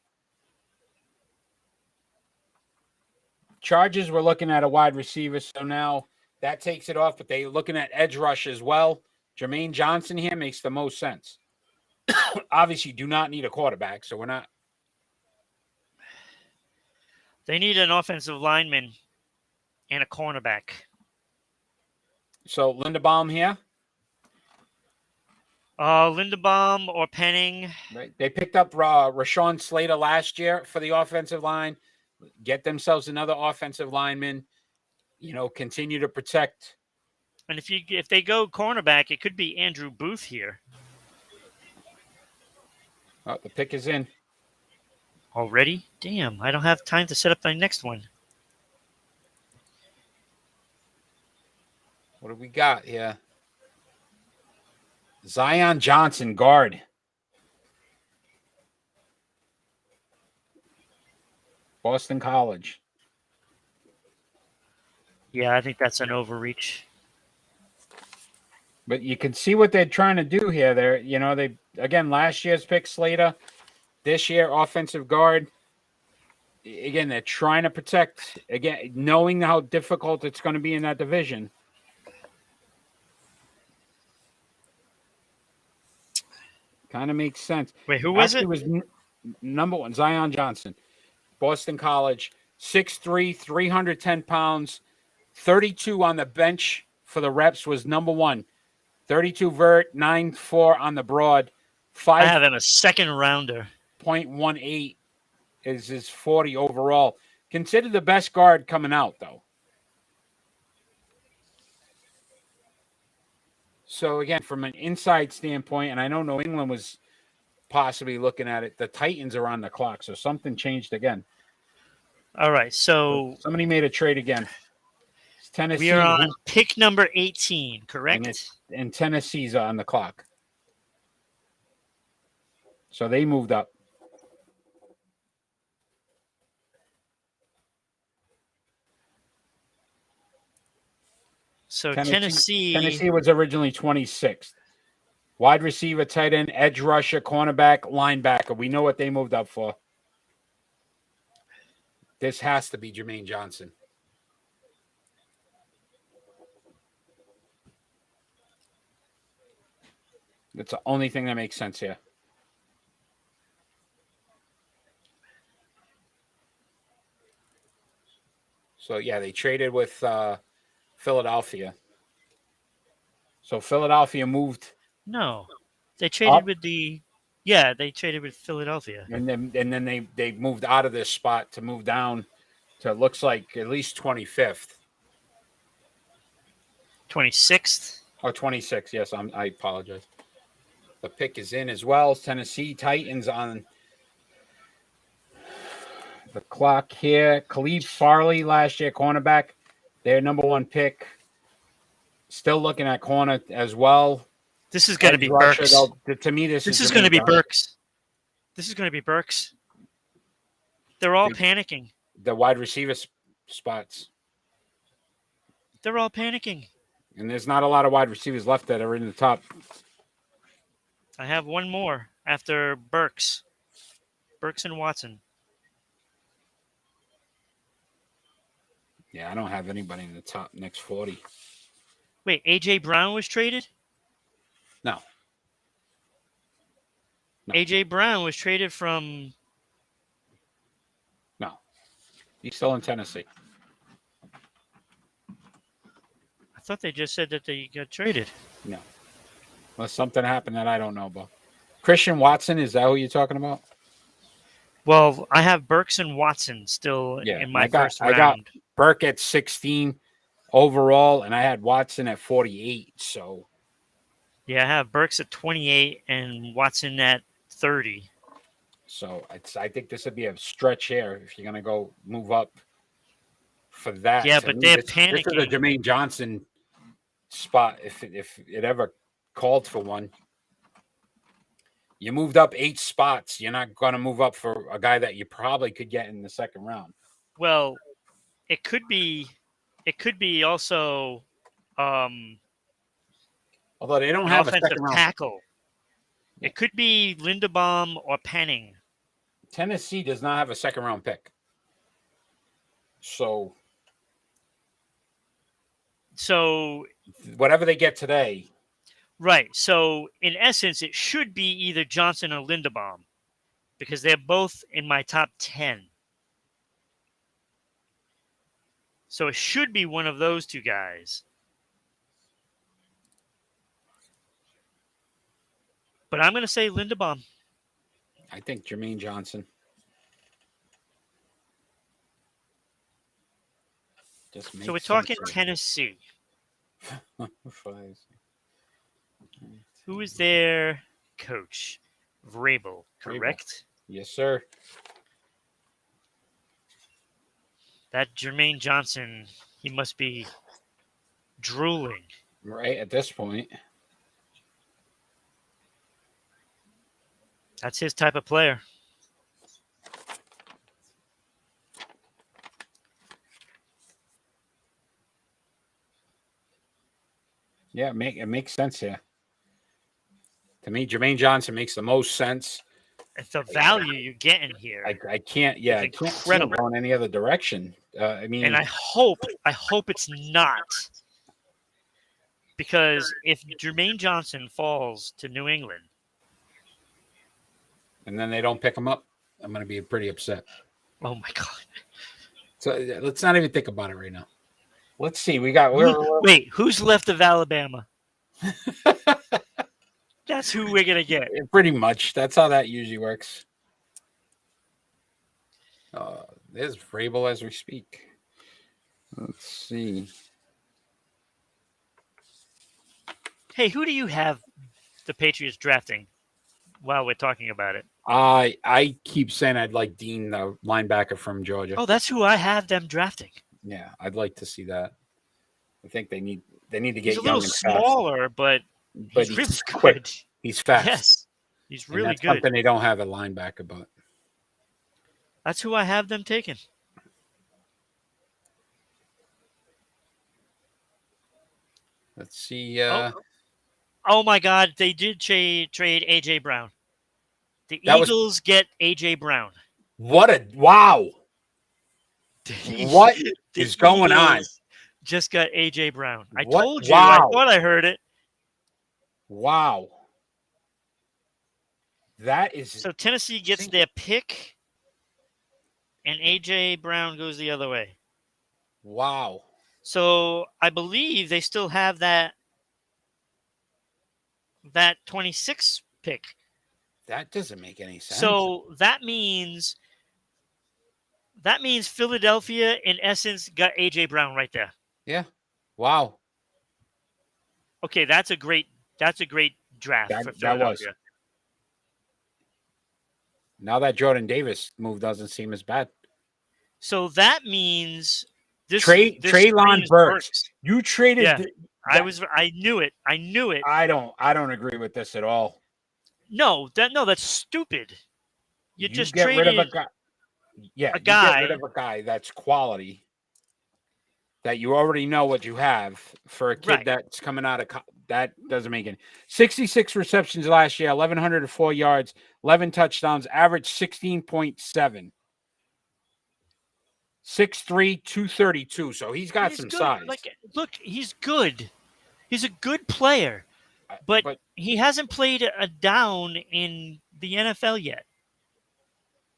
Chargers were looking at a wide receiver, so now that takes it off, but they're looking at edge rush as well. Jermaine Johnson here makes the most sense. Obviously, do not need a quarterback, so we're not. They need an offensive lineman and a cornerback. So Linderbaum here. Linderbaum or Penning. Right. They picked up Rashawn Slater last year for the offensive line. Get themselves another offensive lineman. Continue to protect. And if they go cornerback, it could be Andrew Booth here. Oh, the pick is in. Already? Damn, I don't have time to set up my next one. What do we got here? Zion Johnson, guard. Boston College. Yeah, I think that's an overreach. But you can see what they're trying to do here. They last year's pick Slater, this year offensive guard. Again, they're trying to protect, again, knowing how difficult it's going to be in that division. Kind of makes sense. Wait, who was Actually, it? was number one, Zion Johnson, Boston College, 6'3", 310 pounds, 32 on the bench for the reps was number one. 32 vert, 9'4" on the broad, I have him a second rounder. 5.18 is his 40 overall. Considered the best guard coming out, though. So, again, from an inside standpoint, and I know New England was possibly looking at it, the Titans are on the clock, so something changed again. All right, so Somebody made a trade again. It's Tennessee. we are on pick number 18, correct? And Tennessee's on the clock. So they moved up. So Tennessee was originally 26th. Wide receiver, tight end, edge rusher, cornerback, linebacker. We know what they moved up for. This has to be Jermaine Johnson. That's the only thing that makes sense here. So, yeah, they traded with Philadelphia. So Philadelphia moved. No, they traded up, with the. Yeah, they traded with Philadelphia. and then they moved out of this spot to move down to looks like at least 25th. 26th. Oh, 26th. Yes, I apologize. The pick is in as well. Tennessee Titans on the clock here. Khalid Farley, last year cornerback, their number one pick. Still looking at corner as well. This is going to be Burks. To me, this is going to be Burks. This is going to be Burks. They're all panicking. The wide receiver spots. They're all panicking. And there's not a lot of wide receivers left that are in the top. I have one more after Burks. Burks and Watson. Yeah, I don't have anybody in the top next 40. Wait, A.J. Brown was traded? No. A.J. Brown was traded from... No. He's still in Tennessee. I thought they just said that they got traded. No. Unless something happened that I don't know about. Christian Watson, is that who you're talking about? Well, I have Burks and Watson still in my first round. I got Burke at 16 overall, and I had Watson at 48. So, yeah, I have Burks at 28 and Watson at 30. So I think this would be a stretch here if you're going to go move up for that. Yeah, but they're panicking. This is a Jermaine Johnson spot if it ever called for one. You moved up 8 spots. You're not going to move up for a guy that you probably could get in the second round. Well, it could be also although they don't have a second round tackle. It could be Linderbaum or Penning. Tennessee does not have a second round pick. So whatever they get today. Right. So in essence, it should be either Johnson or Linderbaum because they're both in my top 10. So it should be one of those two guys. But I'm going to say Linderbaum. I think Jermaine Johnson. So we're talking Tennessee. Who is their coach? Vrabel, correct? Yes, sir. That Jermaine Johnson, he must be drooling. Right at this point. That's his type of player. Yeah, it makes sense here. To me, Jermaine Johnson makes the most sense. It's the value you're getting here. I can't. Yeah, I can't see him going any other direction. I mean, and I hope it's not, because if Jermaine Johnson falls to New England, and then they don't pick him up, I'm going to be pretty upset. Oh my god! So let's not even think about it right now. Let's see. We got Wait, who's left of Alabama? That's who we're gonna get. pretty much. That's how that usually works. There's Vrabel as we speak. Let's see. Hey, who do you have the Patriots drafting while we're talking about it? I keep saying I'd like Dean, the linebacker from Georgia. Oh, that's who I have them drafting. Yeah, I'd like to see that. I think they need to get He's a young little and fast. smaller, but he's really quick. good. He's fast. Yes, he's And really that's good. something they don't have a linebacker, but That's who I have them taken. let's see. Oh my God, they did trade AJ Brown. The That was- Eagles get AJ Brown. What a wow! What The is going on? Eagles just got AJ Brown. I What? told you. I Wow. thought I heard it. Wow. That is So Tennessee gets their pick, and AJ Brown goes the other way. wow. So I believe they still have that 26 pick. That doesn't make any sense. So that means Philadelphia, in essence, got AJ Brown right there. yeah. Wow. Okay, that's a great draft That- for that was. Philadelphia. Now that Jordan Davis move doesn't seem as bad. So that means this Treylon screens Burks. works. You traded. Yeah. I knew it. I don't agree with this at all. No, that's stupid. You just get traded rid of a guy. Yeah, a you guy- get rid of a guy that's quality. That you already know what you have for a kid Right. that's coming out of that doesn't make any. 66 receptions last year, 1,104 yards, 11 touchdowns, average 16.7. 6'3", 232. So he's got He's some good. size. Look, he's good. He's a good player, but he hasn't played a down in the NFL yet.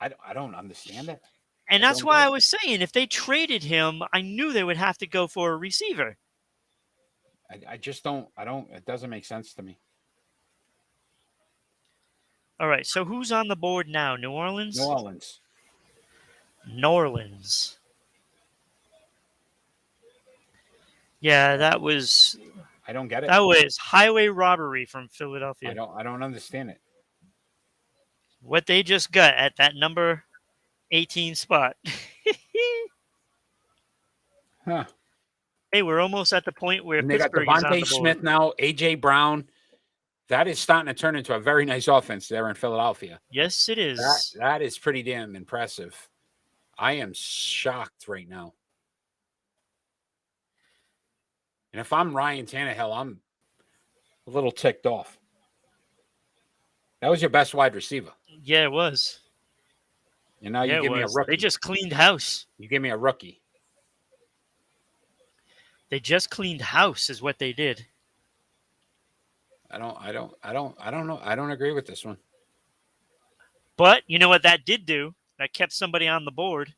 I don't understand it. And I that's don't why get I it. was saying if they traded him, I knew they would have to go for a receiver. I just don't. It doesn't make sense to me. All right, so who's on the board now? New Orleans? New Orleans. New Orleans. Yeah, that was I don't get it. highway robbery from Philadelphia. I don't understand it. What they just got at that number 18 spot. Huh. Hey, we're almost at the point where And they got Pittsburgh is on the Devontae board. Smith now, AJ Brown. That is starting to turn into a very nice offense there in Philadelphia. Yes, it is. That is pretty damn impressive. I am shocked right now. And if I'm Ryan Tannehill, I'm a little ticked off. That was your best wide receiver. Yeah, it was. And now Yeah, you it give me a was. rookie. They just cleaned house. You give me a rookie. They just cleaned house is what they did. I don't know. I don't agree with this one. But you know what that did do? That kept somebody on the board.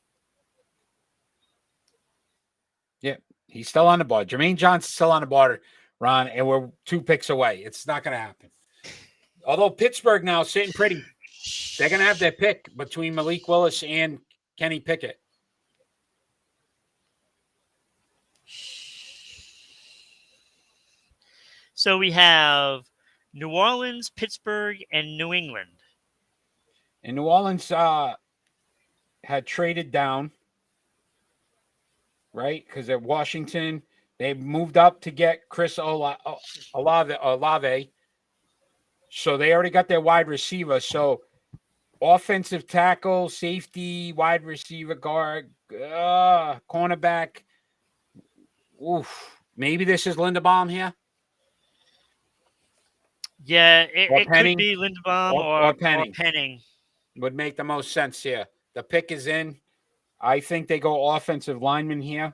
Yeah, he's still on the board. Jermaine Johnson's still on the board, Ron, and we're 2 picks away. It's not going to happen. Although Pittsburgh now is sitting pretty, they're going to have their pick between Malik Willis and Kenny Pickett. So we have New Orleans, Pittsburgh, and New England. And New Orleans had traded down, right? Because at Washington, they moved up to get Chris Olave. So they already got their wide receiver. So offensive tackle, safety, wide receiver, guard, cornerback. Oof. Maybe this is Linderbaum here. Yeah, Or it Penning. could be Linderbaum Or Penning. Or Penning. Would make the most sense here. The pick is in. I think they go offensive lineman here.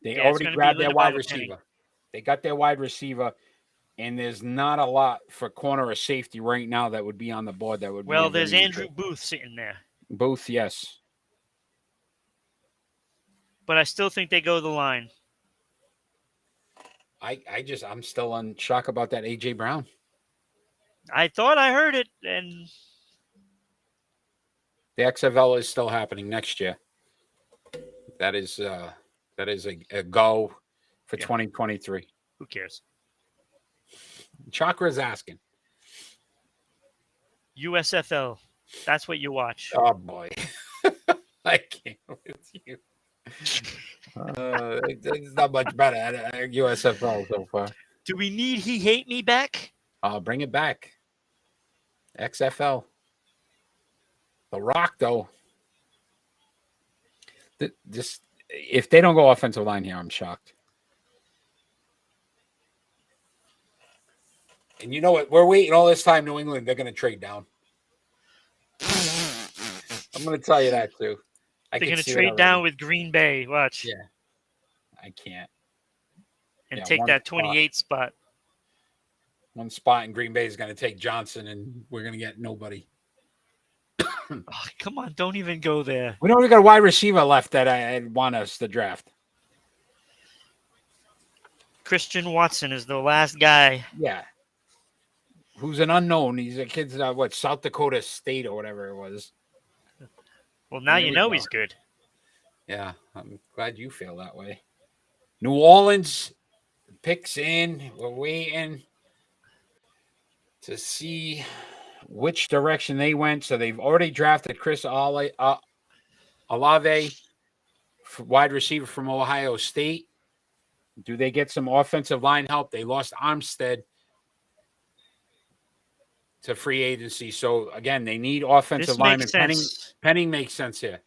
They Yeah, it's already gonna be grabbed their Linderbaum wide or Penning. receiver. They got their wide receiver. And there's not a lot for corner or safety right now that would be on the board that would be. Well, there's Andrew Booth sitting there. Booth, yes. But I still think they go the line. I'm still on shock about that AJ Brown. I thought I heard it, and the XFL is still happening next year. That is a go for 2023. Who cares? Chakra is asking. USFL. That's what you watch. Oh boy, I can't with you. It's not much better at USFL so far. Do we need He Hate Me back? Bring it back. XFL. The Rock, though. This, if they don't go offensive line here, I'm shocked. And you know what? We're waiting all this time. New England, they're going to trade down. I'm going to tell you that too. They're going to trade down with Green Bay. Watch. Yeah. I can't. And take that 28 spot. One spot in Green Bay is going to take Johnson, and we're going to get nobody. Oh, come on. Don't even go there. We don't even got a wide receiver left that I want us to draft. Christian Watson is the last guy. Yeah. Who's an unknown. He's a kid's, South Dakota State or whatever it was. Well, now you know he's good. Yeah, I'm glad you feel that way. New Orleans picks in. We're waiting to see which direction they went. So they've already drafted Chris Olave, wide receiver from Ohio State. Do they get some offensive line help? They lost Armstead to free agency. So, again, they need offensive linemen. Penning makes sense here.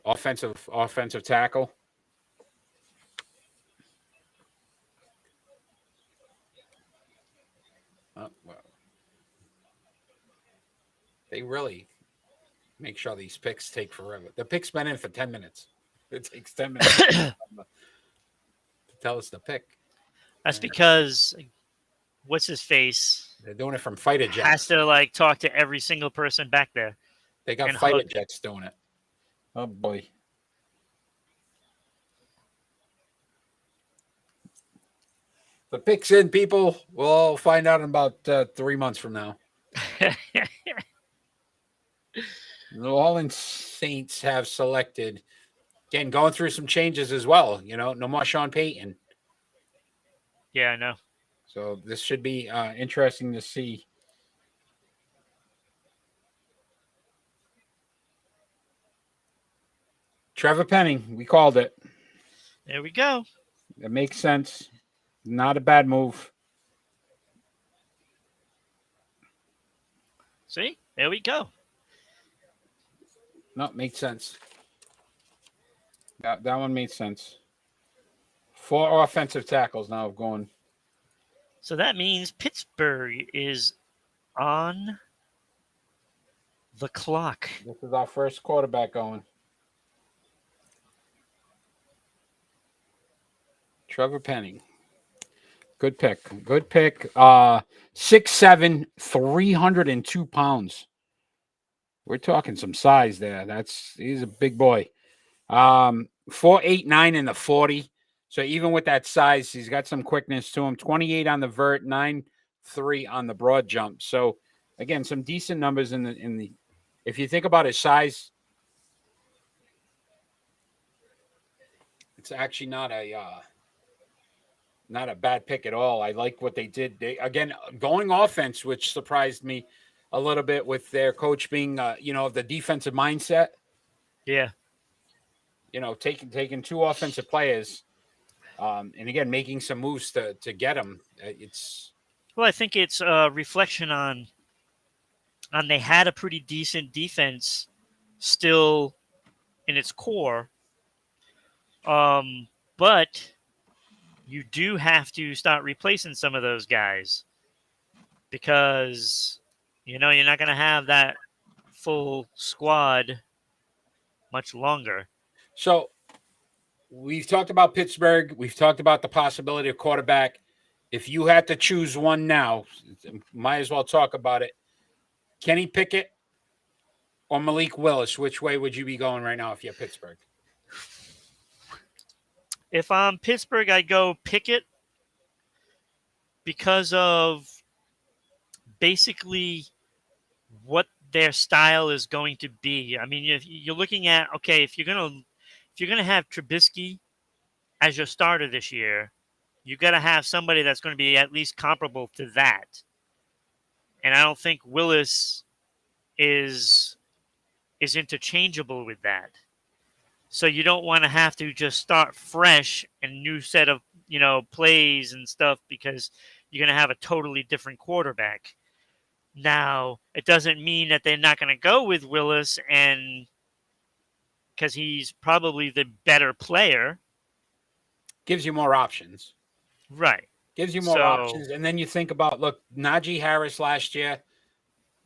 Offensive tackle. Well, they really make sure these picks take forever. The pick's been in for 10 minutes. It takes 10 minutes to tell us the pick. That's because what's his face? They're doing it from fighter jets. Has to talk to every single person back there. They got fighter jets doing it. Oh boy. The pick's in, people. We'll find out in about 3 months from now. New Orleans Saints have selected, again, going through some changes as well. No more Sean Payton. Yeah, I know. So this should be interesting to see. Trevor Penning, we called it. There we go. It makes sense. Not a bad move. See? There we go. No, makes sense. That one made sense. 4 offensive tackles now have gone. So that means Pittsburgh is on the clock. This is our first quarterback going. Trevor Penning. Good pick. 6'7", 302 pounds. We're talking some size there. He's a big boy. 4.89 in the 40. So even with that size, he's got some quickness to him. 28 on the vert, 9.3 on the broad jump. So again, some decent numbers in the. If you think about his size, it's actually not a bad pick at all. I like what they did. They again going offense, which surprised me a little bit with their coach being, the defensive mindset. Yeah. Taking 2 offensive players, and again making some moves to get them. Well, I think it's a reflection on they had a pretty decent defense still in its core, but you do have to start replacing some of those guys because you're not going to have that full squad much longer. So we've talked about Pittsburgh. We've talked about the possibility of quarterback. if you had to choose one now, might as well talk about it. Kenny Pickett or Malik Willis, which way would you be going right now if you're Pittsburgh? If I'm Pittsburgh, I go Pickett because of basically what their style is going to be. I mean, you're looking at, okay, if you're gonna have Trubisky as your starter this year, you got to have somebody that's going to be at least comparable to that. And I don't think Willis is interchangeable with that. So you don't want to have to just start fresh and new set of plays and stuff because you're going to have a totally different quarterback. Now it doesn't mean that they're not going to go with Willis, and because he's probably the better player, gives you more options. Right. Gives you more options. And then you think about, look, Najee Harris last year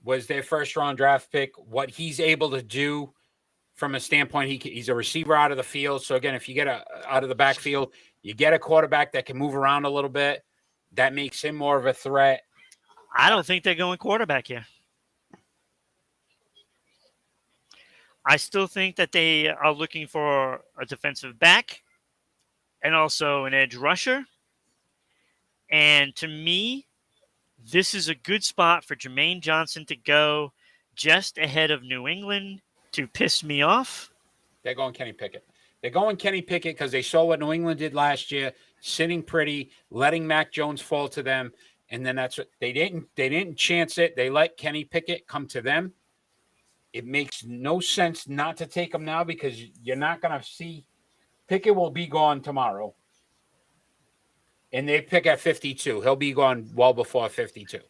was their first round draft pick. What he's able to do from a standpoint, he's a receiver out of the field. So again, if you get out of the backfield, you get a quarterback that can move around a little bit. That makes him more of a threat. I don't think they're going quarterback here. I still think that they are looking for a defensive back and also an edge rusher. And to me, this is a good spot for Jermaine Johnson to go just ahead of New England to piss me off. They're going Kenny Pickett. They're going Kenny Pickett because they saw what New England did last year, sitting pretty, letting Mac Jones fall to them. And then that's what they didn't chance it. They let Kenny Pickett come to them. It makes no sense not to take him now because you're not going to see Pickett will be gone tomorrow. And they pick at 52. He'll be gone well before 52.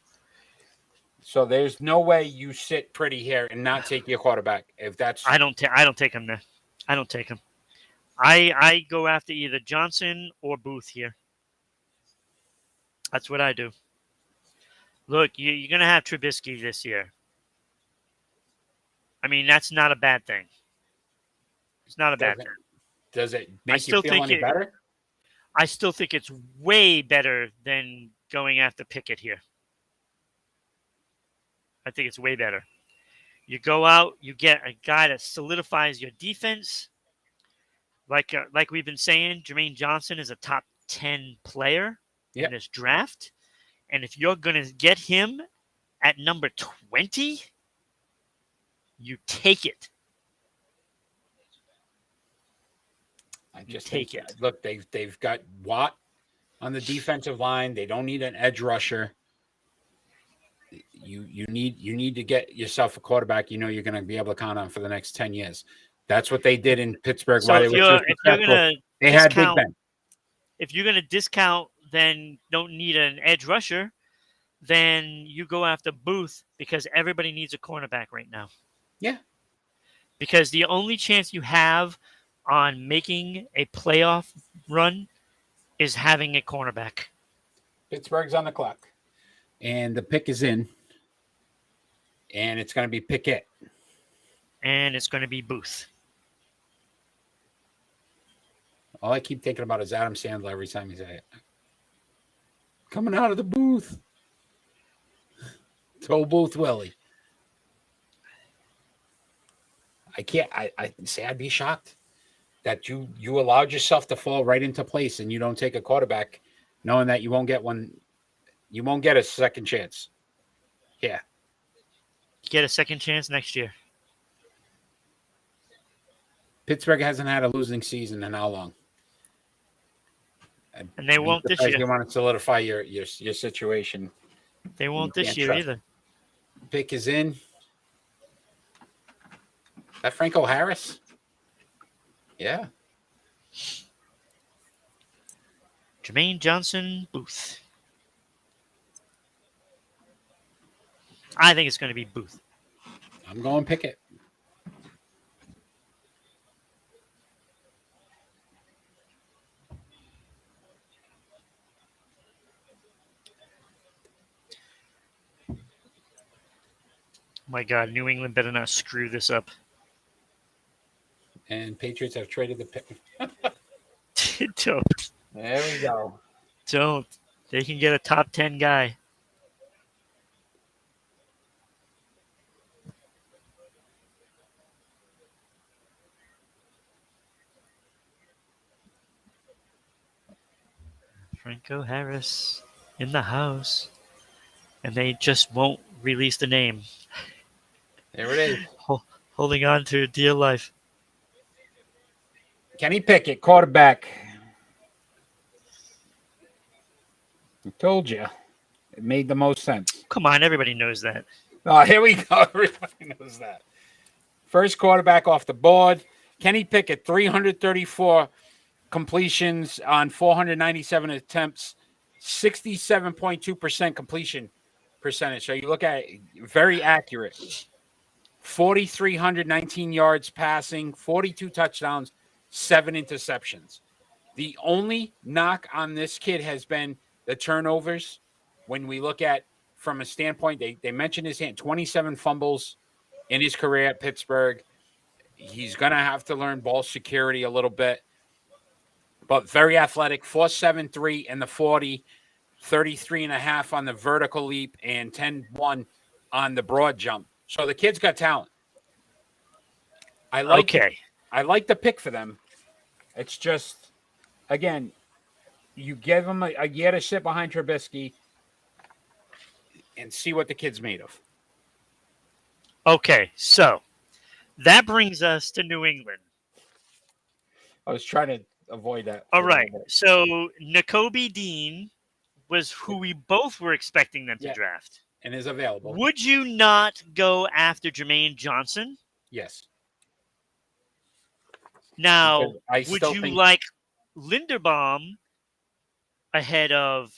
So there's no way you sit pretty here and not take your quarterback. If that's I don't take him there. I don't take him. I go after either Johnson or Booth here. That's what I do. Look, you're going to have Trubisky this year. I mean, that's not a bad thing. It's not a bad thing. Does it make you feel any better? I still think it's way better than going after Pickett here. I think it's way better. You go out, you get a guy that solidifies your defense. Like we've been saying, Jermaine Johnson is a top 10 player in this draft. And if you're going to get him at number 20, you take it. I just take it. Look, they've got Watt on the defensive line. They don't need an edge rusher. You need to get yourself a quarterback. You know you're going to be able to count on for the next 10 years. That's what they did in Pittsburgh. So if you're going to had Big Ben. If you're going to discount, then don't need an edge rusher. Then you go after Booth because everybody needs a cornerback right now. Yeah. Because the only chance you have on making a playoff run is having a cornerback. Pittsburgh's on the clock. And the pick is in. And it's going to be Pickett. And it's going to be Booth. All I keep thinking about is Adam Sandler every time you say it. Coming out of the booth. Toe Booth Willie. I say I'd be shocked that you allowed yourself to fall right into place and you don't take a quarterback knowing that you won't get one. You won't get a second chance. Yeah. You get a second chance next year. Pittsburgh hasn't had a losing season in how long? And they won't this year. You want to solidify your situation. They won't this year either. Pick is in. That Franco Harris? Yeah. Jermaine Johnson, Booth. I think it's going to be Booth. I'm going Pickett. My God, New England better not screw this up. And Patriots have traded the pick. Don't. There we go. Don't. They can get a top 10 guy. Franco Harris in the house. And they just won't release the name. There it is. Holding on to dear life. Kenny Pickett, quarterback. I told you. It made the most sense. Come on, everybody knows that. Oh, here we go. Everybody knows that. First quarterback off the board. Kenny Pickett, 334 completions on 497 attempts, 67.2% completion percentage. So you look at it, very accurate. 4,319 yards passing, 42 touchdowns, 7 interceptions. The only knock on this kid has been the turnovers. When we look at from a standpoint, they mentioned his hand, 27 fumbles in his career at Pittsburgh. He's going to have to learn ball security a little bit, but very athletic, 4.73 in the 40, 33.5 on the vertical leap, and 10.1 on the broad jump. So the kid's got talent. I like the pick for them. It's just, again, you give him a year to sit behind Trubisky and see what the kid's made of. Okay, so that brings us to New England. I was trying to avoid that. All right, so Nakobe Dean was who we both were expecting them to draft. And is available. Would you not go after Jermaine Johnson? Yes. Now, would you like Linderbaum ahead of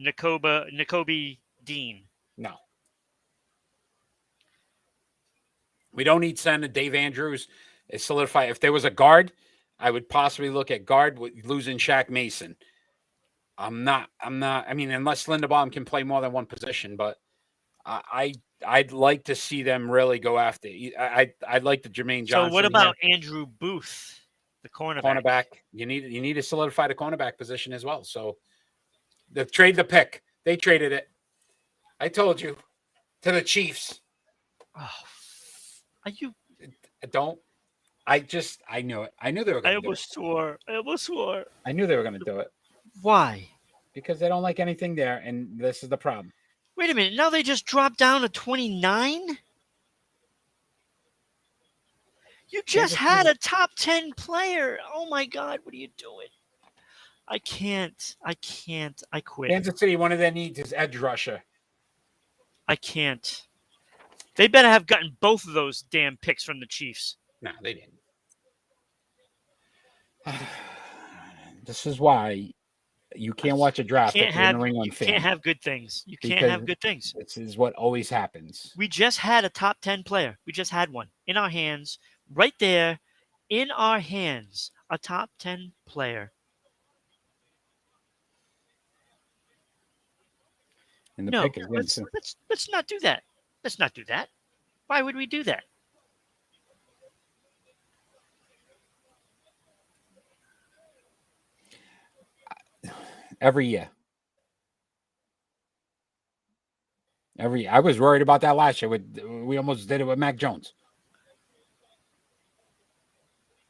Nakobe Dean? No. We don't need Senator Dave Andrews. It's solidified. If there was a guard, I would possibly look at guard with losing Shaq Mason. I'm not. I mean, unless Linderbaum can play more than one position, but I'd like to see them really go after. I'd like the Jermaine Johnson. So what about Andrew Booth, the cornerback? You need to solidify the cornerback position as well. So they trade the pick. They traded it. I told you to the Chiefs. Oh, are you? Don't. I knew it. I knew they were going to do it. I almost swore. I knew they were going to do it. Why? Because they don't like anything there, and this is the problem. Wait a minute. Now they just dropped down to 29? You just had a top 10 player. Oh, my God. What are you doing? I can't. I quit. Kansas City, one of their needs is edge rusher. I can't. They better have gotten both of those damn picks from the Chiefs. No, they didn't. This is why you can't watch a draft if you're a New England fan. You can't have good things. You can't have good things. This is what always happens. We just had a top 10 player. We just had one in our hands, right there, in our hands, a top 10 player. And the No, pick is let's not do that. Let's not do that. Why would we do that? Every year. I was worried about that last year. We almost did it with Mac Jones.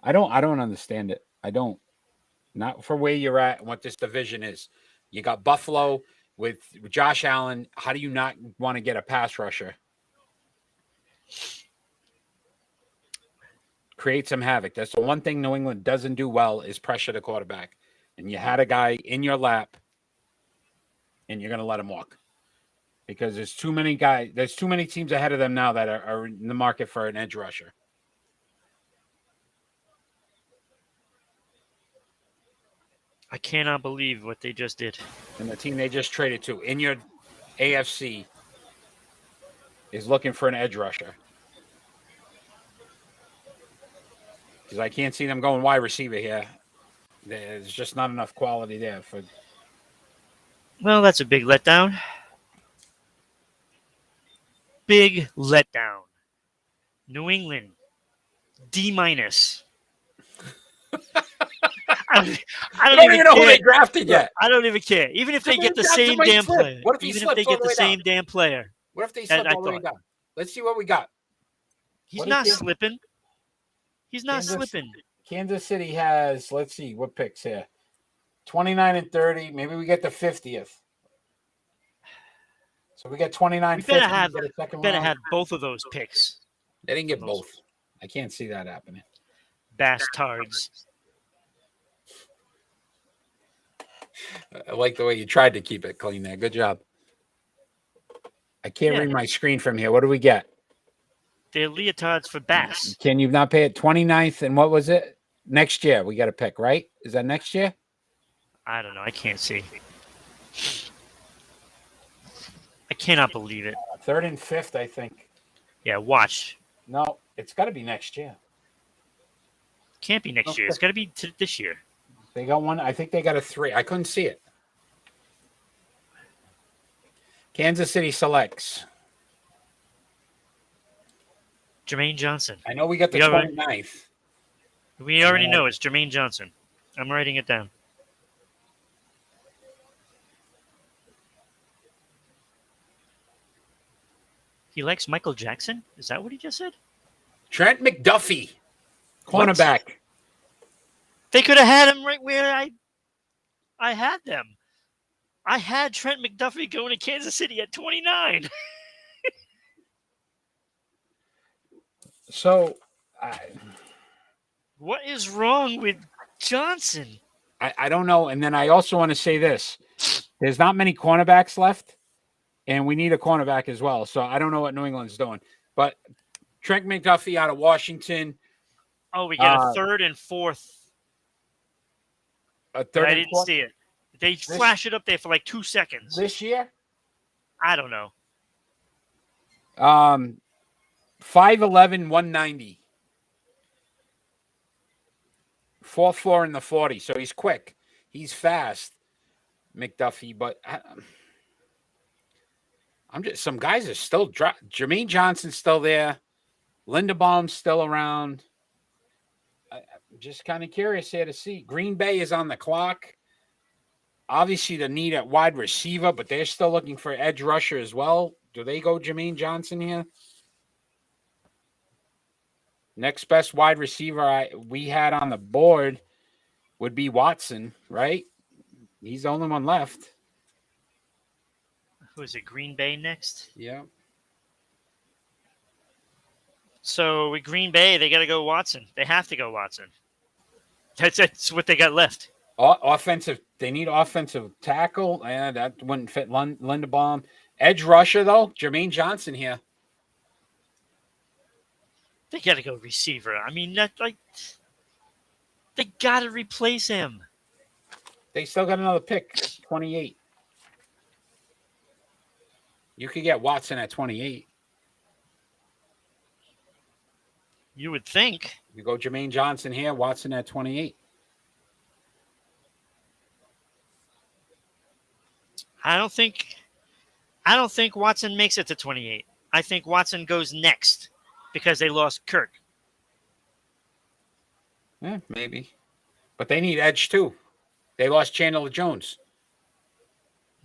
I don't understand it. I don't. Not for where you're at and what this division is. You got Buffalo with Josh Allen. How do you not want to get a pass rusher? Create some havoc. That's the one thing New England doesn't do well is pressure the quarterback. And you had a guy in your lap, and you're going to let him walk. Because there's too many guys. There's too many teams ahead of them now that are in the market for an edge rusher. I cannot believe what they just did. And the team they just traded to in your AFC is looking for an edge rusher. Because I can't see them going wide receiver here. There's just not enough quality there for. Well, that's a big letdown. Big letdown. New England, D-. I You don't don't even know who care. they drafted yet. I don't even care. Even if they get the Johnson same might damn slip. player. What if he Even if slips they all get the the way down? same damn player. What if they that slip I all the way thought. down? Let's see what we got. He's What not is it? slipping. He's not Kansas- slipping. Kansas City has, let's see, what picks here? 29 and 30. Maybe we get the 50th. So we get 29, We better 50. have Get a second better round. have both of those picks. They didn't get those- both. I can't see that happening. Bastards. I like the way you tried to keep it clean there. Good job. I can't Yeah. read my screen from here. What do we get? They're leotards for Bass. Can you not pay it 29th? And what was it? Next year, we got to pick, right? Is that next year? I don't know. I can't see. I cannot believe it. 3rd and 5th, I think. Yeah, watch. No, it's got to be next year. Can't be next year. It's got to be this year. They got one. I think they got a 3. I couldn't see it. Kansas City selects. Jermaine Johnson. I know we got the We already- 29th. We already know it's Jermaine Johnson. I'm writing it down. He likes Michael Jackson? Is that what he just said? Trent McDuffie, What? cornerback. They could have had him right where I had them. I had Trent McDuffie going to Kansas City at 29. So, What is wrong with Johnson? I don't know. And then I also want to say this. There's not many cornerbacks left, and we need a cornerback as well. So I don't know what New England's doing. But Trent McDuffie out of Washington. Oh, we got a 3rd and 4th. A 3rd But I and didn't 4th see it. They flash it up there for like 2 seconds. this year. I don't know. 5'11", 190. 4'4" in the 40. So he's quick. He's fast, McDuffie. But I'm just, some guys are still Jermaine Johnson's still there. Linderbaum's still around. I'm just kind of curious here to see. Green Bay is on the clock. Obviously, the need at wide receiver, but they're still looking for edge rusher as well. Do they go Jermaine Johnson here? Next best wide receiver we had on the board would be Watson, right? He's the only one left. Who is it? Green Bay next? Yeah. So with Green Bay, they got to go Watson. They have to go Watson. That's what they got left. Offensive. They need offensive tackle. That wouldn't fit Linderbaum. Edge rusher, though. Jermaine Johnson here. They got to go receiver. I mean, they got to replace him. They still got another pick, 28. You could get Watson at 28. You would think. You go Jermaine Johnson here, Watson at 28. I don't think Watson makes it to 28. I think Watson goes next because they lost Kirk. Yeah, maybe. But they need edge, too. They lost Chandler Jones.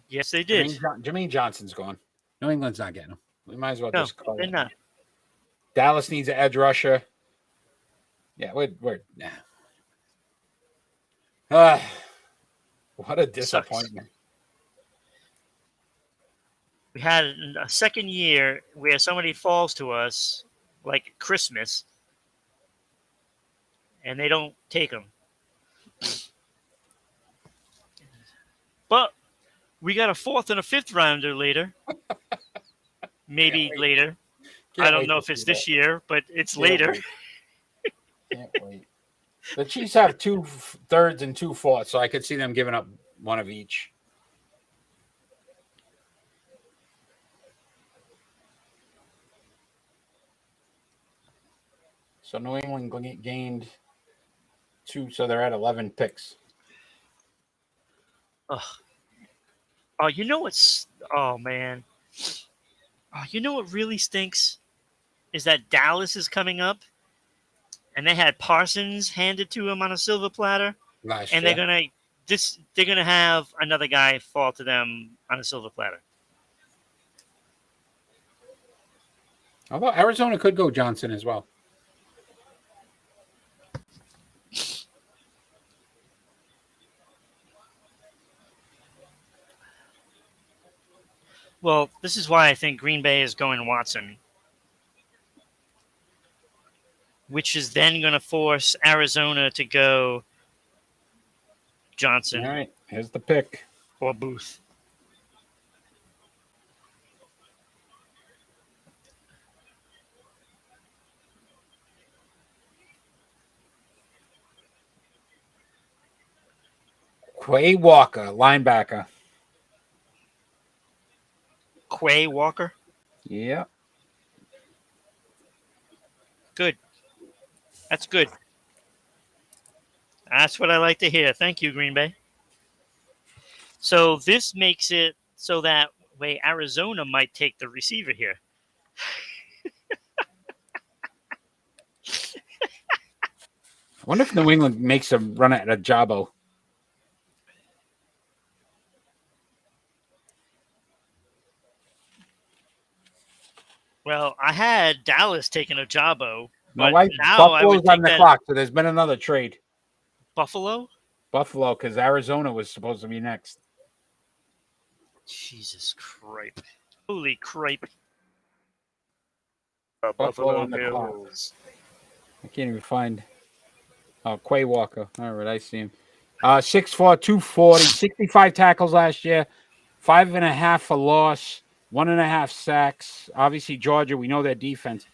Yes, they did. Jermaine Johnson's gone. New England's not getting him. We might as well No, just call they're it. not. Dallas needs an edge rusher. Yeah, we're what a disappointment. We had a second year where somebody falls to us like Christmas, and they don't take them. But we got a 4th and a 5th rounder later. Maybe wait. later. I don't know if it's this year, but it's later. Can't wait. The Chiefs have 2 3rds and 2 4ths, so I could see them giving up one of each. So New England gained 2, so they're at 11 picks. Oh, you know what's? Oh man. Oh, you know what really stinks is that Dallas is coming up, and they had Parsons handed to him on a silver platter. last and year. they're gonna have another guy fall to them on a silver platter. Although Arizona could go Johnson as well. Well, this is why I think Green Bay is going Watson, which is then going to force Arizona to go Johnson All right, here's the pick. or Booth. Quay Walker, linebacker. Quay Walker. Yeah. Good. That's good. That's what I like to hear. Thank you, Green Bay. So this makes it so that way Arizona might take the receiver here. I wonder if New England makes a run at Ajabo. Well, I had Dallas taking a Jabo, No, but right? now I Buffalo's would on take the that clock, so there's been another trade. Buffalo. Buffalo, because Arizona was supposed to be next. Jesus Christ! Holy cripe! Buffalo on the clock. I can't even find. Oh, Quay Walker. All right, I see him. 6'4", 240, 65 tackles last year, 5.5 for loss, 1.5 sacks. Obviously, Georgia, we know their defense.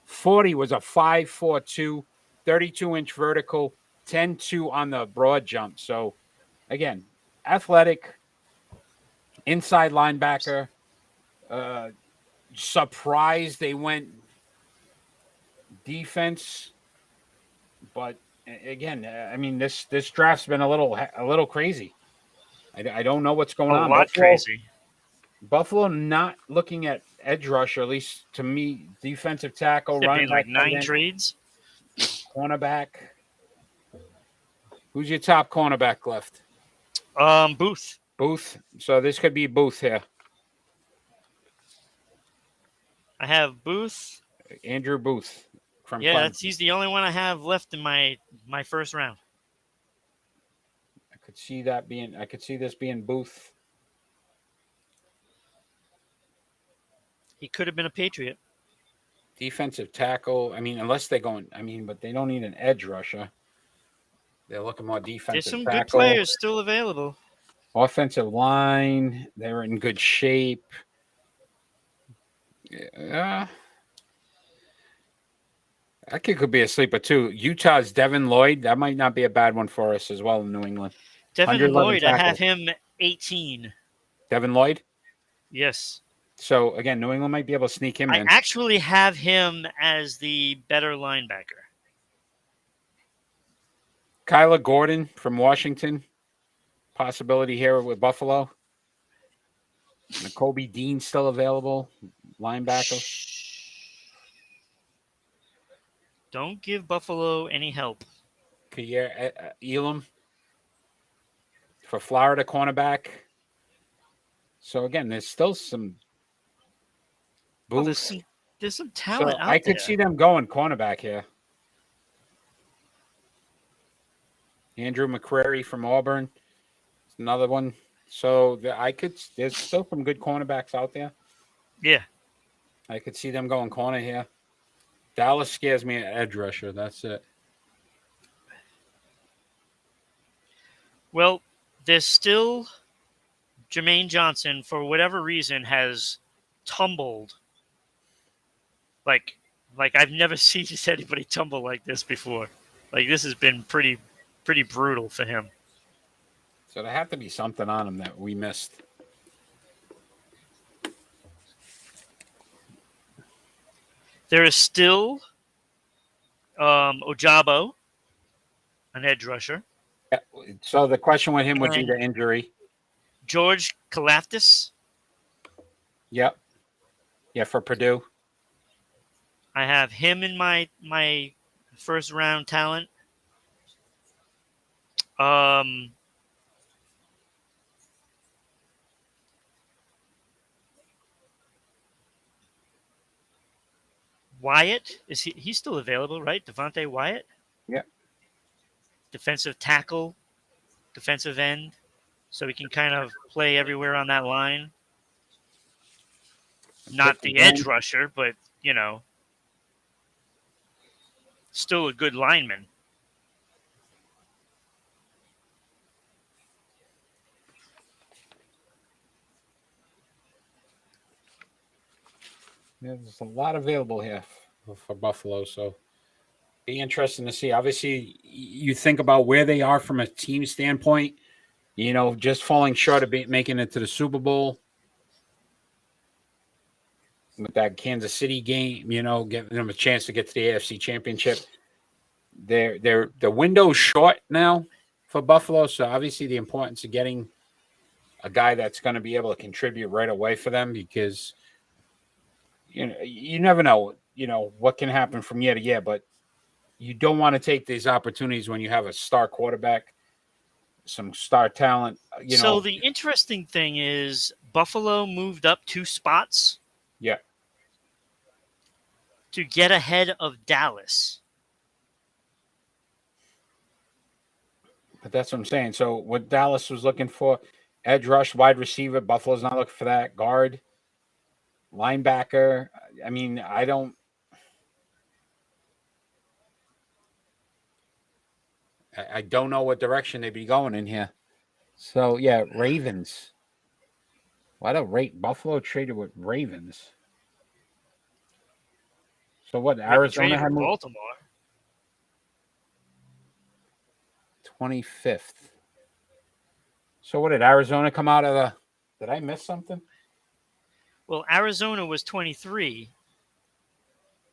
40 was a 5.42, 32-inch vertical, 10.2 on the broad jump. So, again, athletic, inside linebacker. Surprised they went defense, but again, I mean this draft's been a little crazy. I don't know what's going on. A lot crazy. Buffalo not looking at edge rusher, at least to me, defensive tackle, There running been like back, 9 trades. cornerback. Who's your top cornerback left? Booth. Booth. So this could be Booth here. I have Booth. Andrew Booth from Yeah, Clemson. he's the only one I have left in my first round. I could see this being Booth. He could have been a Patriot. Defensive tackle. I mean, unless they're going. I mean, but they don't need an edge rusher. They're looking more defensive. There's some tackle. good players still available. Offensive line. They're in good shape. Yeah. That kid could be a sleeper too. Utah's Devin Lloyd. That might not be a bad one for us as well in New England. Devin 111 Lloyd, I have tackles. him 18. Devin Lloyd. Yes. So again, New England might be able to sneak him I in. actually have him as the better linebacker. Kyler Gordon from Washington. Possibility here with Buffalo. Kobe Dean still available. Linebacker. Don't give Buffalo any help. Kair Elam for Florida cornerback. So again, there's still some Oh, boost. there's some talent out there. I could see them going cornerback here. Andrew McCrary from Auburn. Another one. So there's still some good cornerbacks out there. Yeah. I could see them going corner here. Dallas scares me at edge rusher. That's it. Well, there's still Jermaine Johnson, for whatever reason, has tumbled. Like I've never seen anybody tumble like this before. Like this has been pretty brutal for him. So there had to be something on him that we missed. There is still Ojabo, an edge rusher. Yeah, so the question with him would be the injury. George Kalafdis. Yep. Yeah, for Purdue. I have him in my first round talent. Wyatt, he's still available, right? Devontae Wyatt, Yeah. defensive tackle, defensive end, so he can kind of play everywhere on that line. Not the edge rusher, but still a good lineman. Yeah, there's a lot available here for Buffalo, so be interesting to see. Obviously, you think about where they are from a team standpoint. Just falling short of making it to the Super Bowl with that Kansas City game. Giving them a chance to get to the AFC Championship. The window's short now for Buffalo, so obviously the importance of getting a guy that's going to be able to contribute right away for them, because you never know what can happen from year to year, but you don't want to take these opportunities when you have a star quarterback, some star talent. So the interesting thing is Buffalo moved up 2 spots. Yeah. To get ahead of Dallas. But that's what I'm saying. So what Dallas was looking for, edge rush, wide receiver, Buffalo's not looking for that. Guard, linebacker. I mean, I don't know what direction they'd be going in here. So yeah, Ravens. Why the rate Buffalo traded with Ravens? So what? Arizona had Baltimore 25th. So what did Arizona come out of the? Did I miss something? Well, Arizona was 23.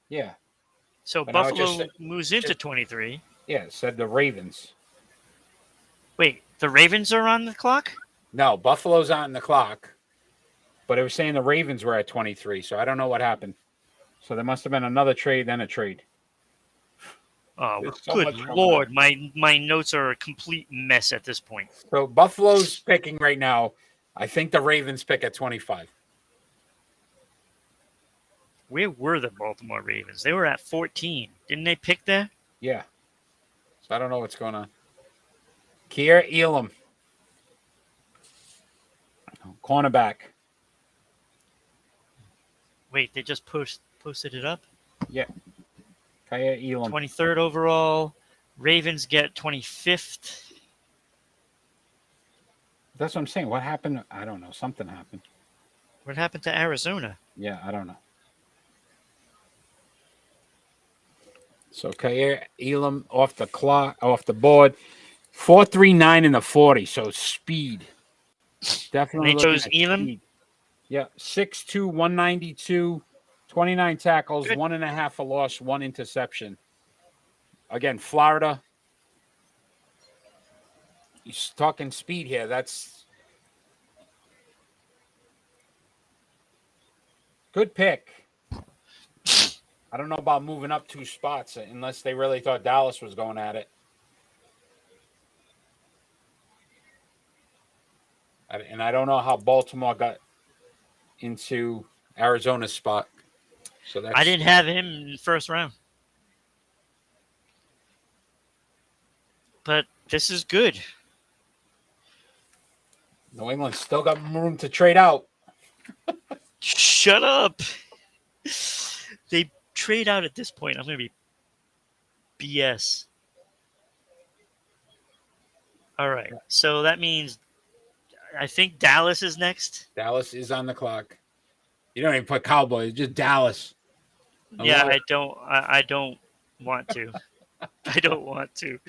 Yeah. So but Buffalo moves into 23. Yeah, it said the Ravens. Wait, the Ravens are on the clock? No, Buffalo's on the clock. But it was saying the Ravens were at 23, so I don't know what happened. So there must have been another trade, then a trade. Oh, good Lord. My notes are a complete mess at this point. So Buffalo's picking right now. I think the Ravens pick at 25. Where were the Baltimore Ravens? They were at 14. Didn't they pick there? Yeah. So I don't know what's going on. Kaiir Elam. Cornerback. Wait, they just posted it up? Yeah. Kaiir Elam. 23rd overall. Ravens get 25th. That's what I'm saying. What happened? I don't know. Something happened. What happened to Arizona? Yeah, I don't know. So Kaiir Elam off the clock, off the board. 4.39 in the 40. So speed. Definitely. And they chose Elam? Speed. Yeah. 6'2", 192, 29 tackles, Good. 1.5 for loss, 1 interception. Again, Florida. He's talking speed here. That's good pick. I don't know about moving up 2 spots unless they really thought Dallas was going at it. And I don't know how Baltimore got into Arizona's spot. So that's, I didn't have him in the first round. But this is good. New England still got room to trade out. Shut up. They trade out at this point. I'm going to be BS. All right. So that means I think Dallas is next. Dallas is on the clock. You don't even put Cowboys, just Dallas. Yeah, I don't want to. I don't want to.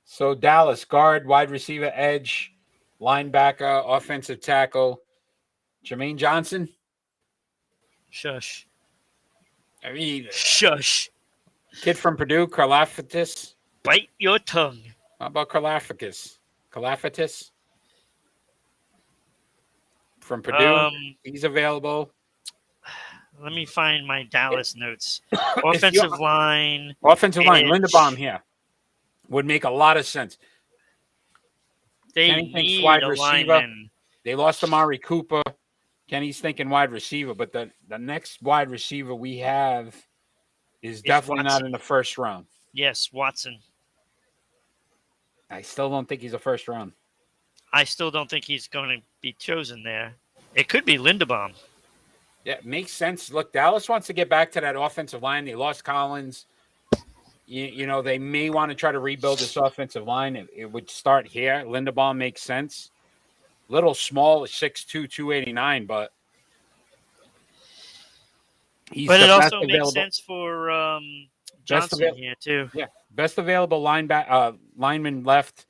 So Dallas, guard, wide receiver, edge, linebacker, offensive tackle, Jermaine Johnson. Shush. I mean, shush. Kid from Purdue, Karlaftis. Bite your tongue. How about Karlaftis? Karlaftis from Purdue. He's available. Let me find my Dallas notes. Offensive line. Linderbaum here. would make a lot of sense. They Kenny thinks need wide a receiver. lineman. They lost Amari Cooper. Kenny's thinking wide receiver, but the next wide receiver we have is definitely not in the first round. Yes, Watson. I still don't think he's a first round. I still don't think he's going to be chosen there. It could be Linderbaum. Yeah, it makes sense. Look, Dallas wants to get back to that offensive line. They lost Collins. You know, they may want to try to rebuild this offensive line. It would start here. Linderbaum makes sense. Little small, 6'2", 289, but he's But the it best also available. makes sense for Johnson here too. Yeah, best available lineman left.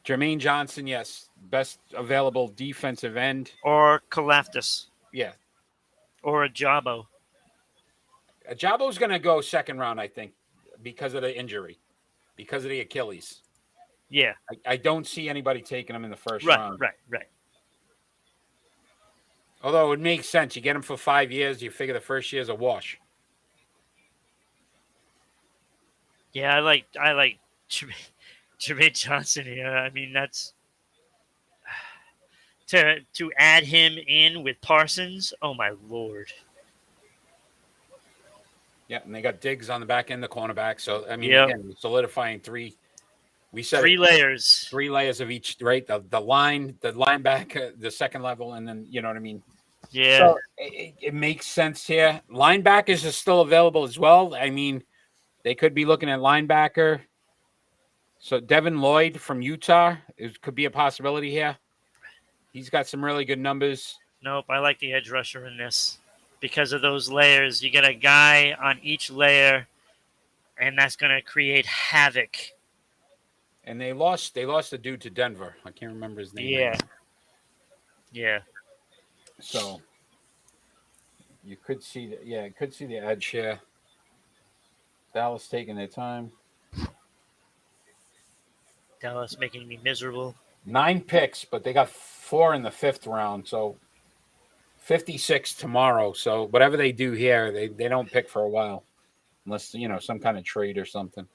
Jermaine Johnson, yes, best available defensive end. Or Kalafdis. Yeah, or Ajabo. Ajabo's going to go second round, I think, because of the injury, because of the Achilles. Yeah. I don't see anybody taking him in the first Right, round. right. Although it makes sense. You get him for 5 years, you figure the first year's a wash. Yeah, I like Jermaine Johnson here. I mean, that's to add him in with Parsons. Oh my lord. Yeah, and they got Diggs on the back end, the cornerback. So I mean, Yep. again, solidifying three. We said Three layers. 3 layers of each, right? The line, the linebacker, the second level, and then you know what I mean. Yeah. So it makes sense here. Linebackers are still available as well. I mean, they could be looking at linebacker. So Devin Lloyd from Utah could be a possibility here. He's got some really good numbers. Nope, I like the edge rusher in this because of those layers. You get a guy on each layer, and that's going to create havoc. And they lost the dude to Denver. I can't remember his name. Yeah. Yeah. So you could see the edge here. Dallas taking their time. Dallas making me miserable. 9 picks, but they got 4 in the 5th round. So 56 tomorrow. So whatever they do here, they don't pick for a while. Unless, you know, some kind of trade or something.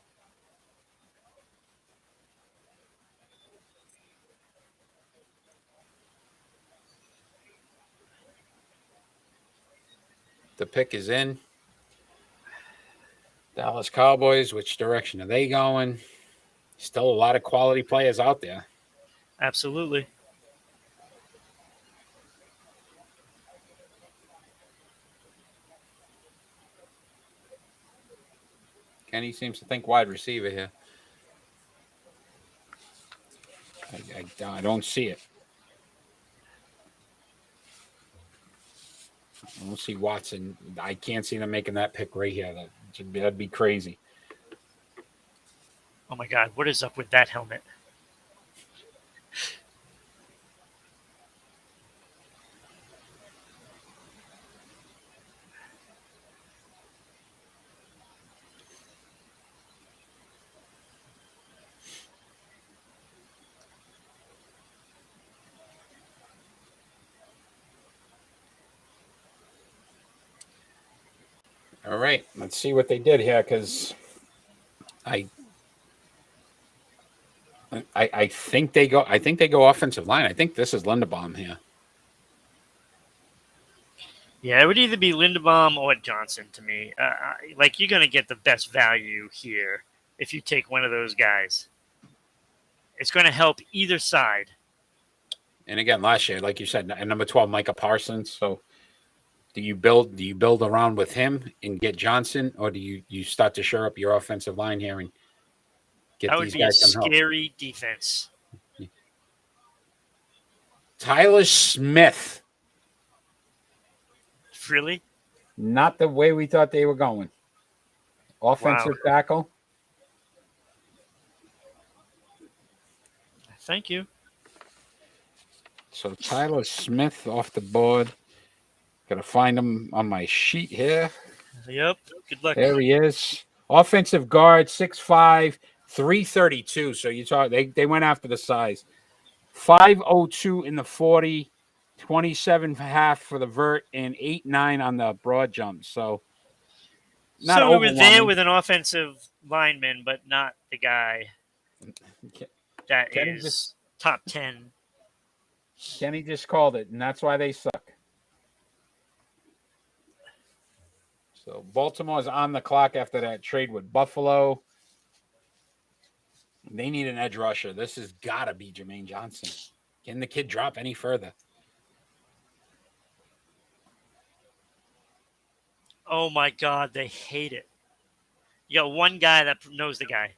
The pick is in. Dallas Cowboys, which direction are they going? Still a lot of quality players out there. Absolutely. Kenny seems to think wide receiver here. I don't see it. I don't see Watson. I can't see them making that pick right here. That'd be crazy. Oh my God, what is up with that helmet? All right, let's see what they did here because I think they go. I think they go offensive line. I think this is Linderbaum here. Yeah, it would either be Linderbaum or Johnson to me. Like, you're going to get the best value here if you take one of those guys. It's going to help either side. And again, last year, like you said, at number 12, Micah Parsons. So do you build around with him and get Johnson, or do you start to shore up your offensive line here and get That would these be a guys some help? scary defense. Tyler Smith. Really? Not the way we thought they were going. Offensive tackle. Thank you. So Tyler Smith off the board. Gotta find him on my sheet here. Yep. Good luck. There he is. Offensive guard, 6'5", 332. So you talk they went after the size. 5'02" in the 40, 27.5 for the vert, and 8'9" on the broad jump. So not So we were there overwhelming. with an offensive lineman, but not the guy that Kenny is top 10. Kenny just called it, and that's why they suck. So Baltimore's on the clock after that trade with Buffalo. They need an edge rusher. This has got to be Jermaine Johnson. Can the kid drop any further? Oh my God, they hate it. You got one guy that knows the guy.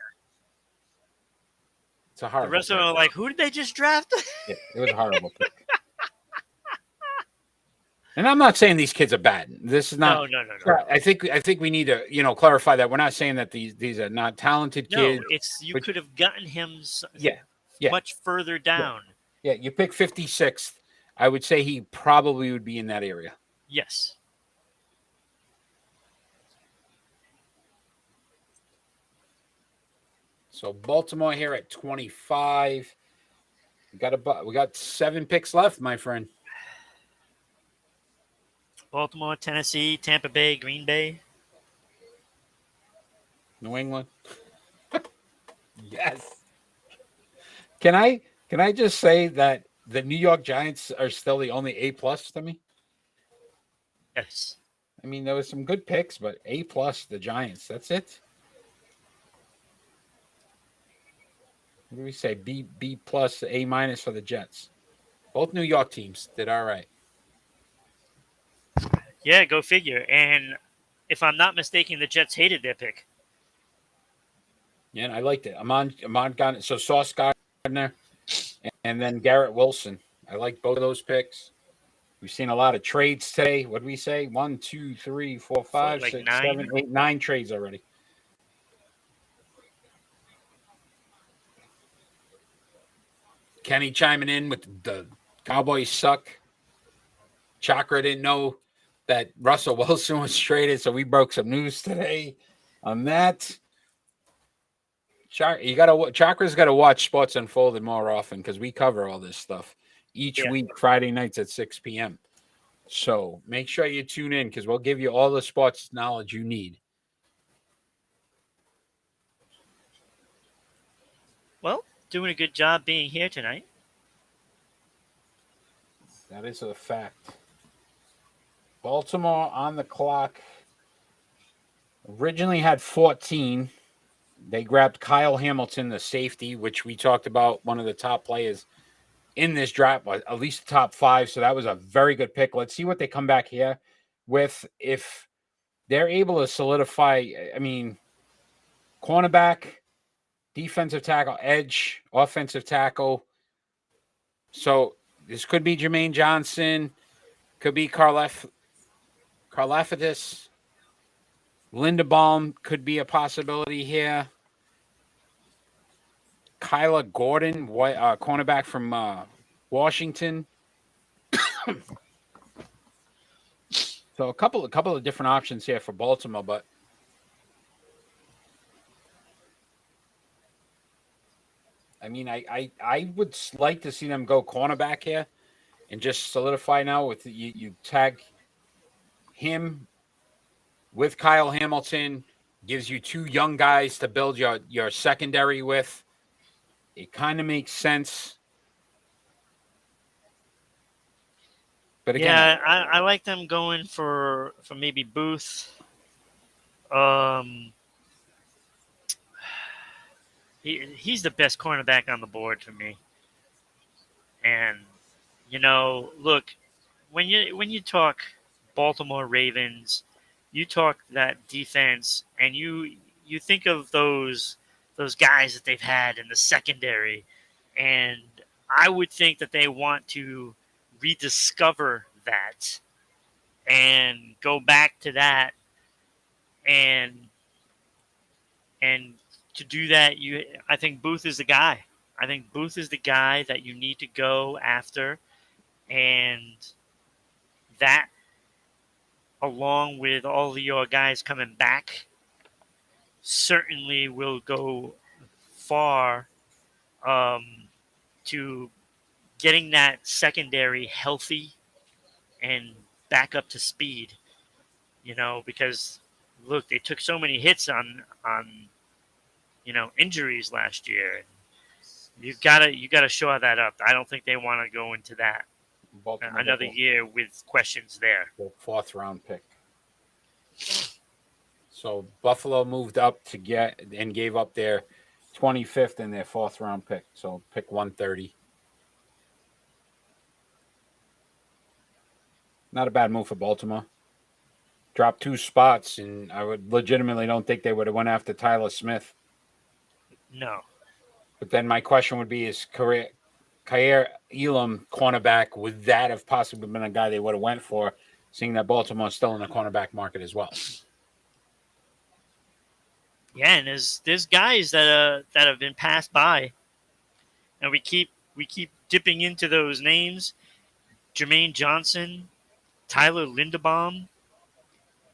It's a horrible The rest of them pick. are like, who did they just draft? Yeah, it was a horrible pick. And I'm not saying these kids are bad. This is not. No. I think we need to clarify that we're not saying that these are not talented kids. No, it's you could have gotten him Yeah. much further down. Yeah, you pick 56th. I would say he probably would be in that area. Yes. So Baltimore here at 25. We got 7 picks left, my friend. Baltimore, Tennessee, Tampa Bay, Green Bay. New England. Yes. Can I just say that the New York Giants are still the only A+ to me? Yes. I mean, there was some good picks, but A+, the Giants. That's it. What do we say? B+, A- for the Jets. Both New York teams did all right. Yeah, go figure. And if I'm not mistaken, the Jets hated their pick. Yeah, and I liked it. Amon Gardner, so Sauce Gardner, and then Garrett Wilson. I like both of those picks. We've seen a lot of trades today. What did we say? 1, 2, 3, 4, 5, Like 6, 9? 7, 8, 9 trades already. Kenny chiming in with the Cowboys suck. Chakra didn't know that Russell Wilson was traded, so we broke some news today on that. Chakra's got to watch Sports Unfolded more often because we cover all this stuff each week, Friday nights at 6 p.m. So make sure you tune in because we'll give you all the sports knowledge you need. Well, doing a good job being here tonight. That is a fact. Baltimore on the clock. Originally had 14. They grabbed Kyle Hamilton, the safety, which we talked about, one of the top players in this draft, at least the top 5. So that was a very good pick. Let's see what they come back here with. If they're able to solidify, I mean, cornerback, defensive tackle, edge, offensive tackle. So this could be Jermaine Johnson, could be Karlaftis. Linderbaum could be a possibility here. Kyler Gordon, cornerback from Washington. So a couple of different options here for Baltimore, but I mean, I would like to see them go cornerback here and just solidify now with you tag him with Kyle Hamilton, gives you 2 young guys to build your secondary with. It kind of makes sense. But again, yeah, I like them going for maybe Booth. He's the best cornerback on the board for me. And look, when you talk Baltimore Ravens, you talk that defense, and you think of those guys that they've had in the secondary, and I would think that they want to rediscover that and go back to that, and to do that, I think Booth is the guy. I think Booth is the guy that you need to go after, and that, along with all of your guys coming back, certainly will go far to getting that secondary healthy and back up to speed. Because look, they took so many hits on injuries last year. You gotta shore that up. I don't think they want to go into that Baltimore another year with questions there. the 4th-round pick. So Buffalo moved up to get and gave up their 25th and their 4th-round pick. So pick 130. Not a bad move for Baltimore. Dropped 2 spots, and I would legitimately don't think they would have went after Tyler Smith. No. But then my question would be: is Kaiir Elam cornerback? Would that have possibly been a guy they would have went for, seeing that Baltimore's still in the cornerback market as well? Yeah, and there's guys that have been passed by, and we keep dipping into those names: Jermaine Johnson, Tyler Linderbaum,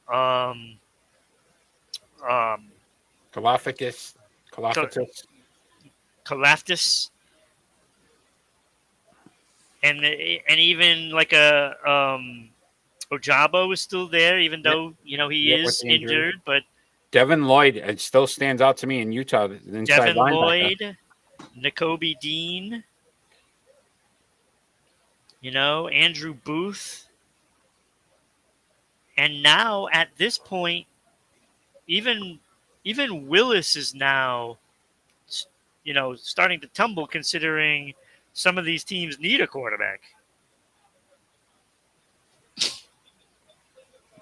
um, um, Kalafdis, Kalafdis, and even like a Ojabo is still there, even though he is injured. But Devin Lloyd, it still stands out to me in Utah. Devin Lloyd, Nakobe Dean, Andrew Booth, and now at this point, even Willis is now, starting to tumble, considering some of these teams need a quarterback.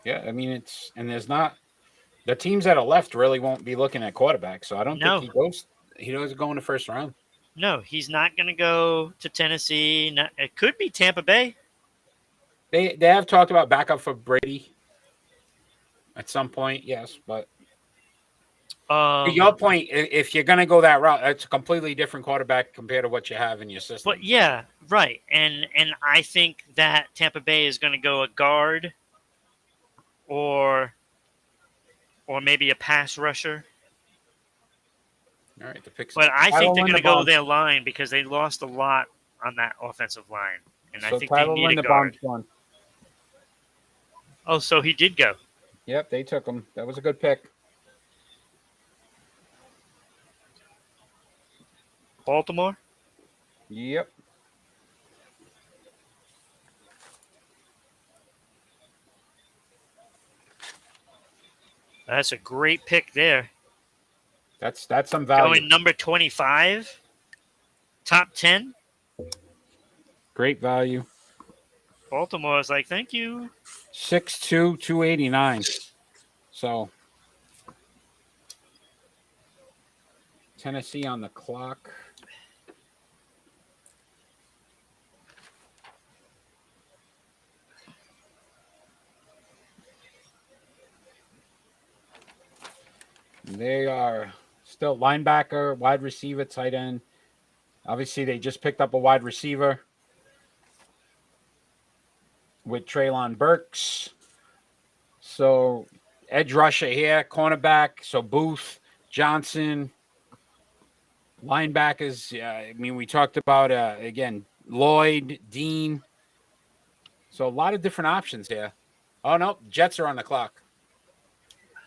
Yeah, I mean there's not the teams that are left really won't be looking at quarterback, so I don't think he doesn't go in the 1st round. No, he's not going to go to Tennessee. It could be Tampa Bay. They have talked about backup for Brady at some point, yes, but to your point, if you're going to go that route, it's a completely different quarterback compared to what you have in your system. But yeah, right, and I think that Tampa Bay is going to go a guard or maybe a pass rusher. All right, the picks. But I think they're going to go their line because they lost a lot on that offensive line, and I think they need a guard. Oh, so he did go. Yep, they took him. That was a good pick. Baltimore? Yep. That's a great pick there. That's some value. Going number 25, top 10. Great value. Baltimore is like, thank you. 6'2", 289. So Tennessee on the clock. They are still linebacker, wide receiver, tight end. Obviously, they just picked up a wide receiver with Treylon Burks. So edge rusher here, cornerback. So Booth, Johnson, linebackers. We talked about, again, Lloyd, Dean. So a lot of different options here. Oh, no, Jets are on the clock.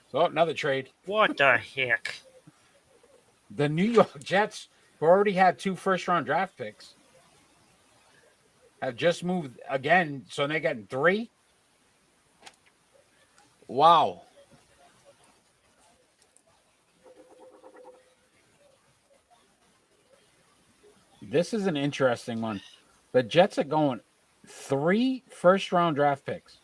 So another trade. What the heck? The New York Jets, who already had 2 first-round draft picks, have just moved again, so they're getting 3. Wow. This is an interesting one. The Jets are going 3 first-round draft picks.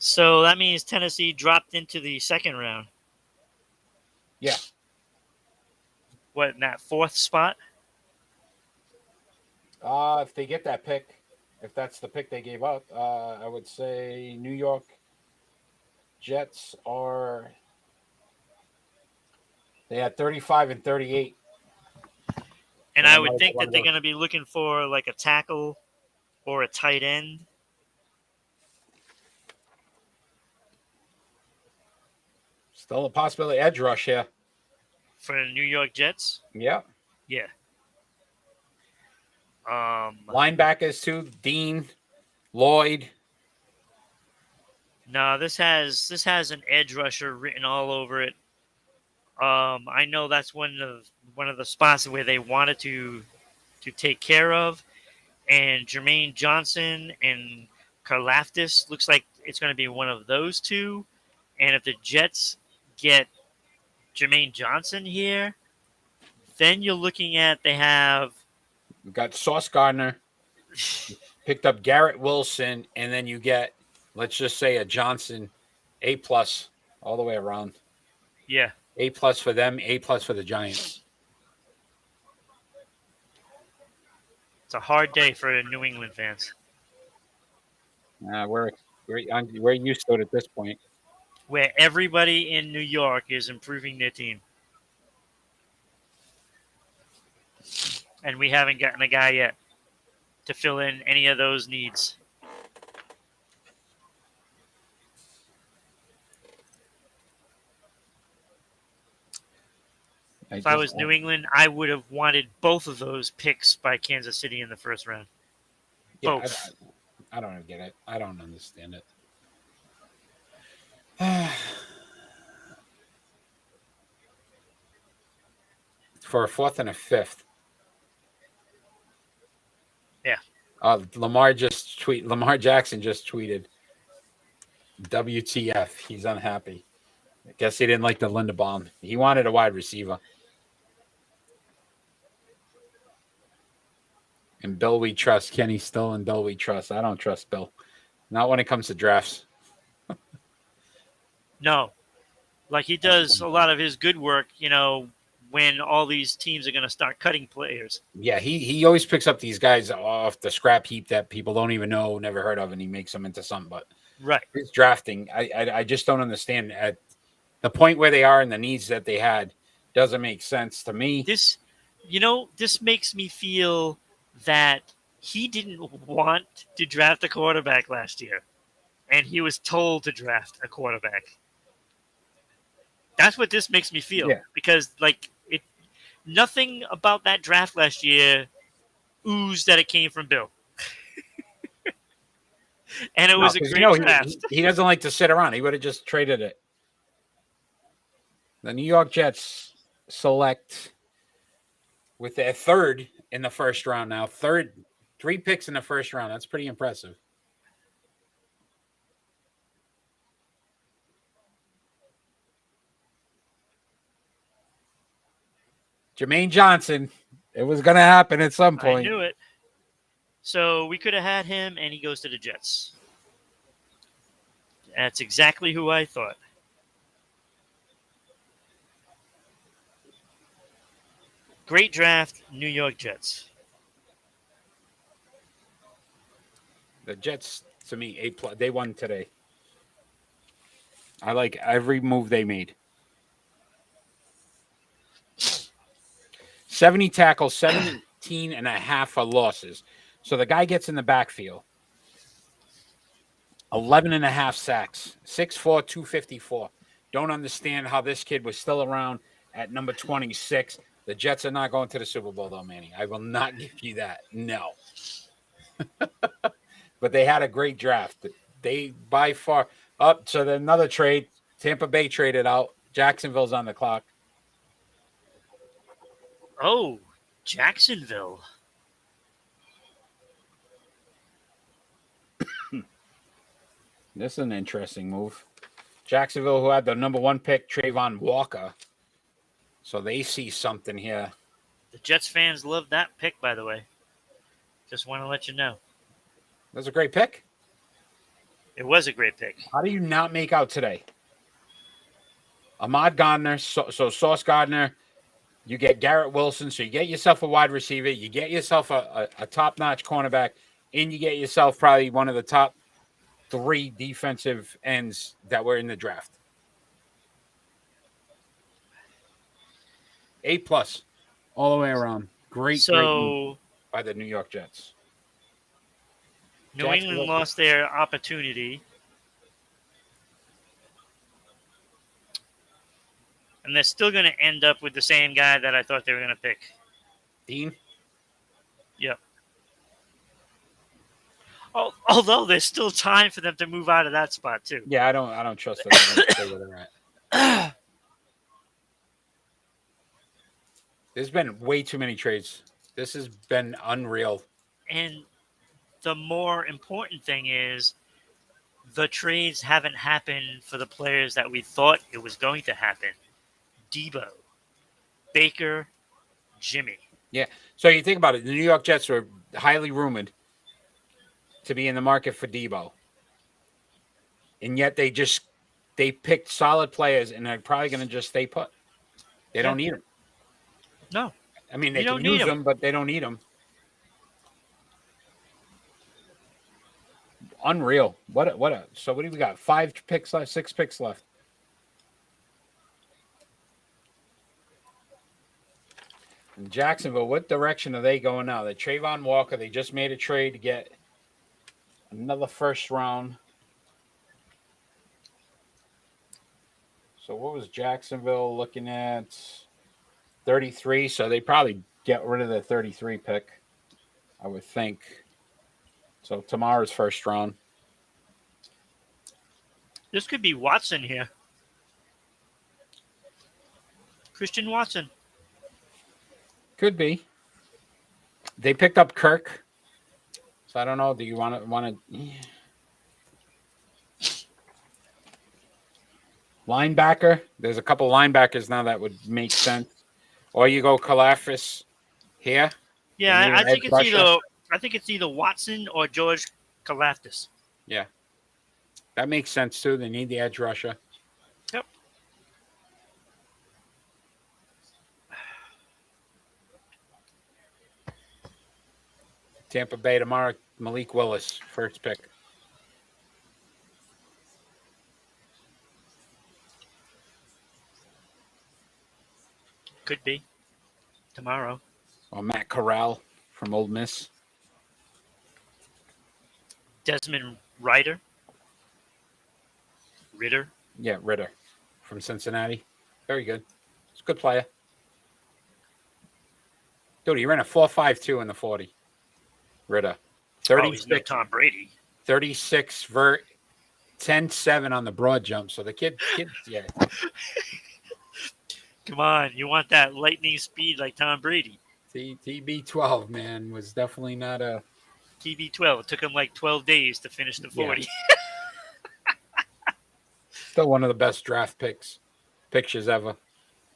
So that means Tennessee dropped into the 2nd round. Yeah. What, in that 4th spot? If they get that pick, if that's the pick they gave up, I would say New York Jets they had 35 and 38. And I would think that they're going to be looking for like a tackle or a tight end. Still a possibility edge rush here. For the New York Jets? Yeah. Yeah. Linebackers too. Dean, Lloyd. No, this has an edge rusher written all over it. I know that's one of the spots where they wanted to take care of, and Jermaine Johnson and Karlaftis looks like it's going to be one of those two. And if the Jets get Jermaine Johnson here, then you're looking at they have We've got Sauce Gardner. Picked up Garrett Wilson, and then you get, let's just say, a Johnson, A+ all the way around. yeah. A+ for them, A+ for the Giants. It's a hard day for New England fans. We're used to it at this point. Where everybody in New York is improving their team. And we haven't gotten a guy yet to fill in any of those needs. If I was New England, I would have wanted both of those picks by Kansas City in the first round. Yeah, both. I don't get it. I don't understand it. For a 4th and a 5th. Yeah. Lamar Jackson just tweeted, WTF, he's unhappy. I guess he didn't like the Linderbaum. He wanted a wide receiver. And Bill we trust. Kenny Still and Bill we trust. I don't trust Bill. Not when it comes to drafts. No. Like he does a lot of his good work, when all these teams are going to start cutting players. Yeah, he always picks up these guys off the scrap heap that people don't even know, never heard of, and he makes them into something. But right, his drafting, I just don't understand. At the point where they are and the needs that they had, doesn't make sense to me. This makes me feel that he didn't want to draft a quarterback last year, and he was told to draft a quarterback. That's what this makes me feel, because nothing about that draft last year oozed that it came from Bill. And it was a great draft. He doesn't like to sit around. He would have just traded it. The New York Jets select with their 3rd in the first round now. 3 picks in the first round. That's pretty impressive. Jermaine Johnson. It was going to happen at some point. I knew it. So we could have had him, and he goes to the Jets. That's exactly who I thought. Great draft, New York Jets. The Jets, to me, A+. They won today. I like every move they made. 70 tackles, 17 and a half for losses. So the guy gets in the backfield. 11 and a half sacks. 6'4", 254. Don't understand how this kid was still around at number 26. The Jets are not going to the Super Bowl, though, Manny. I will not give you that. No. But they had a great draft. They, by far, up to another trade. Tampa Bay traded out. Jacksonville's on the clock. Oh, Jacksonville. This is an interesting move. Jacksonville, who had the number 1 pick, Trayvon Walker. So they see something here. The Jets fans love that pick, by the way. Just want to let you know. That's a great pick. It was a great pick. How do you not make out today? Ahmad Gardner, so Sauce Gardner. You get Garrett Wilson, so you get yourself a wide receiver. You get yourself a top-notch cornerback, and you get yourself probably one of the top 3 defensive ends that were in the draft. A+ all the way around. Great move by the New York Jets. New England lost their opportunity. And they're still going to end up with the same guy that I thought they were going to pick. Dean? Yep. Although there's still time for them to move out of that spot too. Yeah, I don't trust that they're gonna stay where they're at. There's been way too many trades. This has been unreal. And the more important thing is the trades haven't happened for the players that we thought it was going to happen. Debo, Baker, Jimmy. Yeah. So you think about it, the New York Jets were highly rumored to be in the market for Debo. And yet they picked solid players and they're probably going to just stay put. They don't need them. No. I mean, they You can don't need use 'em. them, but they don't need them. Unreal. So what do we got? 5 picks left, 6 picks left. In Jacksonville, what direction are they going now? The Trayvon Walker, they just made a trade to get another first round. So what was Jacksonville looking at? 33. So they probably get rid of the 33 pick, I would think. So tomorrow's first round. This could be Watson here. Christian Watson. Could be. They picked up Kirk. So I don't know. Do you want to linebacker? There's a couple linebackers now that would make sense. Or you go Kalafis here. Yeah, You I need think an it's edge rusher. either Watson or George Kalafdis. Yeah. That makes sense too. They need the edge rusher. Yep. Tampa Bay tomorrow, Malik Willis, first pick. Could be tomorrow. Or Matt Corral from Old Miss. Desmond Ritter. Yeah, Ritter from Cincinnati. Very good. It's a good player. Dude, he ran a 4.52 in the 40. Ritter. Oh, he's no 36, Tom Brady. 36 vert, 10.7 on the broad jump. So the kid, yeah. Come on, you want that lightning speed like Tom Brady. TB12, man, was definitely not a... TB12. It took him like 12 days to finish the 40. Still one of the best draft pictures ever.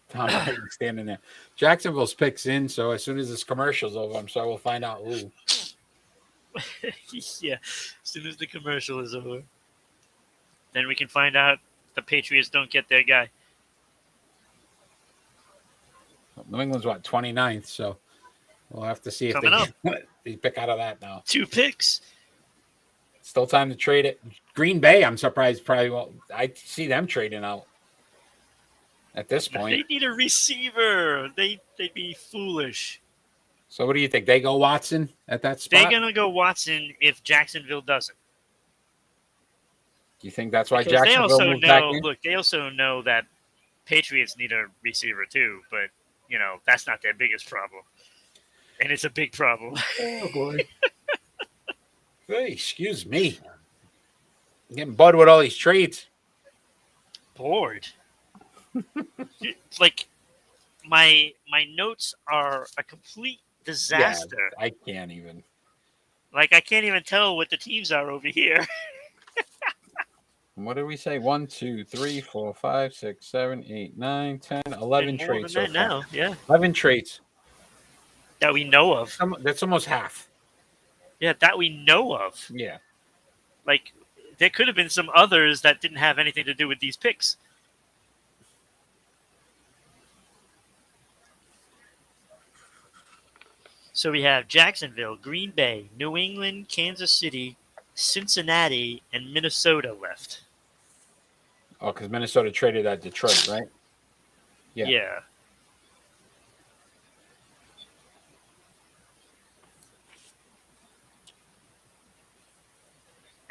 Tom Brady standing there. Jacksonville's picks in, so as soon as this commercial's over, I'm sure we'll find out who. Yeah, as soon as the commercial is over. Then we can find out the Patriots don't get their guy. New England's, 29th, so we'll have to see if Coming up. they pick out of that now. 2 picks. Still time to trade it. Green Bay, I'm surprised probably won't. I see them trading out at this They point. need a receiver. They'd be foolish. So what do you think? They go Watson at that They're spot? going to go Watson if Jacksonville doesn't. Do you think that's why Because they Jacksonville also moved back know, in? look, they also know that Patriots need a receiver too, but, that's not their biggest problem. And it's a big problem. Oh, boy. Hey, excuse me. I'm getting bud with all these trades. Bored. Like, my notes are a complete disaster. Yeah, I can't even. Like, I can't even tell what the teams are over here. What did we say? 1, 2, 3, 4, 5, 6, 7, 8, 9, 10, 11 And more trades. than that So far. now, yeah. 11 trades. That we know of. That's almost half. Yeah, that we know of. Yeah. Like, there could have been some others that didn't have anything to do with these picks. So we have Jacksonville, Green Bay, New England, Kansas City, Cincinnati, and Minnesota left. Oh, because Minnesota traded at Detroit, right? Yeah. Yeah.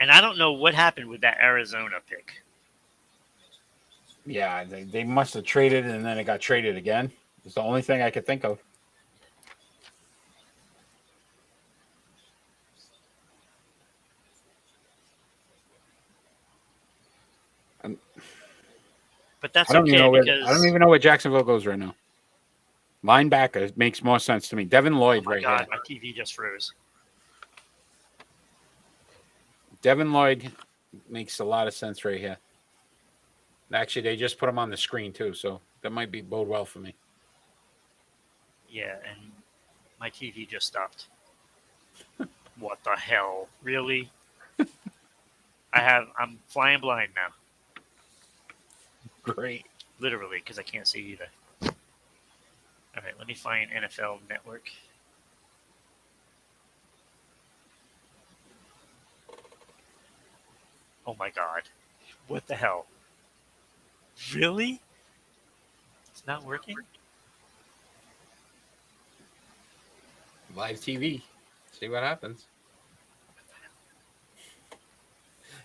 And I don't know what happened with that Arizona pick. Yeah, they must have traded and then it got traded again. It's the only thing I could think of. but that's I don't even okay know where because I don't even know where Jacksonville goes right now. Linebacker makes more sense to me. Devin Lloyd oh my right god, here. my TV just froze. Devin Lloyd makes a lot of sense right here. Actually, they just put him on the screen too, so that might be bode well for me. Yeah, and my TV just stopped. What the hell? Really? I'm flying blind now. Great. Literally, because I can't see either. All right, let me find NFL Network. Oh my god. What the hell? Really? It's not working? Live TV. See what happens.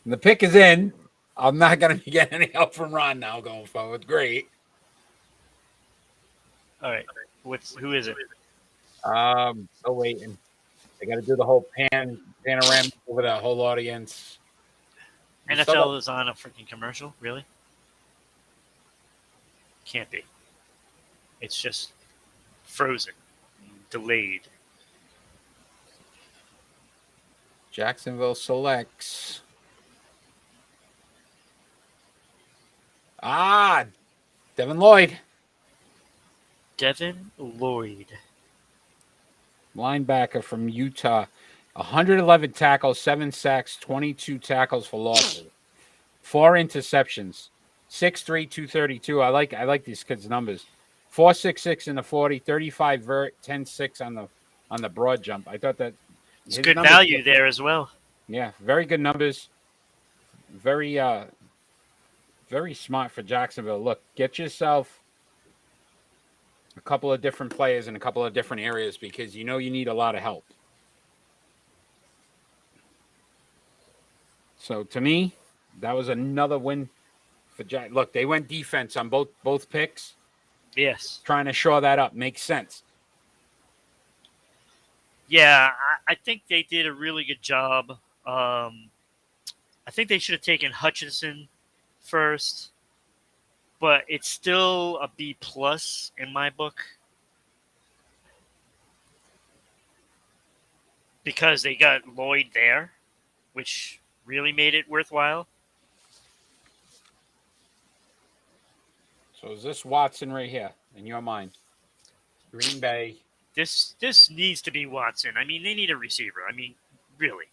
And the pick is in. I'm not going to be getting any help from Ron now going forward. Great. All right. Who is it? Still waiting. They got to do the whole panorama over the whole audience. We still got- NFL is on a freaking commercial? Really? Can't be. It's just frozen, delayed. Jacksonville selects. Devin Lloyd. Devin Lloyd. Linebacker from Utah. 111 tackles, 7 sacks, 22 tackles for losses. 4 interceptions. 6'3", 232. I like these kids' numbers. 4.66 in the 40, 35 vert, 10.6 on the broad jump. I thought that It's his good numbers- value there as well. Yeah, very good numbers. Very very smart for Jacksonville. Look, get yourself a couple of different players in a couple of different areas because you know you need a lot of help. So to me, that was another win for Jack. Look, they went defense on both picks, Yes. trying to shore that up. Makes sense. Yeah, I think they did a really good job. I think they should have taken Hutchinson first, but it's still a B plus in my book because they got Lloyd there, which really made it worthwhile. So is this Watson right here in your mind? Green Bay. This needs to be Watson. I mean, they need a receiver. I mean, really.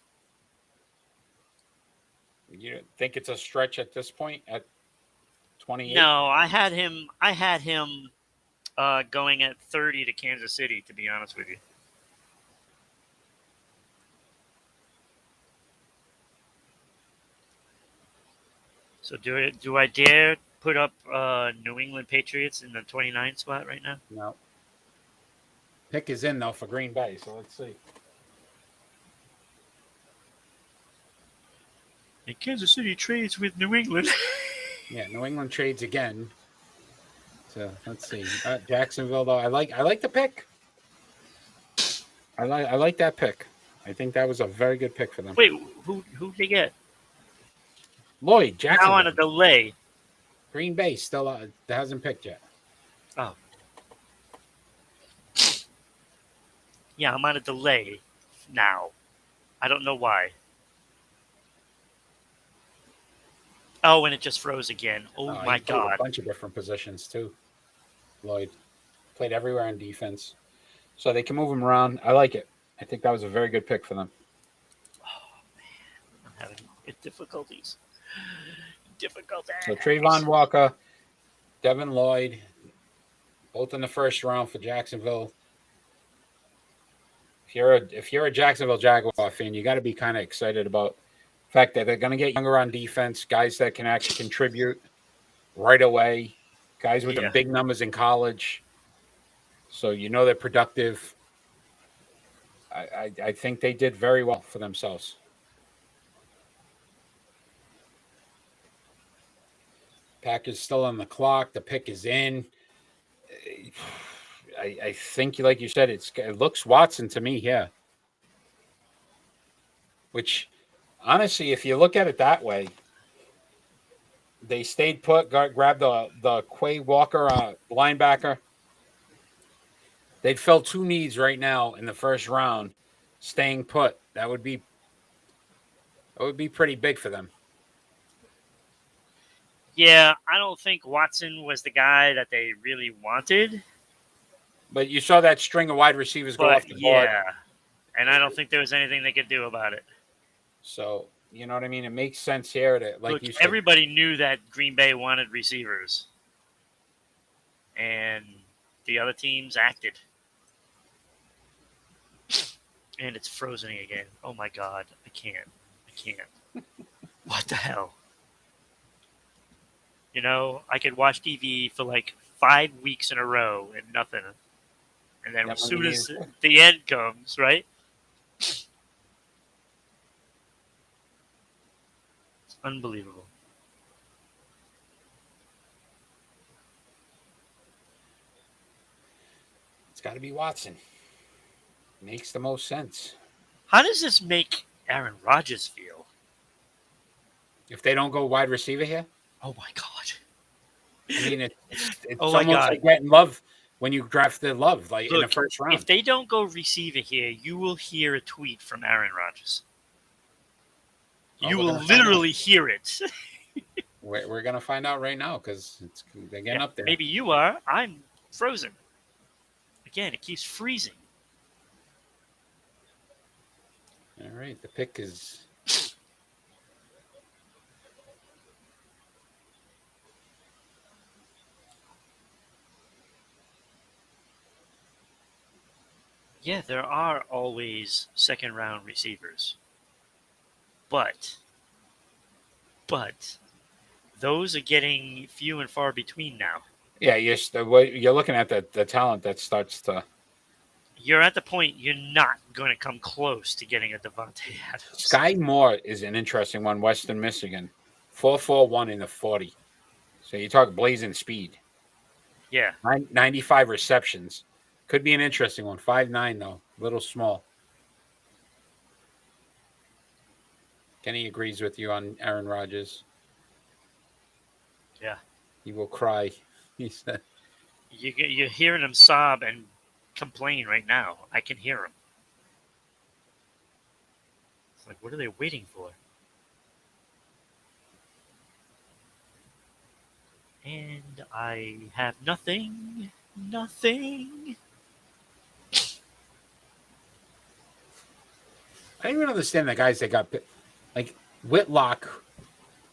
You think it's a stretch at this point at 28? No, I had him. Going at 30 to Kansas City. To be honest with you. So do I dare put up New England Patriots in the 29 spot right now? No. Pick is in though for Green Bay, so let's see. And Kansas City trades with New England. Yeah, New England trades again. So let's see. Jacksonville though, I like the pick. I like that pick. I think that was a very good pick for them. Wait, who they get? Lloyd Now Jacksonville. on a delay. Green Bay still hasn't picked yet. Oh. Yeah, I'm on a delay now. I don't know why. Oh, and it just froze again. Oh He my played god. a bunch of different positions too. Lloyd played everywhere on defense, so they can move him around. I like it. I think that was a very good pick for them. Oh man, I'm having difficulties. So Trayvon Walker, Devin Lloyd, both in the first round for Jacksonville. If you're a Jacksonville Jaguar fan, you got to be kind of excited about the fact that they're going to get younger on defense, guys that can actually contribute right away, guys with the big numbers in college. So you know they're productive. I think they did very well for themselves. Packers still on the clock. The pick is in. I think, like you said, it looks Watson to me here. Which, honestly, if you look at it that way, They stayed put, grabbed the Quay Walker linebacker. They'd fill two needs right now in the first round, staying put. That would be pretty big for them. Yeah, I don't think Watson was the guy that they really wanted. But you saw that string of wide receivers go But off the board. yeah, and I don't think there was anything they could do about it. So, you know what I mean? It makes sense here that, like Look, you said, everybody knew that Green Bay wanted receivers, and the other teams acted. And it's frozen again. Oh my god, I can't. What the hell? You know, I could watch TV for like 5 weeks in a row and nothing. And then as soon as the end comes, right? It's unbelievable. it's got to be Watson. Makes the most sense. How does this make Aaron Rodgers feel? If they don't go wide receiver here, Oh my god. I mean, it's Oh my almost God. like getting Love when you drafted Love, like in the Look, first round. if they don't go receiver here, you will hear a tweet from Aaron Rodgers. Oh, You we're will gonna find out. literally hear it. We're gonna find out right now because they're getting up there. Maybe you are. I'm frozen. Again, it keeps freezing. All right, the pick is. Yeah, there are always second round receivers. But those are getting few and far between now. Yeah, you're looking at the talent that starts to. You're at the point you're not going to come close to getting a Devontae Adams. Sky Moore is an interesting one. Western Michigan, 4.41 in the 40. So you talk blazing speed. Yeah. 95 receptions. Could be an interesting one. 5'9", though. Little small. Kenny agrees with you on Aaron Rodgers. Yeah. He will cry, he said. You're hearing him sob and complain right now. I can hear him. It's like, what are they waiting for? And I have nothing. I don't even understand the guys that got like Whitlock,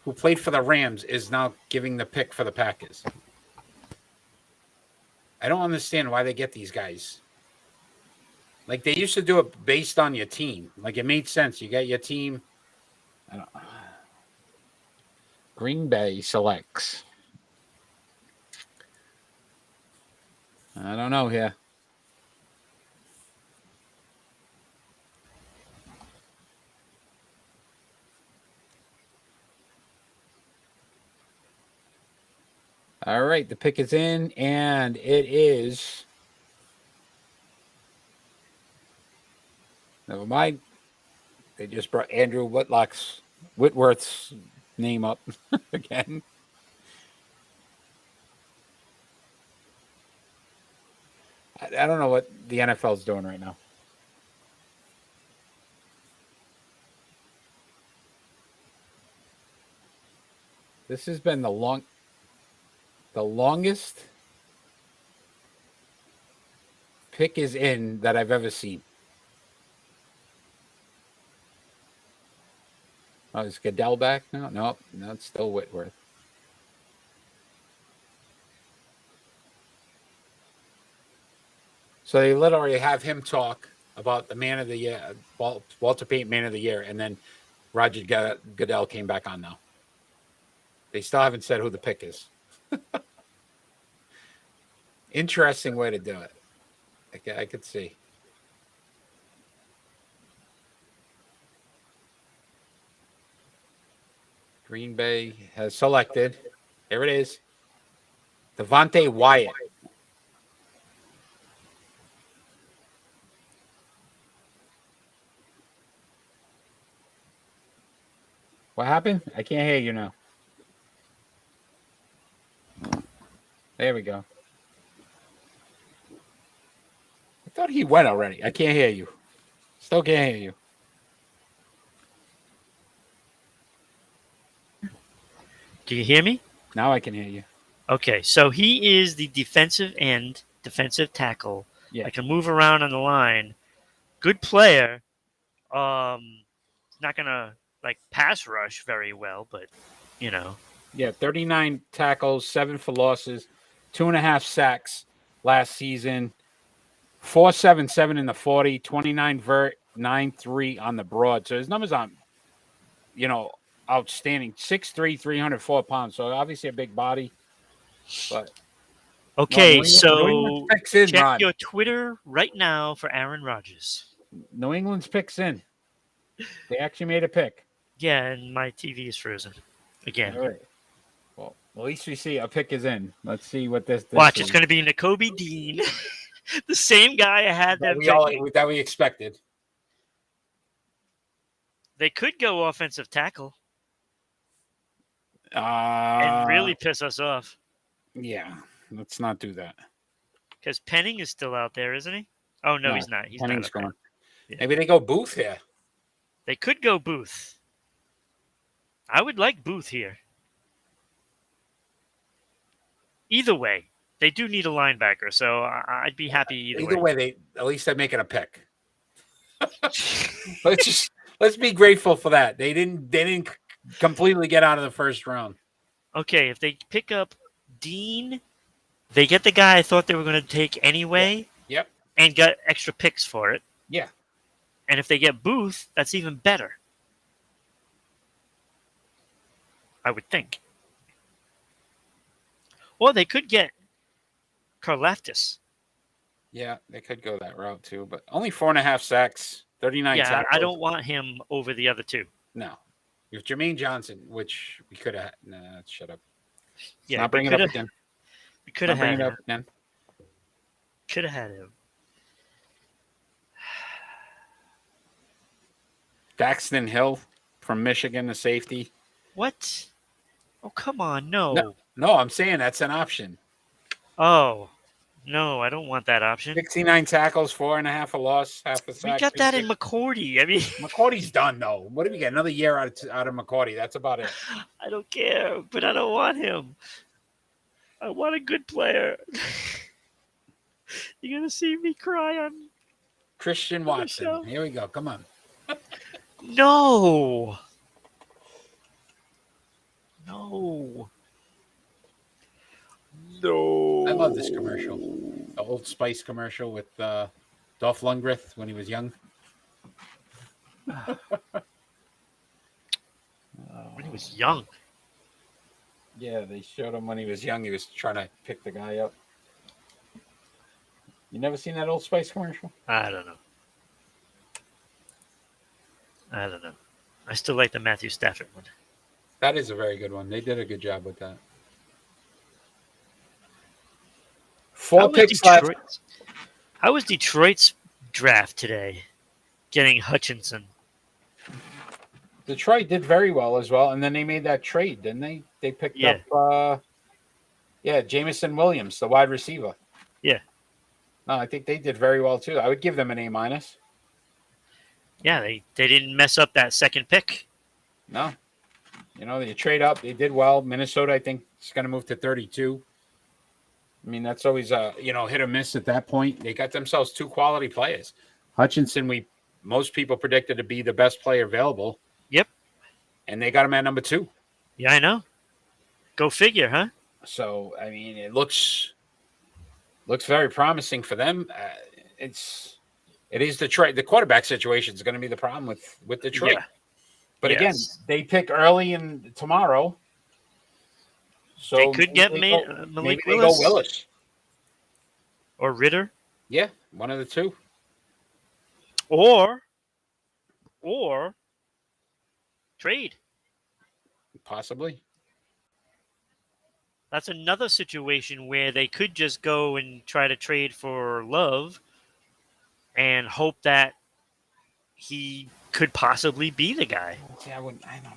who played for the Rams, is now giving the pick for the Packers. I don't understand why they get these guys. Like they used to do it based on your team. Like it made sense. You got your team. I don't. Green Bay selects. I don't know here. All right, the pick is in, and it is. Never mind. They just brought Andrew Whitworth's name up again. I don't know what the NFL is doing right now. This has been the longest pick is in that I've ever seen. Oh, is Goodell back now? No, it's still Whitworth. So they literally have him talk about the man of the year, Walter Payton man of the year, and then Roger Goodell came back on now. They still haven't said who the pick is. Interesting way to do it. I could see. Green Bay has selected. There it is. Devontae Wyatt. What happened? I can't hear you now. There we go. I thought he went already. I can't hear you. Still can't hear you. Do you hear me? Now I can hear you. Okay, so he is the defensive end, defensive tackle. Yeah. I can move around on the line. Good player. He's not gonna like pass rush very well, but you know. Yeah, 39 tackles, 7 for losses, 2.5 sacks last season, 4.77 in the 40, 29 vert, 9.3 on the broad. So his numbers aren't, outstanding. 6'3", 304 pounds. So obviously a big body. But Okay, New England's picks in, check Ron. your Twitter right now for Aaron Rodgers. New England's picks in. They actually made a pick. Yeah, and my TV is frozen again. All right. Well, at least we see a pick is in. Let's see what this Watch, is. it's going to be Nakobe Dean, the same guy I had that we expected. They could go offensive tackle And and really piss us off Yeah, let's not do that. because Penning is still out there, isn't he? Oh no, he's not. He's Penning's not. gone. Yeah. Maybe they go Booth here. They could go Booth. I would like Booth here. Either way, they do need a linebacker, so I'd be happy either way. At least they're making a pick. Let's be grateful for that. They didn't completely get out of the first round. Okay, if they pick up Dean, they get the guy I thought they were going to take anyway. Yep. And got extra picks for it. Yeah. And if they get Booth, that's even better. I would think. Or they could get Karlaftis. Yeah, they could go that route too, but only 4.5 sacks, 39 Yeah, tackles. I don't want him over the other two. No. If Jermaine Johnson, which we could have... Nah, shut up. Yeah, not bring it up again. We could have had him. Up again. Could have had him. Daxton Hill from Michigan, the safety. What? Oh, come on. No. No, I'm saying that's an option. Oh, no, I don't want that option. 69 tackles, 4.5 a loss, half a sack. We got that in McCourty. I mean, McCourty's done, though. What do we get? Another year out of McCourty. That's about it. I don't care, but I don't want him. I want a good player. You're going to see me cry on Christian Watson. Here we go. Come on. No. I love this commercial. The Old Spice commercial with Dolph Lundgren when he was young. When he was young. Yeah, they showed him when he was young. He was trying to pick the guy up. You never seen that Old Spice commercial? I don't know. I still like the Matthew Stafford one. That is a very good one. They did a good job with that. 4 picks left. How was Detroit's draft today? Getting Hutchinson. Detroit did very well as well, and then they made that trade, didn't they? They picked up, Jameson Williams, the wide receiver. Yeah. No, I think they did very well too. I would give them an A-. Yeah, they didn't mess up that second pick. No. They trade up. They did well. Minnesota, I think, is going to move to 32. I mean, that's always hit or miss at that point. They got themselves 2 quality players. Hutchinson, most people predicted to be the best player available. Yep. And they got him at number 2. Yeah, I know. Go figure, huh? So, I mean, it looks very promising for them. It is Detroit. The quarterback situation is going to be the problem with Detroit. Yeah. But again, they pick early in tomorrow. So they could get Malik Willis. They go Willis. Or Ritter. Yeah, one of the two. Or trade. Possibly. That's another situation where they could just go and try to trade for Love and hope that he could possibly be the guy. See, I don't know.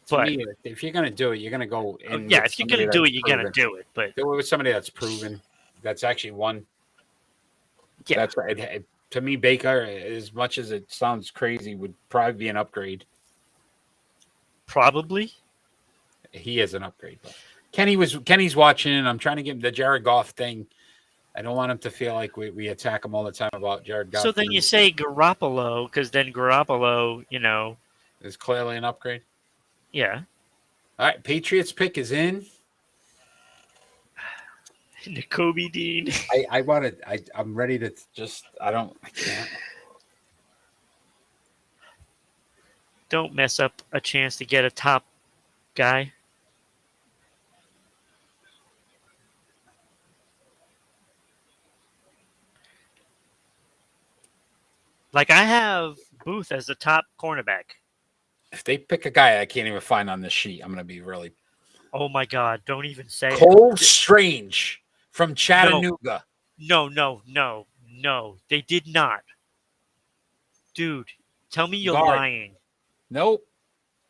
To But me, if you're gonna do it, you're gonna go in. yeah, with if you're somebody gonna do that's it, you're proven. gonna do it. But Do it with somebody that's proven. That's actually won. yeah, That's right. To me, Baker, as much as it sounds crazy, would probably be an upgrade. probably. He is an upgrade. But Kenny's watching, and I'm trying to give him the Jared Goff thing. I don't want him to feel like we attack him all the time about Jared Goff. So then you say Garoppolo, because then Garoppolo, is clearly an upgrade. yeah. All right, Patriots pick is in. Nakobe Dean. I want to. I'm ready to just. I can't. Don't mess up a chance to get a top guy. Like I have Booth as the top cornerback. If they pick a guy I can't even find on this sheet, I'm going to be really. Oh my God! Don't even say it. Cole Strange from Chattanooga. No. They did not. Dude, tell me you're Guard. lying. Nope.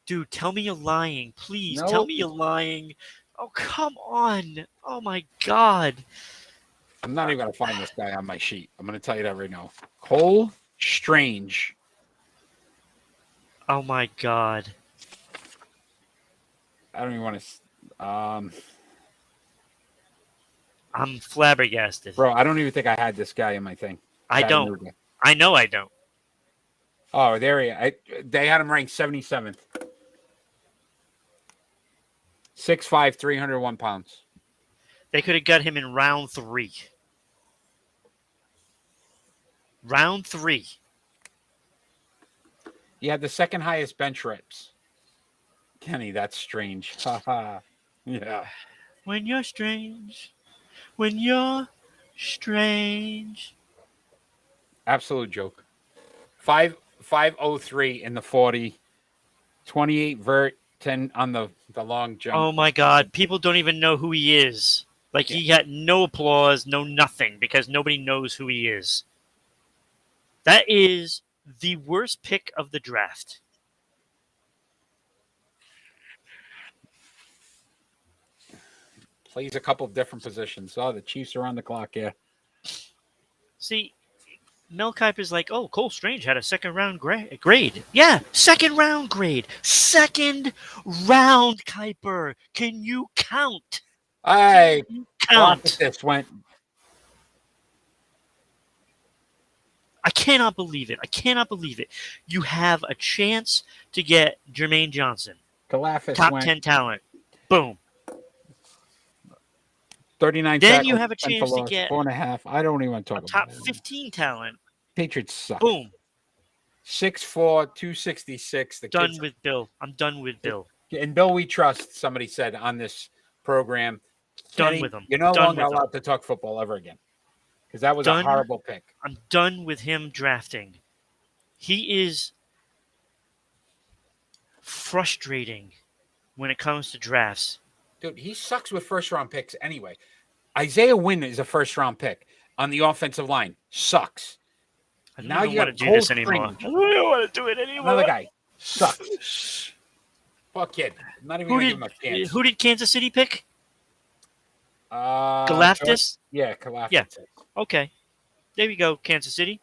Dude, tell me you're lying. Please, Nope. tell me you're lying. Oh, come on. Oh my God. I'm not even going to find this guy on my sheet. I'm going to tell you that right now. Cole Strange. Oh my God. I don't even want to. I'm flabbergasted. Bro, I don't even think I had this guy in my thing. I don't. Chattanooga. I know I don't. Oh, there he is. They had him ranked 77th. 6'5", 301 pounds. They could have got him in round 3. Round 3. He had the second highest bench reps. Kenny, that's strange. Haha. Yeah. When you're strange. When you're strange. Absolute joke. 5'03" in the 40. 28 vert, 10 on the long jump. Oh my God. People don't even know who he is. Like he got no applause, no nothing, because nobody knows who he is. That is the worst pick of the draft. Plays a couple of different positions. Oh, the Chiefs are on the clock, yeah. See, Mel Kiper's like, oh, Cole Strange had a second round grade. Yeah, second round grade. Second round, Kiper. Can you count? I Count. this went. I cannot believe it. You have a chance to get Jermaine Johnson. Kalafis Top went 10 talent. Boom. 39 Then tackles, you have a 10 for chance to loss, get 4.5. I don't even want to a talk top about it. 15 talent. Patriots suck. Boom. 6'4", 266. The Done kids, with Bill. I'm done with Bill. and Bill we trust, somebody said on this program. Done Kenny, with him. You're no Done longer with him. allowed to talk football ever again. Because that was Done. a horrible pick. I'm done with him drafting. He is frustrating when it comes to drafts. Dude, he sucks with first-round picks anyway. Isaiah Wynn is a first-round pick on the offensive line. Sucks. I don't Now even you want got to do this Cole anymore. Strange. I don't want to do it anymore. Another guy. Sucks. Fuck kid. I'm not even going to give him a chance. Who did Kansas City pick? Galaftis? Galactus? Yeah, Galactus. Yeah. Okay. There we go, Kansas City.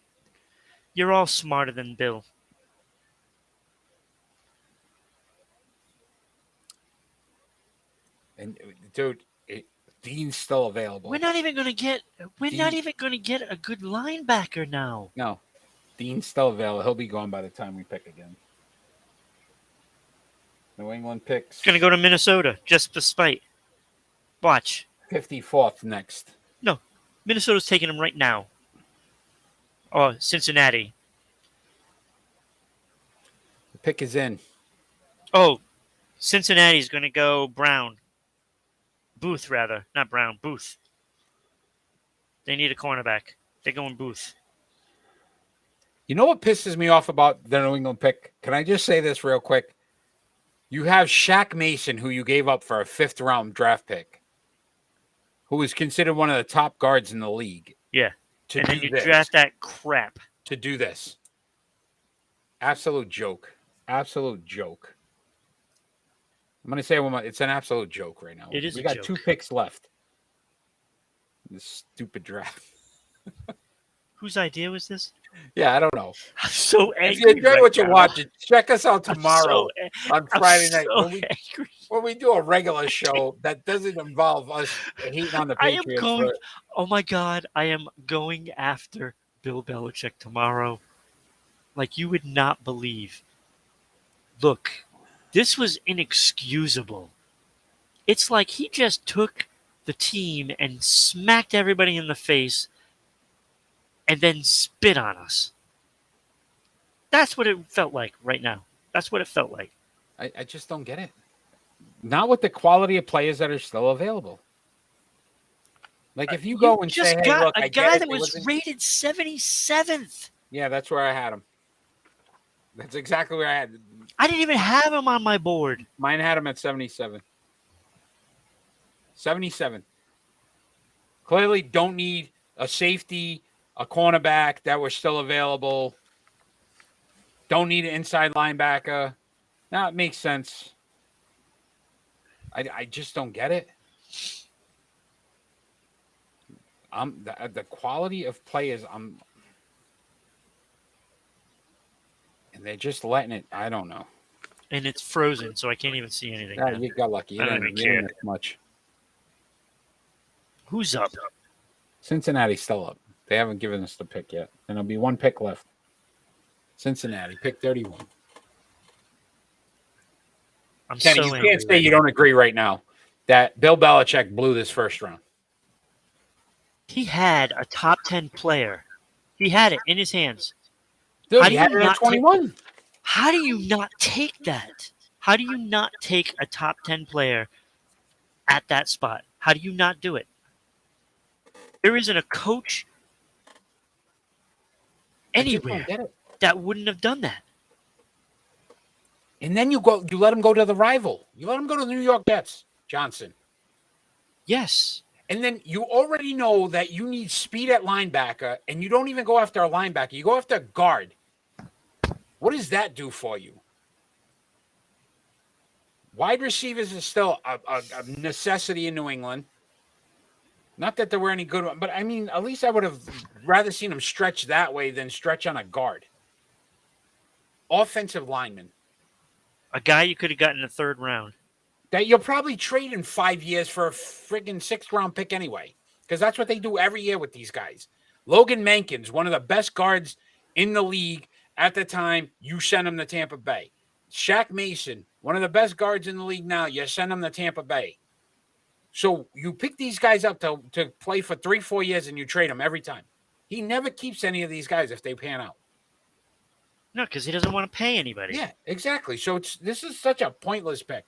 You're all smarter than Bill. And dude, Dean's still available. We're not even gonna get a good linebacker now. No. Dean's still available. He'll be gone by the time we pick again. New England picks. Gonna go to Minnesota just for spite. Watch. 54th next. No. Minnesota's taking him right now. Oh, Cincinnati. The pick is in. Oh, Cincinnati's going to go Brown. Booth, rather. Not Brown. Booth. They need a cornerback. They're going Booth. You know what pisses me off about the New England pick? Can I just say this real quick? You have Shaq Mason, who you gave up for a 5th-round draft pick, who is considered one of the top guards in the league. Yeah. And then you draft that crap. To do this. Absolute joke. Absolute joke. I'm going to say one more. It's an absolute joke right now. It is We a got joke. 2 picks left. This stupid draft. Whose idea was this? Yeah, I don't know. I'm so angry. If you enjoy right what you're now. watching, check us out I'm tomorrow on I'm Friday night so when we angry. when we do a regular show that doesn't involve us hating on the I am Patriots. going. Oh my God! I am going after Bill Belichick tomorrow. Like you would not believe. Look, this was inexcusable. It's like he just took the team and smacked everybody in the face and then spit on us. That's what it felt like right now. That's what it felt like. I just don't get it. Not with the quality of players that are still available. Like if you go and just say, "Hey, got look, a I guy get it. that There was wasn't-" rated 77th. Yeah, that's where I had him. That's exactly where I had. I didn't even have him on my board. Mine had him at 77. 77. Clearly, don't need a safety, a cornerback that were still available. Don't need an inside linebacker. Now it makes sense. I just don't get it. The quality of players. And they're just letting it. I don't know. And it's frozen, so I can't even see anything. Yeah, now. you got lucky. You I don't didn't even care. miss much. Who's up? Cincinnati's still up. They haven't given us the pick yet. And there'll be 1 pick left. Cincinnati, pick 31. I'm Kenny, so you angry can't say right you now. don't agree right now that Bill Belichick blew this first round. He had a top 10 player. He had it in his hands. Dude, How he do had you it at not 21. How do you not take that? How do you not take a top 10 player at that spot? How do you not do it? There isn't a coach I just don't anywhere get it. that wouldn't have done that. And then you let him go to the rival. You let him go to the New York Jets, Johnson. Yes. And then you already know that you need speed at linebacker, and you don't even go after a linebacker. You go after a guard. What does that do for you? Wide receivers is still a necessity in New England. Not that there were any good ones, but I mean, at least I would have rather seen him stretch that way than stretch on a guard. Offensive lineman. A guy you could have gotten in the 3rd round. That you'll probably trade in 5 years for a friggin' 6th round pick anyway. Because that's what they do every year with these guys. Logan Mankins, one of the best guards in the league at the time, you send him to Tampa Bay. Shaq Mason, one of the best guards in the league now, you send him to Tampa Bay. So you pick these guys up to play for 3-4 years and you trade them every time. He never keeps any of these guys if they pan out. No, because he doesn't want to pay anybody. Yeah, exactly. So this is such a pointless pick.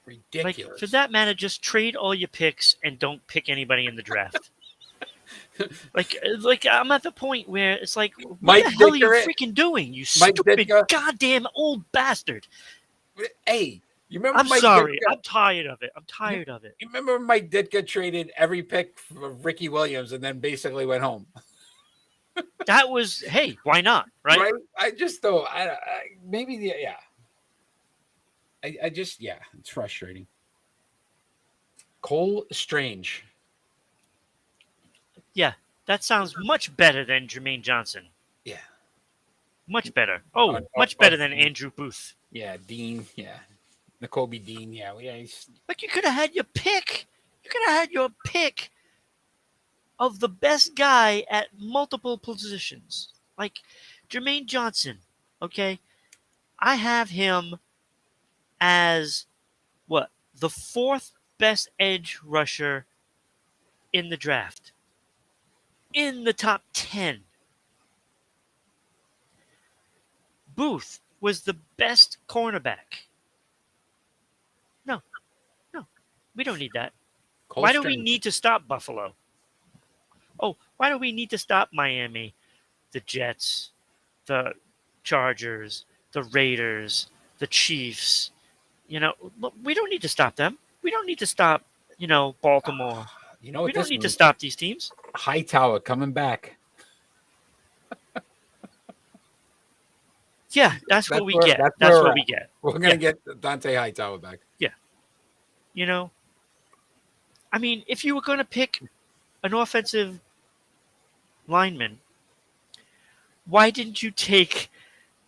Ridiculous. Like, for that matter, just trade all your picks and don't pick anybody in the draft. like I'm at the point where it's like, what Mike the hell are you Ditka- freaking doing, you Mike stupid Ditka- goddamn old bastard? Hey, you remember I'm Mike sorry. Ditka? I'm tired of it. I'm tired of it. You remember Mike Ditka traded every pick for Ricky Williams and then basically went home? That was, hey, why not? Right? I just don't. Maybe yeah. I just it's frustrating. Cole Strange. Yeah, that sounds much better than Jermaine Johnson. Yeah. Much better. Oh, Oh, much better than Andrew Booth. Yeah, Dean. Yeah, N'Kobe Dean. Yeah. Like, you could have had your pick. You could have had your pick of the best guy at multiple positions. Like Jermaine Johnson, okay? I have him as what? The 4th best edge rusher in the draft. In the top 10. Booth was the best cornerback. No. We don't need that. Cole Why do we Strange. need to stop Buffalo? Oh, why do we need to stop Miami, the Jets, the Chargers, the Raiders, the Chiefs? Look, we don't need to stop them. We don't need to stop, Baltimore. You know what? We don't need to stop these teams. Hightower coming back. Yeah, that's what we where- get. that's That's where what we're we at. get. We're gonna get Dante Hightower back. You know, I mean, if you were going to pick an offensive lineman, why didn't you take,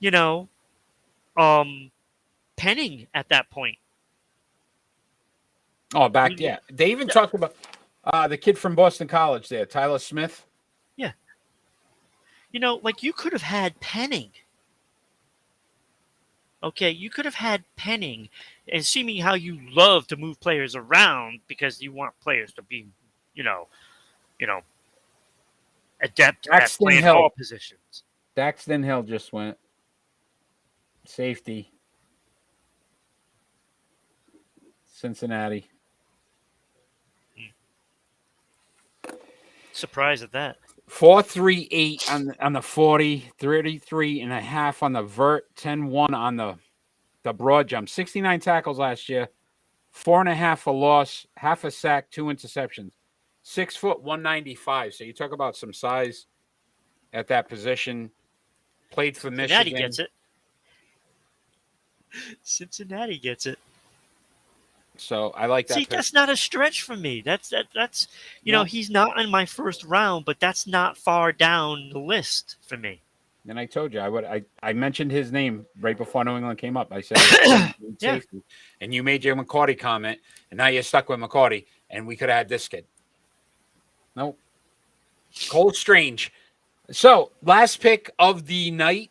you know, Penning at that point? Oh, back You- yeah. They even Yeah. talked about the kid from Boston College there, Tyler Smith. Yeah. You know, like you could have had Penning. Okay, you could have had Penning, and seeming how you love to move players around because you want players to be, you know, you know, adept at Daxton playing Hill. all positions. Daxton Hill just went safety. Cincinnati. Surprised at that. 4.38 on the 40, 33.5 on the vert, 10.1 on the broad jump. 69 tackles last year, 4.5 for loss, half a sack, 2 interceptions. 6 foot, 195. So you talk about some size at that position. Played for Cincinnati Michigan. gets it. Cincinnati gets it. So I like that. See, pick. that's not a stretch for me. That's you No. know, he's not in my first round, but that's not far down the list for me. And I told you I mentioned his name right before New England came up. I said Yeah. safety, and you made your McCarty comment, and now you're stuck with McCarty, and we could have had this kid. Nope. Cole Strange. So last pick of the night,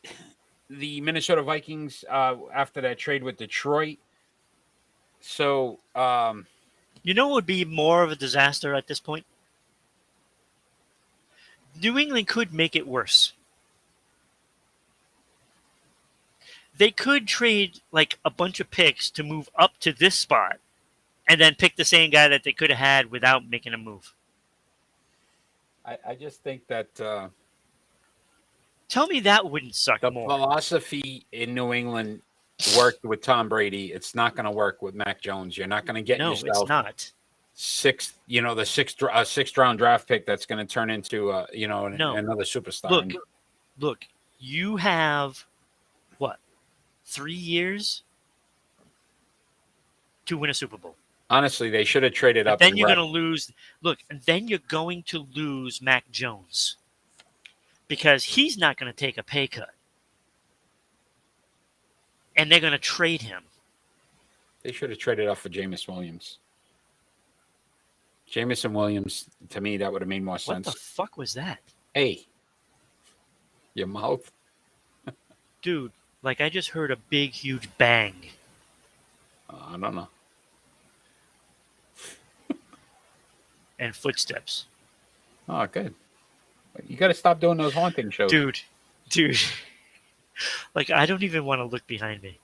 the Minnesota Vikings after that trade with Detroit. So You know what would be more of a disaster at this point? New England could make it worse. They could trade like a bunch of picks to move up to this spot and then pick the same guy that they could have had without making a move. I just think that Tell me that wouldn't suck the more. philosophy in New England worked with Tom Brady. It's not going to work with Mac Jones. You're not going to get No, it's yourself not. sixth round draft pick that's going to turn into No. another superstar. Look, you have what? 3 years to win a Super Bowl. Honestly, they should have traded But up. then and you're rep- going to lose. Look, and then you're going to lose Mac Jones because he's not going to take a pay cut. And they're going to trade him. They should have traded up for Jameis Williams. Jameson Williams, to me, that would have made more What sense. the fuck was that? Hey, your mouth. Dude, like I just heard a big, huge bang. I don't know. And footsteps. Oh, good. You got to stop doing those haunting shows. Dude. Like, I don't even want to look behind me.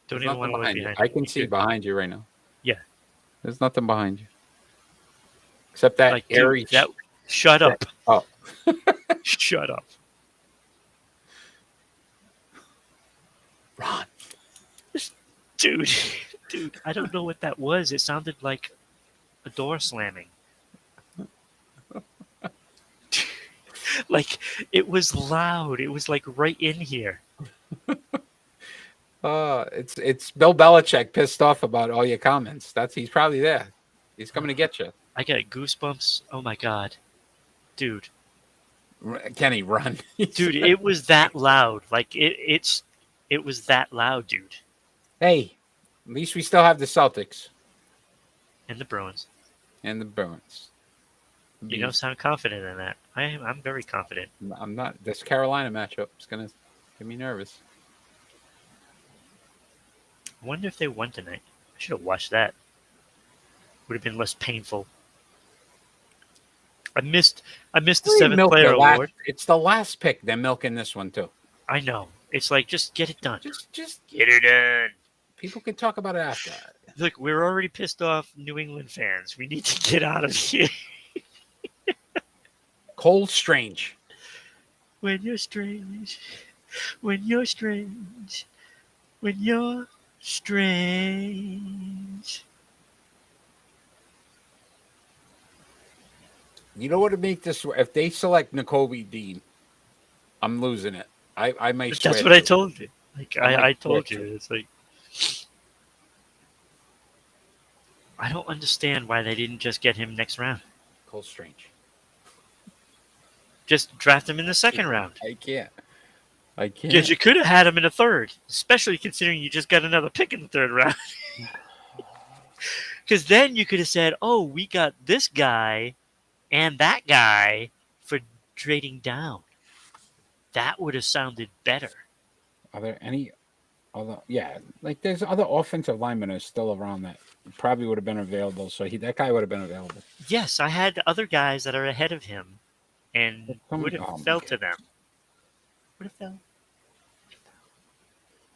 Don't There's even want nothing to look behind you. behind I me. can see Dude, behind you right now. Yeah. There's nothing behind you. Except that like, dude, airy. shut up. Oh. Shut up. Ron. Dude, I don't know what that was. It sounded like a door slamming. Like, it was loud. It was like right in here. It's Bill Belichick pissed off about all your comments. He's probably there. He's coming to get you. I got goosebumps. Oh my god. Dude. Kenny, run. Dude, it was that loud. Like it was that loud, dude. Hey, at least we still have the Celtics And the Bruins. and the Bruins. You don't sound confident in that. I'm very confident. I'm not. This Carolina matchup is gonna get me nervous. I wonder if they won tonight. I should have watched that. Would have been less painful. I missed the seventh player award. It's the last pick. They're milking this one too. I know. It's like just get it done. Just Get it done. people can talk about it after. Look, we're already pissed off New England fans. We need to get out of here. Cole Strange. When you're strange. When you're strange. When you're strange. You know what would make this? If they select N'Kobe Dean, I'm losing it. I might swear. That's what I told you. Like I I told swear you, to. it's like I don't understand why they didn't just get him next round. Cole Strange. Just draft him in the second round. I can't. I Because can't. you could have had him in the third, especially considering you just got another pick in the third round. Because then you could have said, "Oh, we got this guy and that guy for trading down." That would have sounded better. Are there any other? Yeah, like there's other offensive linemen that are still around that probably would have been available. So that guy would have been available. Yes, I had other guys that are ahead of him, and would have Oh my fell to God. them. Would have fell.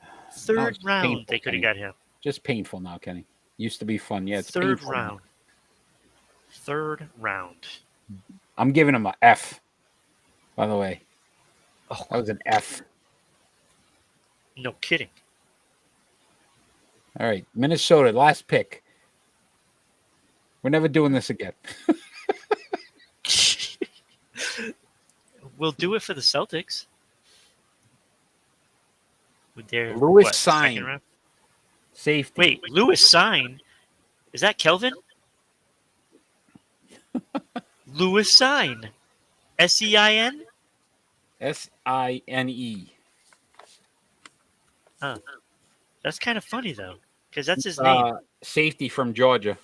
Now Third it's round, painful, they could have Kenny. got him. Just painful now, Kenny. Used to be fun. Yeah, it's Third painful now. round. Third round. I'm giving him an F. By the way, Oh, that was an F. no kidding. All right, Minnesota, last pick. We're never doing this again. We'll do it for the Celtics. With their Lewis second Sign. round. Safety. Wait, Lewis Sign? Is that Kelvin? Lewis Sign. SEIN? Sine. Huh. That's kind of funny though, because that's his name. Safety from Georgia.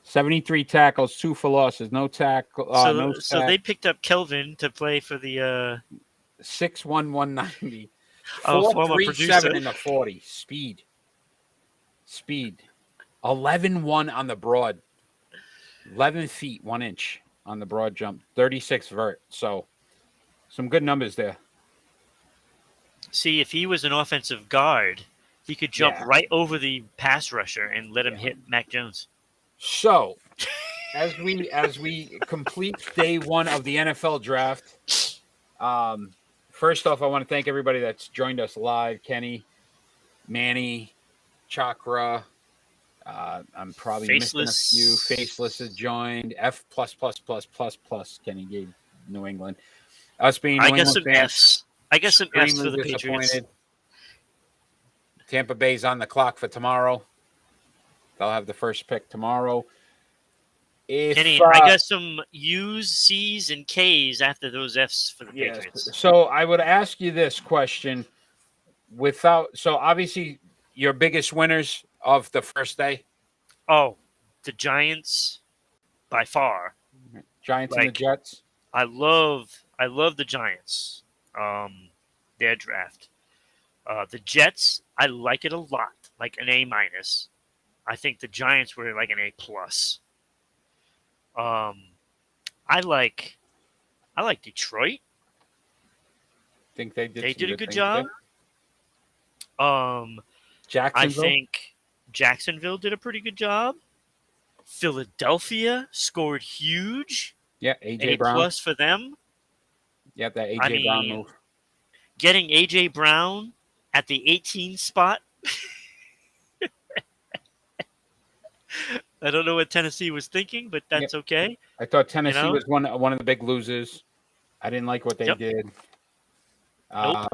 73 tackles, 2 for losses, no tackle, no So sack. they picked up Kelvin to play for the 6'1", 190. former 4'3", producer. 7 in the 40. Speed. 11-1 on the broad. 11 feet, 1 inch on the broad jump. 36 vert. So some good numbers there. See, if he was an offensive guard, he could jump Yeah. right over the pass rusher and let him hit Mac Jones. So as we complete day 1 of the NFL draft, first off, I want to thank everybody that's joined us live. Kenny, Manny, Chakra. I'm probably missing a few. Faceless has joined. F+++++. Kenny gave New England. Us being New I guess England some fans, Fs. I guess some Fs for extremely the Patriots. disappointed. Tampa Bay's on the clock for tomorrow. They'll have the first pick tomorrow. Kenny, I got some U's, C's, and K's after those F's for the Yes. Patriots. So I would ask you this question: so obviously your biggest winners of the first day, Oh, the Giants, by far. Giants and the Like, Jets. I love the Giants. Their draft. The Jets, I like it a lot, like an A minus. I think the Giants were like an A plus. I like Detroit. Think they did. They some did a good things job. there. I Jacksonville. think Jacksonville did a pretty good job. Philadelphia scored huge. Yeah, AJ A Brown. plus for them. Yeah, that AJ Brown mean, move. Getting AJ Brown at the 18 spot. I don't know what Tennessee was thinking, but that's okay. I thought Tennessee know? was one of the big losers. I didn't like what they did. Nope.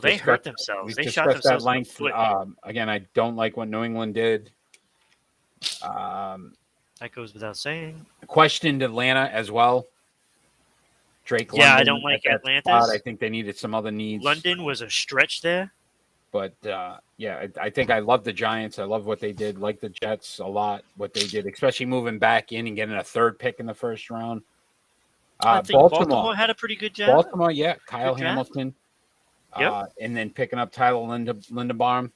They hurt themselves. We've They shot discussed that themselves in the length. foot. Again, I don't like what New England did. That goes without saying. Questioned Atlanta as well. Drake. Yeah, London I don't like at that Atlantis. spot. I think they needed some other needs. London was a stretch there. But I think I love the Giants. I love what they did. Like the Jets a lot. What they did, especially moving back in and getting a third pick in the first round. I think Baltimore had a pretty good job. Baltimore, yeah. Kyle Hamilton. Yep. And then picking up Tyler Linderbaum.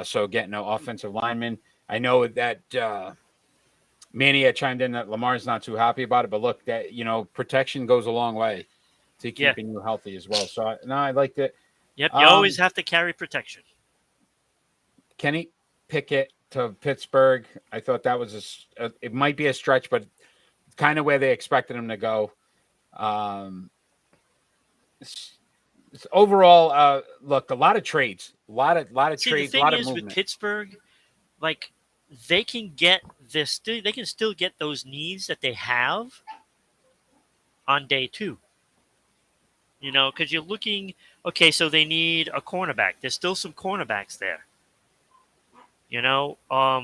So getting an offensive lineman. I know that Manny had chimed in that Lamar's not too happy about it, but look, that protection goes a long way to keeping you healthy as well. So I liked it. Yep, you always have to carry protection. Kenny Pickett to Pittsburgh. I thought that was it might be a stretch, but kind of where they expected him to go. Overall, look, a lot of trades, a lot of trades, the a lot thing of is movement. with Pittsburgh, like they can get this. They can still get those needs that they have on day 2. You know, because you're looking. Okay, so they need a cornerback. There's still some cornerbacks there. You know, a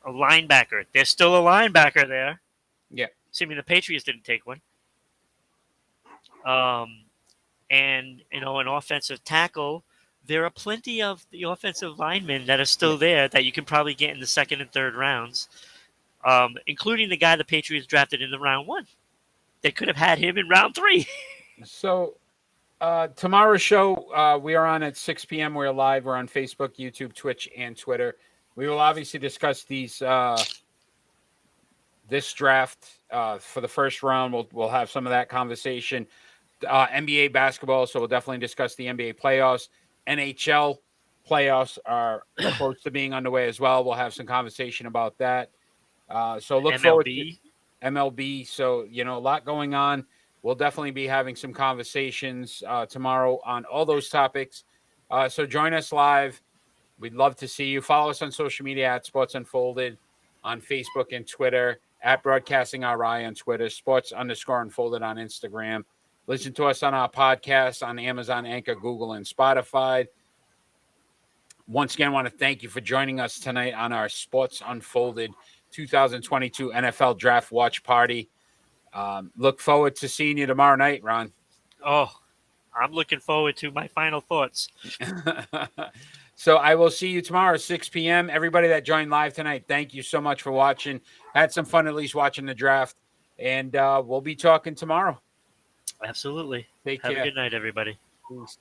linebacker. There's still a linebacker there. Yeah. Assuming the Patriots didn't take one. And an offensive tackle. There are plenty of the offensive linemen that are still there that you can probably get in the second and third rounds, including the guy the Patriots drafted in the round 1. They could have had him in round 3. So tomorrow's show, we are on at 6 p.m. We're live. We're on Facebook, YouTube, Twitch, and Twitter. We will obviously discuss these this draft for the first round. We'll have some of that conversation. NBA basketball, so we'll definitely discuss the NBA playoffs. NHL playoffs are close to being underway as well. We'll have some conversation about that. So look forward to MLB. So, a lot going on. We'll definitely be having some conversations tomorrow on all those topics. So join us live. We'd love to see you. Follow us on social media at Sports Unfolded on Facebook and Twitter, at Broadcasting RI on Twitter, Sports_Unfolded on Instagram. Listen to us on our podcast on Amazon, Anchor, Google, and Spotify. Once again, I want to thank you for joining us tonight on our Sports Unfolded 2022 NFL Draft Watch Party. Look forward to seeing you tomorrow night, Ron. Oh, I'm looking forward to my final thoughts. So I will see you tomorrow, 6 p.m. Everybody that joined live tonight, thank you so much for watching. Had some fun at least watching the draft. And we'll be talking tomorrow. Absolutely. Take Have care. a good night, everybody. Peace.